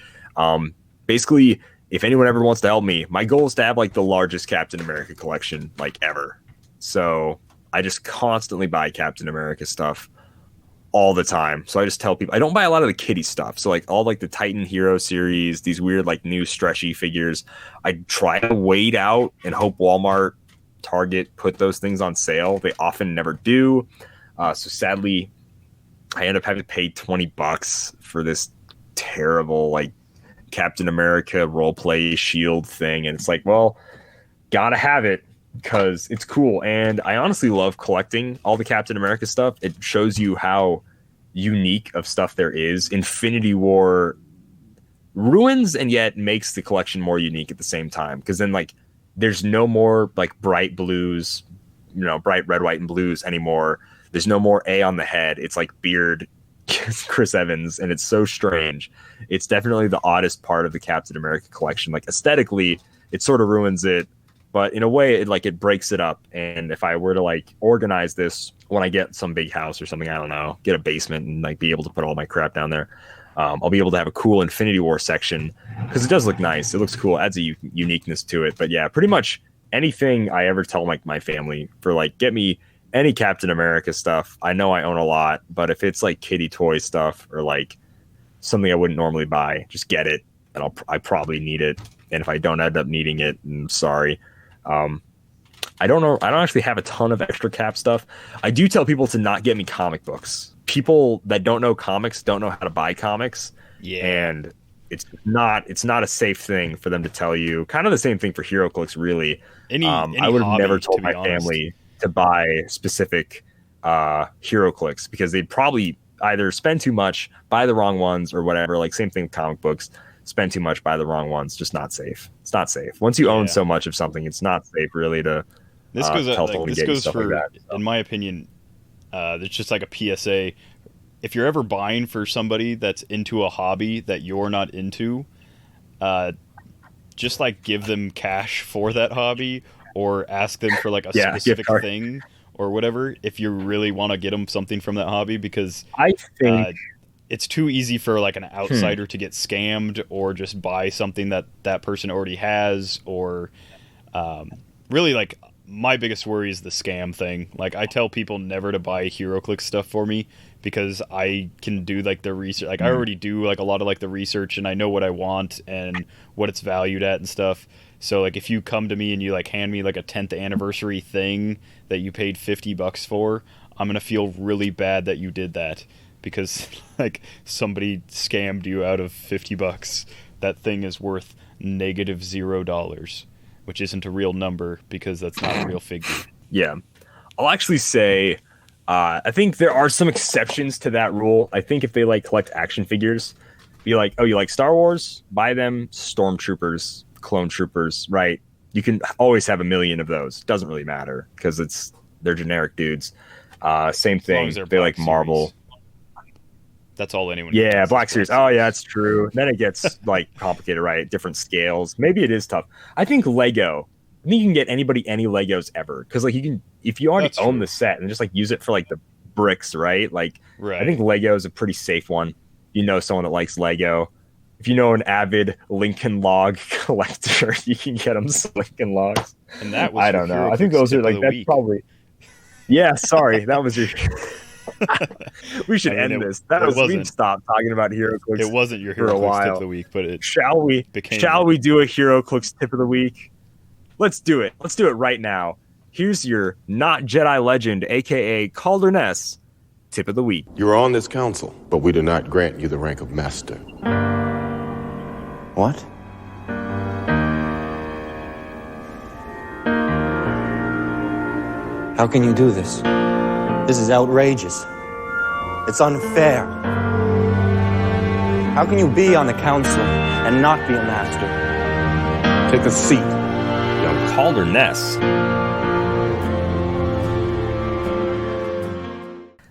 Basically, if anyone ever wants to help me, my goal is to have like the largest Captain America collection like ever. So I just constantly buy Captain America stuff all the time. So I just tell people, I don't buy a lot of the kiddie stuff. So like all like the Titan Hero series, these weird like new stretchy figures, I try to wait out and hope Walmart, Target put those things on sale. They often never do. So sadly, I end up having to pay $20 for this terrible like Captain America roleplay shield thing. And it's like, well, gotta have it because it's cool. And I honestly love collecting all the Captain America stuff. It shows you how unique of stuff there is. Infinity War ruins and yet makes the collection more unique at the same time, because then like there's no more like bright blues, bright red, white, and blues anymore. There's no more A on the head. It's like beard Chris Evans, and it's so strange. It's definitely the oddest part of the Captain America collection. Like aesthetically, it sort of ruins it, but in a way, it breaks it up. And if I were to like organize this when I get some big house or something, I don't know, get a basement and like be able to put all my crap down there, I'll be able to have a cool Infinity War section because it does look nice. It looks cool, adds a uniqueness to it. But yeah, pretty much anything I ever tell like my family for like, get me any Captain America stuff. I know I own a lot, but if it's like kiddie toy stuff or like something I wouldn't normally buy, just get it, and I probably need it. And if I don't end up needing it, I'm sorry. I don't know. I don't actually have a ton of extra Cap stuff. I do tell people to not get me comic books. People that don't know comics don't know how to buy comics. Yeah. And it's not a safe thing for them to tell you. Kind of the same thing for Heroclix, really. Any I would have hobby, never told my honest. family. to buy specific Heroclix because they'd probably either spend too much, buy the wrong ones, or whatever. Like same thing with comic books, spend too much, buy the wrong ones. Just not safe. It's not safe. Once you own so much of something, it's not safe really to. This goes for, like that, so. In my opinion, it's just like a PSA. If you're ever buying for somebody that's into a hobby that you're not into, just like give them cash for that hobby or ask them for like a specific thing or whatever if you really want to get them something from that hobby, because I think it's too easy for like an outsider to get scammed or just buy something that person already has, or really like my biggest worry is the scam thing. Like I tell people never to buy Heroclix stuff for me because I can do like the research. Like I already do like a lot of like the research and I know what I want and what it's valued at and stuff. So like if you come to me and you like hand me like a 10th anniversary thing that you paid $50 for, I'm going to feel really bad that you did that because like somebody scammed you out of $50. That thing is worth -$0, which isn't a real number because that's not a real figure. Yeah. I'll actually say I think there are some exceptions to that rule. I think if they like collect action figures, be like, oh, you like Star Wars? Buy them Stormtroopers, Clone Troopers, right? You can always have a million of those. Doesn't really matter because they're generic dudes. Same thing. They like Marvel. That's all anyone. Yeah, Black Series. Oh yeah, that's true. Then it gets like complicated, right? Different scales. Maybe it is tough. I think Lego. I think you can get anybody any Legos ever because like you can if you already own the set and just like use it for like the bricks, right? Like I think Lego is a pretty safe one. You know someone that likes Lego. If you know an avid Lincoln Log collector, you can get them some Lincoln Logs. And that was I don't know. I think those are like that's probably. Yeah, sorry, that was your. We should end this. We've stopped talking about Heroclix. It wasn't your Heroclix tip of the week, but it shall we do a Heroclix tip of the week? Let's do it. Let's do it right now. Here's your not Jedi legend, aka Kalder Ness, tip of the week. You are on this council, but we do not grant you the rank of master. What? How can you do this? This is outrageous. It's unfair. How can you be on the council and not be a master? Take a seat, young Kalder Ness.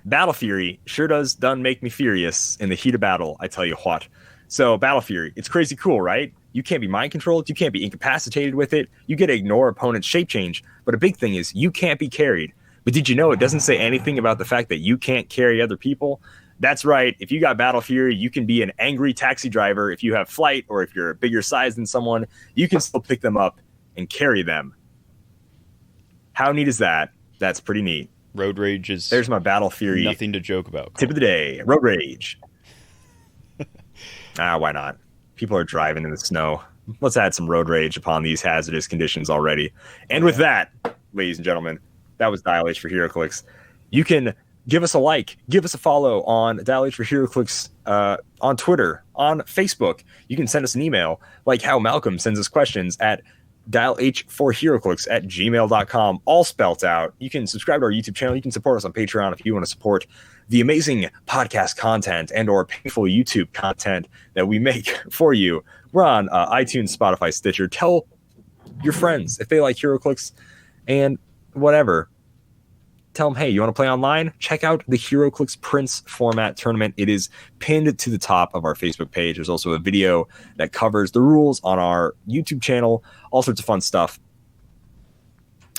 Battle Fury sure does done make me furious in the heat of battle, I tell you what. So Battle Fury, it's crazy cool, right? You can't be mind controlled, you can't be incapacitated with it, you get to ignore opponent's shape change, but a big thing is you can't be carried. But did you know it doesn't say anything about the fact that you can't carry other people? That's right. If you got Battle Fury, you can be an angry taxi driver. If you have flight or if you're a bigger size than someone, you can still pick them up and carry them. How neat is that? That's pretty neat. Road Rage is... There's my Battle Fury. Nothing to joke about. Tip of the day. Road Rage. Why not? People are driving in the snow. Let's add some Road Rage upon these hazardous conditions already. And with that, ladies and gentlemen, that was Dial H for Heroclix. You can give us a like, give us a follow on Dial H for Heroclix on Twitter, on Facebook. You can send us an email, like how Malcolm sends us questions at dialh4heroclix@gmail.com, all spelt out. You can subscribe to our YouTube channel. You can support us on Patreon if you want to support the amazing podcast content and or painful YouTube content that we make for you. We're on iTunes, Spotify, Stitcher. Tell your friends if they like Heroclix and whatever. Tell them, hey, you want to play online? Check out the Heroclix Prince format tournament. It is pinned to the top of our Facebook page. There's also a video that covers the rules on our YouTube channel. All sorts of fun stuff.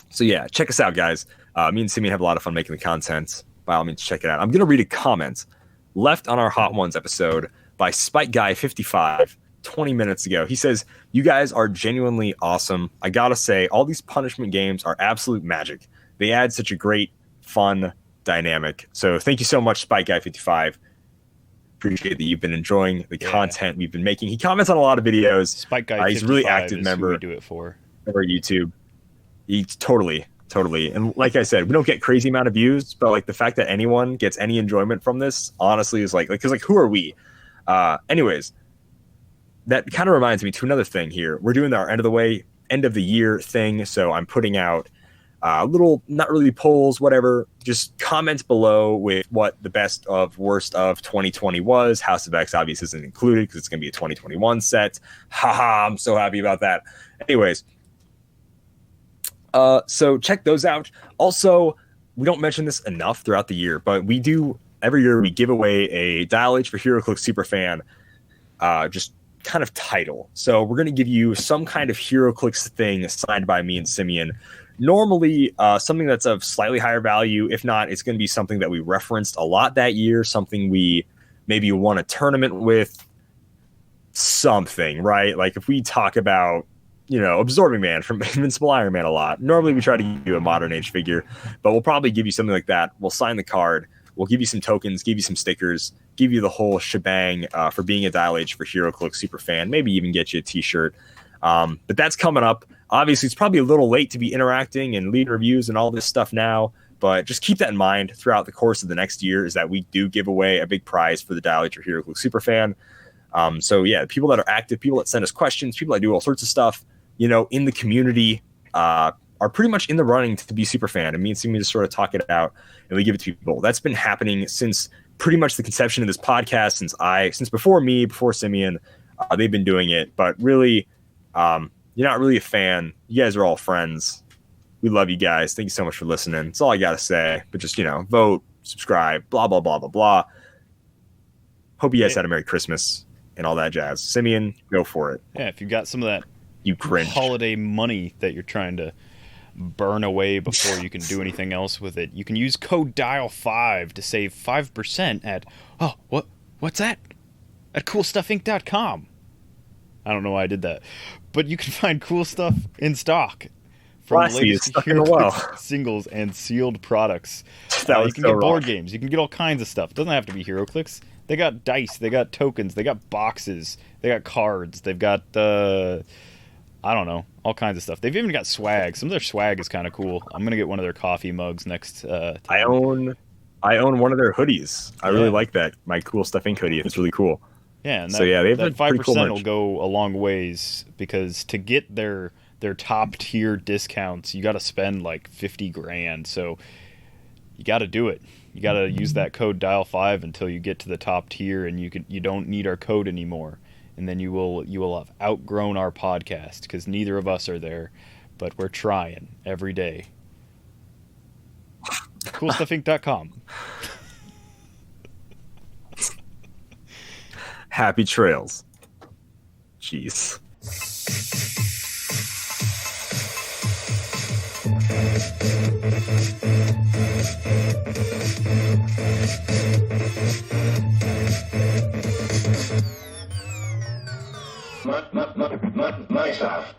So yeah, check us out, guys. Me and Simeon have a lot of fun making the content. By all means, check it out. I'm going to read a comment left on our Hot Ones episode by Spike Guy 55 20 minutes ago. He says, you guys are genuinely awesome. I gotta say, all these punishment games are absolute magic. They add such a great, fun dynamic. So thank you so much, Spike Guy 55. Appreciate that you've been enjoying the content we've been making. He comments on a lot of videos. Spike Guy 55 he's a really active member. We do it for of our YouTube. He's totally. And like I said, we don't get crazy amount of views, but like the fact that anyone gets any enjoyment from this, honestly, is like because who are we? Anyways, that kind of reminds me to another thing here. We're doing our end of the year thing, so I'm putting out little, not really polls, whatever. Just comments below with what the best of worst of 2020 was. House of X obviously isn't included because it's going to be a 2021 set. Haha, I'm so happy about that. Anyways, so check those out. Also, we don't mention this enough throughout the year, but we do every year we give away a Dial H for Heroclix Superfan, just kind of title. So we're going to give you some kind of Heroclix thing signed by me and Simeon. Normally, something that's of slightly higher value. If not, it's going to be something that we referenced a lot that year, something we maybe won a tournament with, something, right? Like if we talk about, Absorbing Man from Invincible Iron Man a lot, normally we try to give you a modern age figure, but we'll probably give you something like that. We'll sign the card. We'll give you some tokens, give you some stickers, give you the whole shebang for being a Dial H for Heroclix Superfan, maybe even get you a t-shirt. But that's coming up. Obviously, it's probably a little late to be interacting and leading reviews and all this stuff now, but just keep that in mind throughout the course of the next year is that we do give away a big prize for the Dial H for Heroclix Superfan. So yeah, people that are active, people that send us questions, people that do all sorts of stuff, in the community, are pretty much in the running to be Superfan. And me and Simeon just sort of talk it out and we give it to people. That's been happening since pretty much the conception of this podcast, since before me, before Simeon. They've been doing it, but really, you're not really a fan. You guys are all friends. We love you guys. Thank you so much for listening. That's all I got to say. But just, vote, subscribe, blah, blah, blah, blah, blah. Hope you guys had a Merry Christmas and all that jazz. Simeon, go for it. Yeah, if you've got some of that cringe holiday money that you're trying to burn away before you can do anything else with it, you can use code DIAL5 to save 5% at, what's that? At CoolStuffInc.com. I don't know why I did that. But you can find cool stuff in stock from the latest Heroclix singles and sealed products. You can get board games. You can get all kinds of stuff. It doesn't have to be Heroclix. They got dice. They got tokens. They got boxes. They got cards. They've got, I don't know, all kinds of stuff. They've even got swag. Some of their swag is kind of cool. I'm going to get one of their coffee mugs next time. I own one of their hoodies. I really like that. My Cool Stuff Inc. hoodie. It's really cool. Yeah, and they have that 5% cool will go a long ways because to get their top tier discounts, you got to spend like $50,000. So you got to do it. You got to use that code DIAL5 until you get to the top tier, and you don't need our code anymore. And then you will have outgrown our podcast because neither of us are there, but we're trying every day. CoolStuffInc.com. Happy trails. Jeez. My stuff.